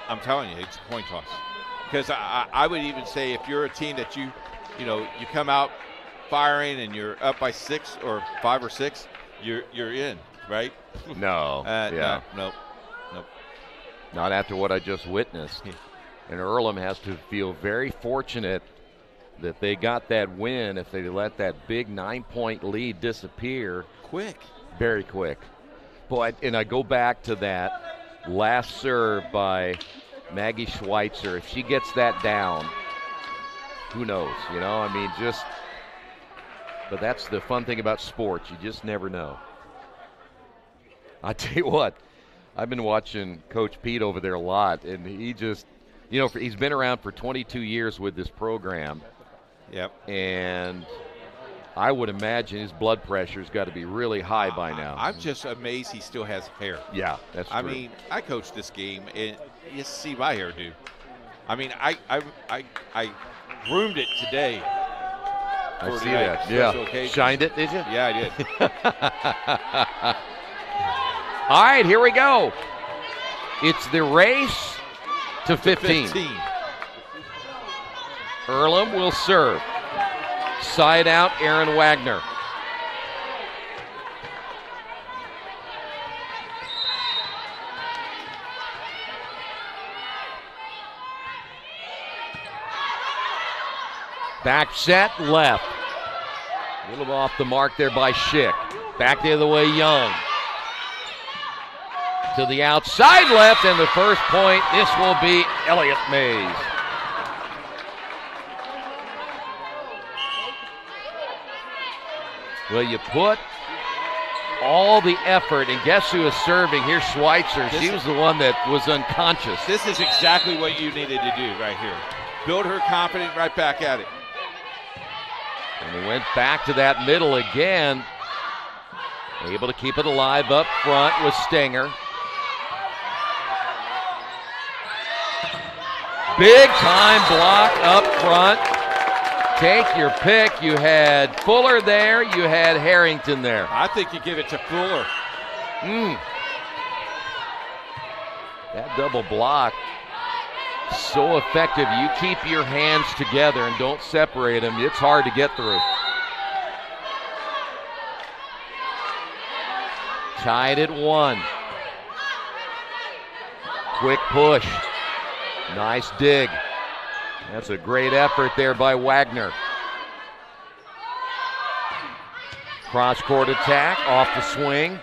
I'm telling you, it's a coin toss. Because I would even say if you're a team that you come out firing and you're up by 6 or 5 or 6, you're in, right? No. No. Not after what I just witnessed. And Earlham has to feel very fortunate that they got that win if they let that big 9-point lead disappear. Quick. Very quick. Boy, and I go back to that last serve by Maggie Schweitzer. If she gets that down, who knows? But that's the fun thing about sports. You just never know. I tell you what, I've been watching Coach Pete over there a lot, and he just, he's been around for 22 years with this program. Yep. And I would imagine his blood pressure's got to be really high by now. I'm just amazed he still has hair. Yeah, that's true. I mean, I coached this game, and you see my hair, dude. I mean, I groomed it today. I see that. Yeah. Occasion. Shined it, did you? Yeah, I did. All right, here we go. It's the race to 15. Earlham will serve. Side out, Aaron Wagner. Back set, left. A little off the mark there by Schick. Back the other way, Young. To the outside left, and the first point, this will be Elliott Mays. Well, you put all the effort, and guess who is serving? Here's Schweitzer. She was the one that was unconscious. This is exactly what you needed to do right here. Build her confident right back at it. And we went back to that middle again. Able to keep it alive up front with Stenger. Big time block up front. Take your pick. You had Fuller there. You had Harrington there. I think you give it to Fuller. That double block, so effective. You keep your hands together and don't separate them. It's hard to get through. Tied at 1. Quick push. Nice dig. That's a great effort there by Wagner. Cross-court attack off the swing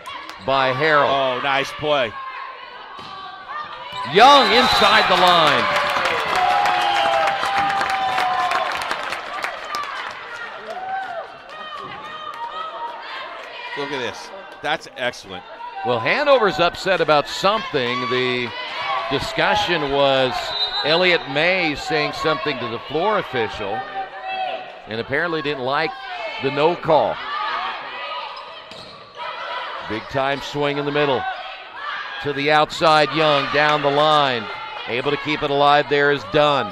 by Harrell. Oh, nice play. Young inside the line. Look at this. That's excellent. Well, Hanover's upset about something. The discussion was Elliot Mays saying something to the floor official and apparently didn't like the no call. Big time swing in the middle. To the outside, Young down the line. Able to keep it alive there is Dunn.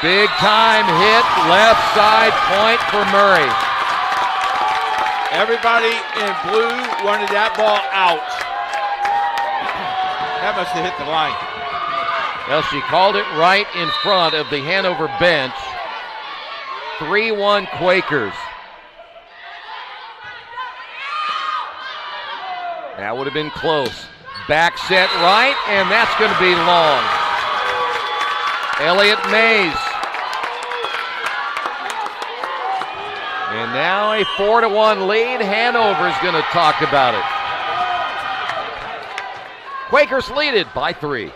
Big time hit, left side point for Murray. Everybody in blue wanted that ball out. That must have hit the line. Well, she called it right in front of the Hanover bench. 3-1 Quakers. That would have been close. Back set right, and that's going to be long. Elliot Mays. And now a 4-1 lead. Hanover is going to talk about it. Quakers lead it by 3.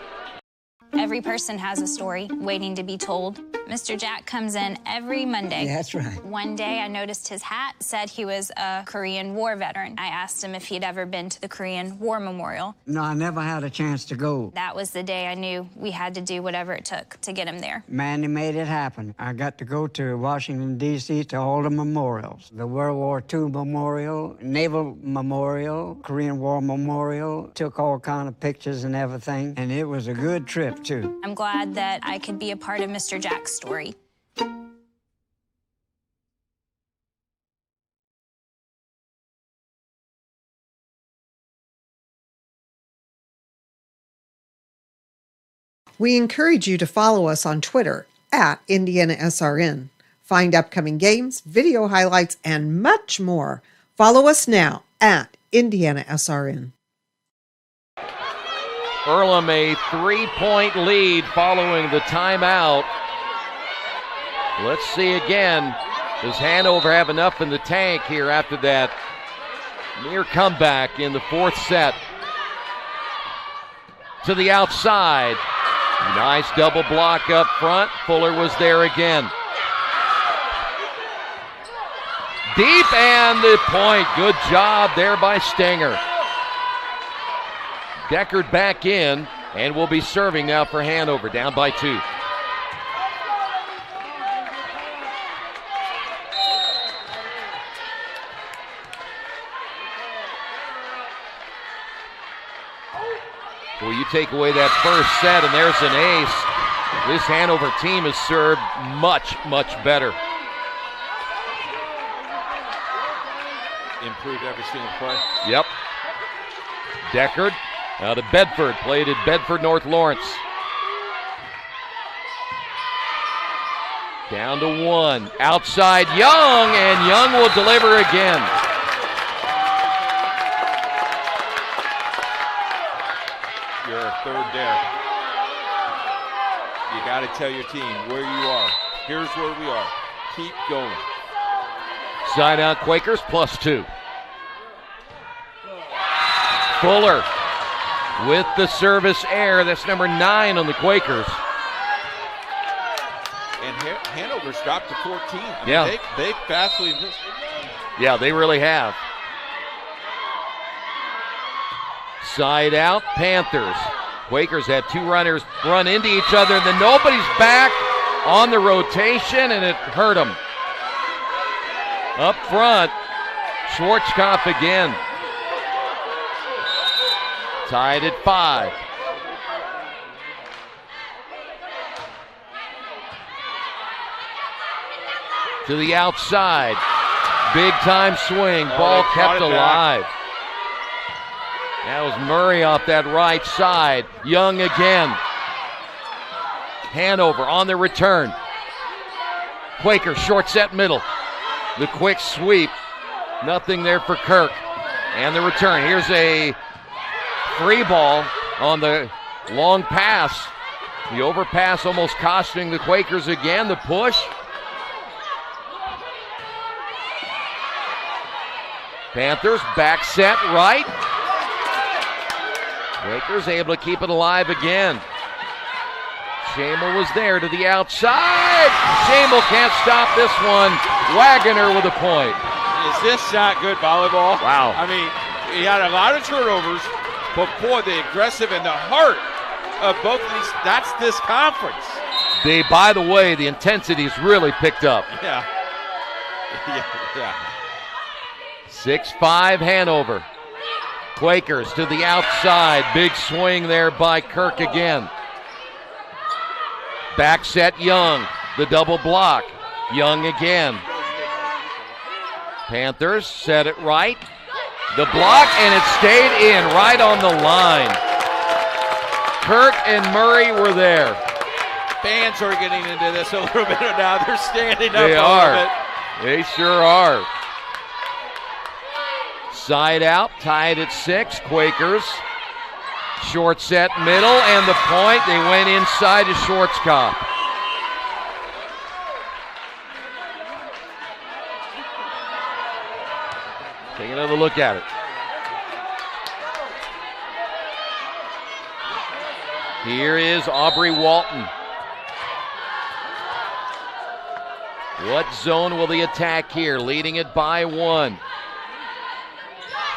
Every person has a story waiting to be told. Mr. Jack comes in every Monday. That's right. One day I noticed his hat said he was a Korean War veteran. I asked him if he'd ever been to the Korean War Memorial. No, I never had a chance to go. That was the day I knew we had to do whatever it took to get him there. Manny made it happen. I got to go to Washington, D.C. to all the memorials. The World War II Memorial, Naval Memorial, Korean War Memorial. Took all kind of pictures and everything, and it was a good trip, too. I'm glad that I could be a part of Mr. Jack's story. We encourage you to follow us on Twitter at IndianaSRN. Find upcoming games, video highlights, and much more. Follow us now at IndianaSRN. Earlham a 3-point lead following the timeout. Let's see again. Does Hanover have enough in the tank here after that near comeback in the 4th set? To the outside. Nice double block up front. Fuller was there again. Deep and the point. Good job there by Stenger. Deckard back in and will be serving now for Hanover, down by 2. Well, you take away that first set and there's an ace. This Hanover team has served much, much better. Improved every single play. Yep. Deckard. Out of Bedford, played at Bedford North Lawrence. Down to 1. Outside Young, and Young will deliver again. You're a third there. You got to tell your team where you are. Here's where we are. Keep going. Side out Quakers +2. Fuller. With the service error, that's number 9 on the Quakers. And Hanover's dropped to 14. I mean, Yeah. They vastly missed. Yeah, they really have. Side out, Panthers. Quakers had two runners run into each other, and then nobody's back on the rotation, and it hurt them. Up front, Schwarzkopf again. Tied at 5. To the outside. Big time swing. Ball kept alive. That was Murray off that right side. Young again. Hanover on the return. Quaker short set middle. The quick sweep. Nothing there for Kirk. And the return. Here's a free ball on the long pass. The overpass almost costing the Quakers again. The push. Panthers back set right. Quakers able to keep it alive again. Schamel was there to the outside. Schamel can't stop this one. Wagoner with a point. Is this shot good volleyball? Wow. I mean, he had a lot of turnovers, but boy, the aggressive and the heart of both of these, that's this conference. By the way, the intensity's really picked up. Yeah. Yeah. 6-5 Hanover. Quakers to the outside. Big swing there by Kirk again. Back set Young. The double block. Young again. Panthers set it right. The block, and it stayed in right on the line. Kirk and Murray were there. Fans are getting into this a little bit now. They're standing up They a are. little bit. They sure are. Side out, tied at 6. Quakers. Short set middle, and the point. They went inside to Schwarzkopf. Take another look at it. Here is Aubrey Walton. What zone will they attack here? Leading it by 1.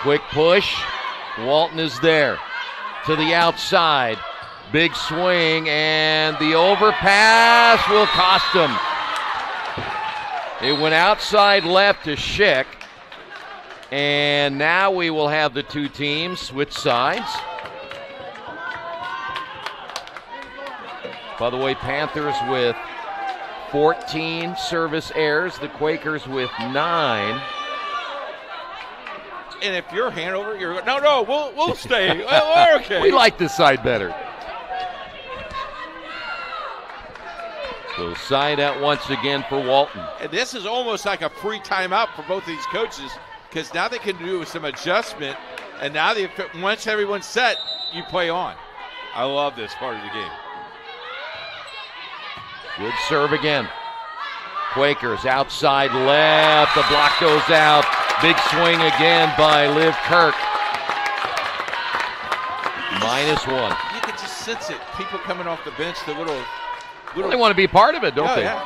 Quick push. Walton is there. To the outside. Big swing, and the overpass will cost them. It went outside left to Schick. And now we will have the two teams switch sides. By the way, Panthers with 14 service errors. The Quakers with 9. And if you're Hanover, you're no, we'll stay. We're okay. We like this side better. So side out once again for Walton. And this is almost like a free timeout for both of these coaches, because now they can do some adjustment, and now once everyone's set, you play on. I love this part of the game. Good serve again. Quakers outside left. The block goes out. Big swing again by Liv Kirk. -1. You can just sense it. People coming off the bench, the little They want to be part of it, don't they? Yeah.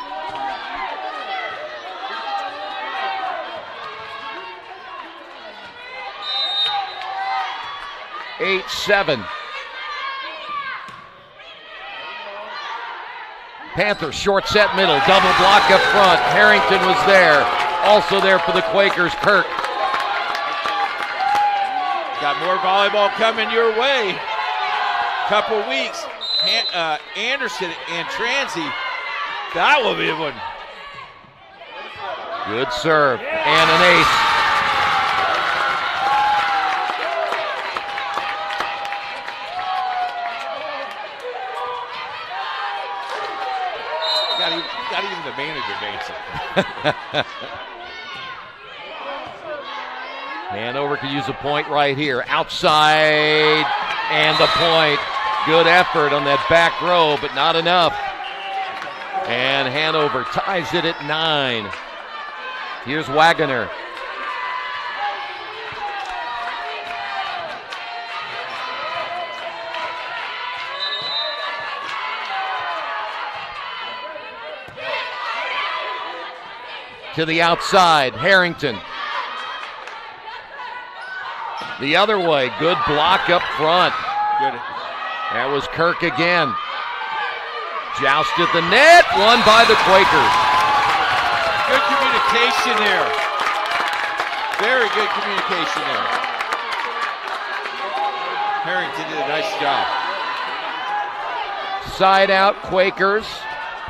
8-7. Panthers short set middle, double block up front. Harrington was there. Also there for the Quakers, Kirk. Got more volleyball coming your way. Couple weeks. Anderson and Transy. That will be one. Good serve and an ace. Got even the manager dancing. Hanover could use a point right here. Outside and the point. Good effort on that back row, but not enough. And Hanover ties it at 9. Here's Wagoner. To the outside, Harrington. The other way, good block up front. Good. That was Kirk again. Joust at the net, won by the Quakers. Good communication there. Very good communication there. Harrington did a nice job. Side out Quakers,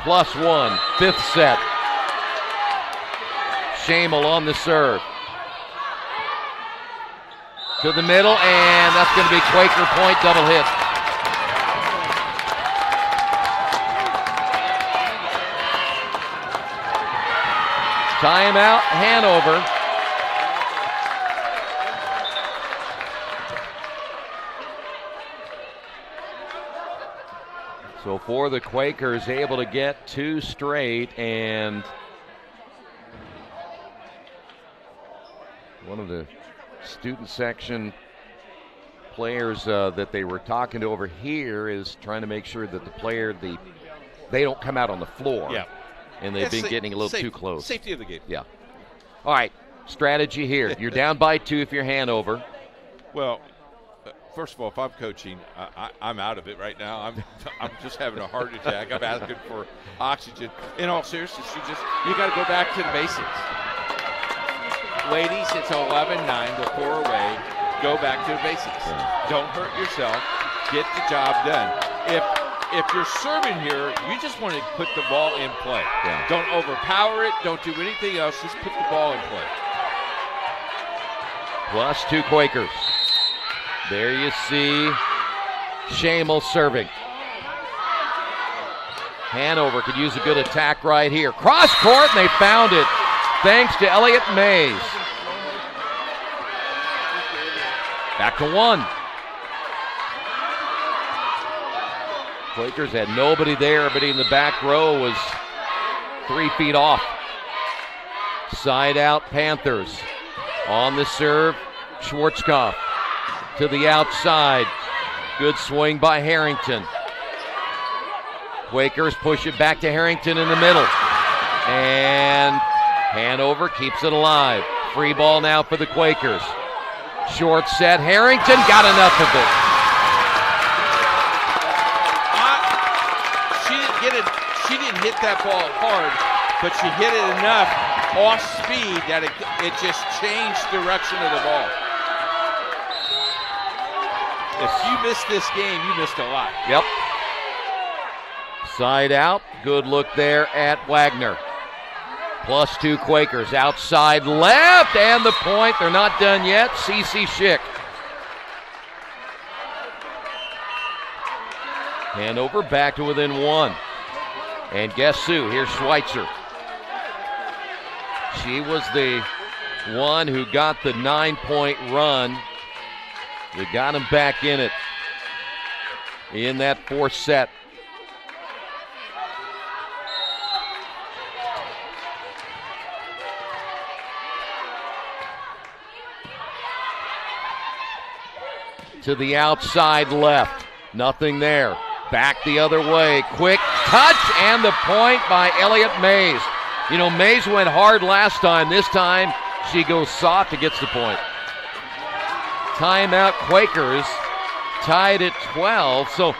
+1, 5th set. Shamel on the serve. To the middle, and that's going to be Quaker point, double hit. Timeout, Hanover. So for the Quakers, able to get 2 straight, and one of the student section players that they were talking to over here is trying to make sure that they don't come out on the floor. Yeah. And they've been getting a little too close. Safety of the game. Yeah. All right, strategy here. You're down by 2 if you're Hanover. Well, first of all, if I'm coaching, I'm out of it right now. I'm just having a heart attack. I'm asking for oxygen. In all seriousness, you got to go back to the basics. Ladies, it's 11-9 before away. Go back to the basics. Don't hurt yourself. Get the job done. If you're serving here, you just want to put the ball in play. Yeah. Don't overpower it. Don't do anything else. Just put the ball in play. +2 Quakers. There you see Shamel serving. Hanover could use a good attack right here. Cross court, and they found it. Thanks to Elliott Mays. Back to 1. Quakers had nobody there, but in the back row was 3 feet off. Side out Panthers. On the serve, Schwarzkopf. To the outside. Good swing by Harrington. Quakers push it back to Harrington in the middle. And Hanover keeps it alive. Free ball now for the Quakers. Short set. Harrington got enough of it. She didn't hit that ball hard, but she hit it enough off speed that it just changed direction of the ball. If you missed this game, you missed a lot. Yep. Side out. Good look there at Wagner. +2 Quakers. Outside left, and the point. They're not done yet. CC Schick. Hanover back to within 1. And guess who? Here's Schweitzer. She was the one who got the 9-point run. They got him back in it in that 4th set. To the outside left. Nothing there. Back the other way. Quick touch and the point by Elliott Mays. You know, Mays went hard last time. This time she goes soft and gets the point. Timeout Quakers tied at 12. So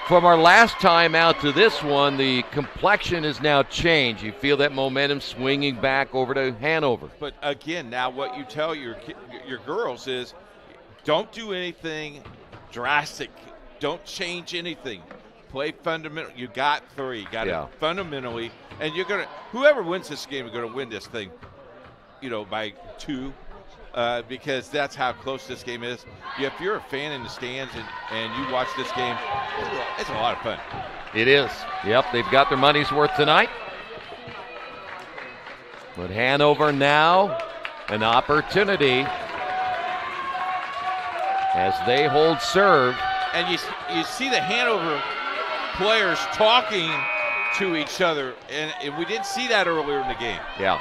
from our last timeout to this one, the complexion has now changed. You feel that momentum swinging back over to Hanover. But again, now what you tell your girls is don't do anything drastic. Don't change anything. Play fundamental. You got 3. Got it fundamentally. And you're going to, whoever wins this game is going to win this thing, by 2. Because that's how close this game is. If you're a fan in the stands and you watch this game, it's a lot of fun. It is. Yep, they've got their money's worth tonight. But Hanover now an opportunity as they hold serve. And you see the Hanover players talking to each other, and we didn't see that earlier in the game. Yeah.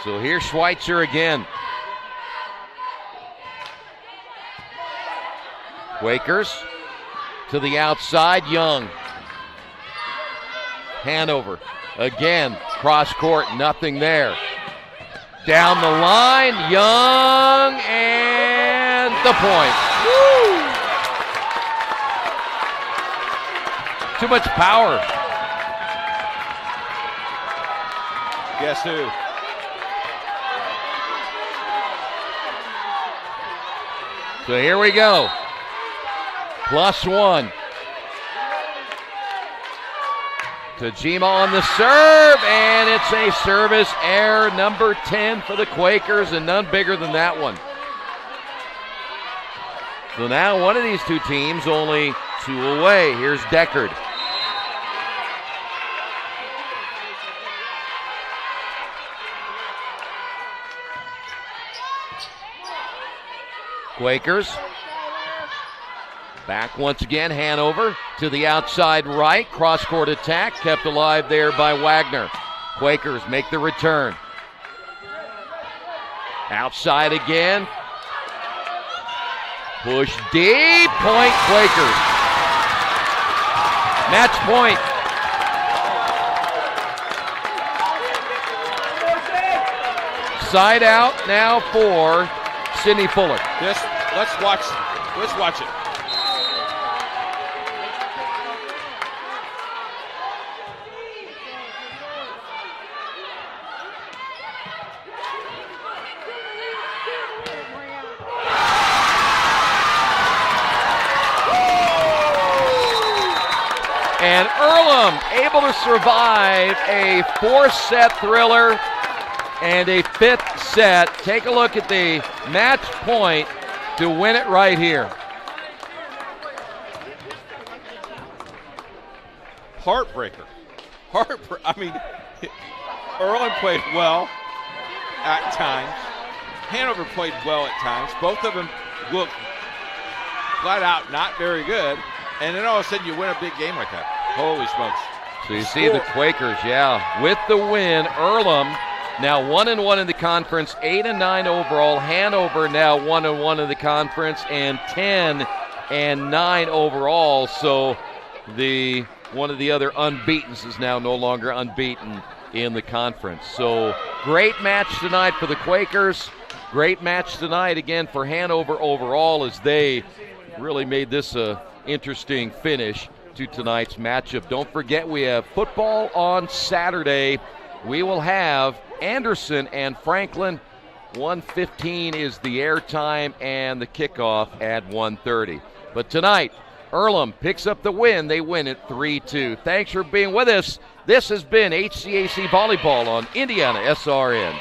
So here's Schweitzer again. Quakers to the outside, Young. Hanover again, cross court, nothing there. Down the line, Young, and the point. Woo! Too much power. Guess who? So here we go. +1. Tajima on the serve, and it's a service error, number 10 for the Quakers, and none bigger than that one. So now one of these two teams only 2 away. Here's Deckard. Quakers. Back once again, Hanover to the outside right. Cross-court attack kept alive there by Wagner. Quakers make the return. Outside again. Push deep. Point Quakers. Match point. Side out now for Sidney Fuller. Let's watch it. And Earlham able to survive a 4-set thriller and a 5th set. Take a look at the match point to win it right here. Heartbreaker. I mean, Earlham played well at times. Hanover played well at times. Both of them looked flat out not very good. And then all of a sudden you win a big game like that. Holy smokes. So you see the Quakers, with the win. Earlham now 1-1 in the conference, 8-9 overall. Hanover now 1-1 in the conference and 10-9 overall. So one of the other unbeatens is now no longer unbeaten in the conference. So great match tonight for the Quakers. Great match tonight again for Hanover overall as they really made this a interesting finish to tonight's matchup. Don't forget we have football on Saturday. We will have Anderson and Franklin. 1:15 is the airtime and the kickoff at 1:30. But tonight, Earlham picks up the win. They win it 3-2. Thanks for being with us. This has been HCAC Volleyball on IndianaSRN.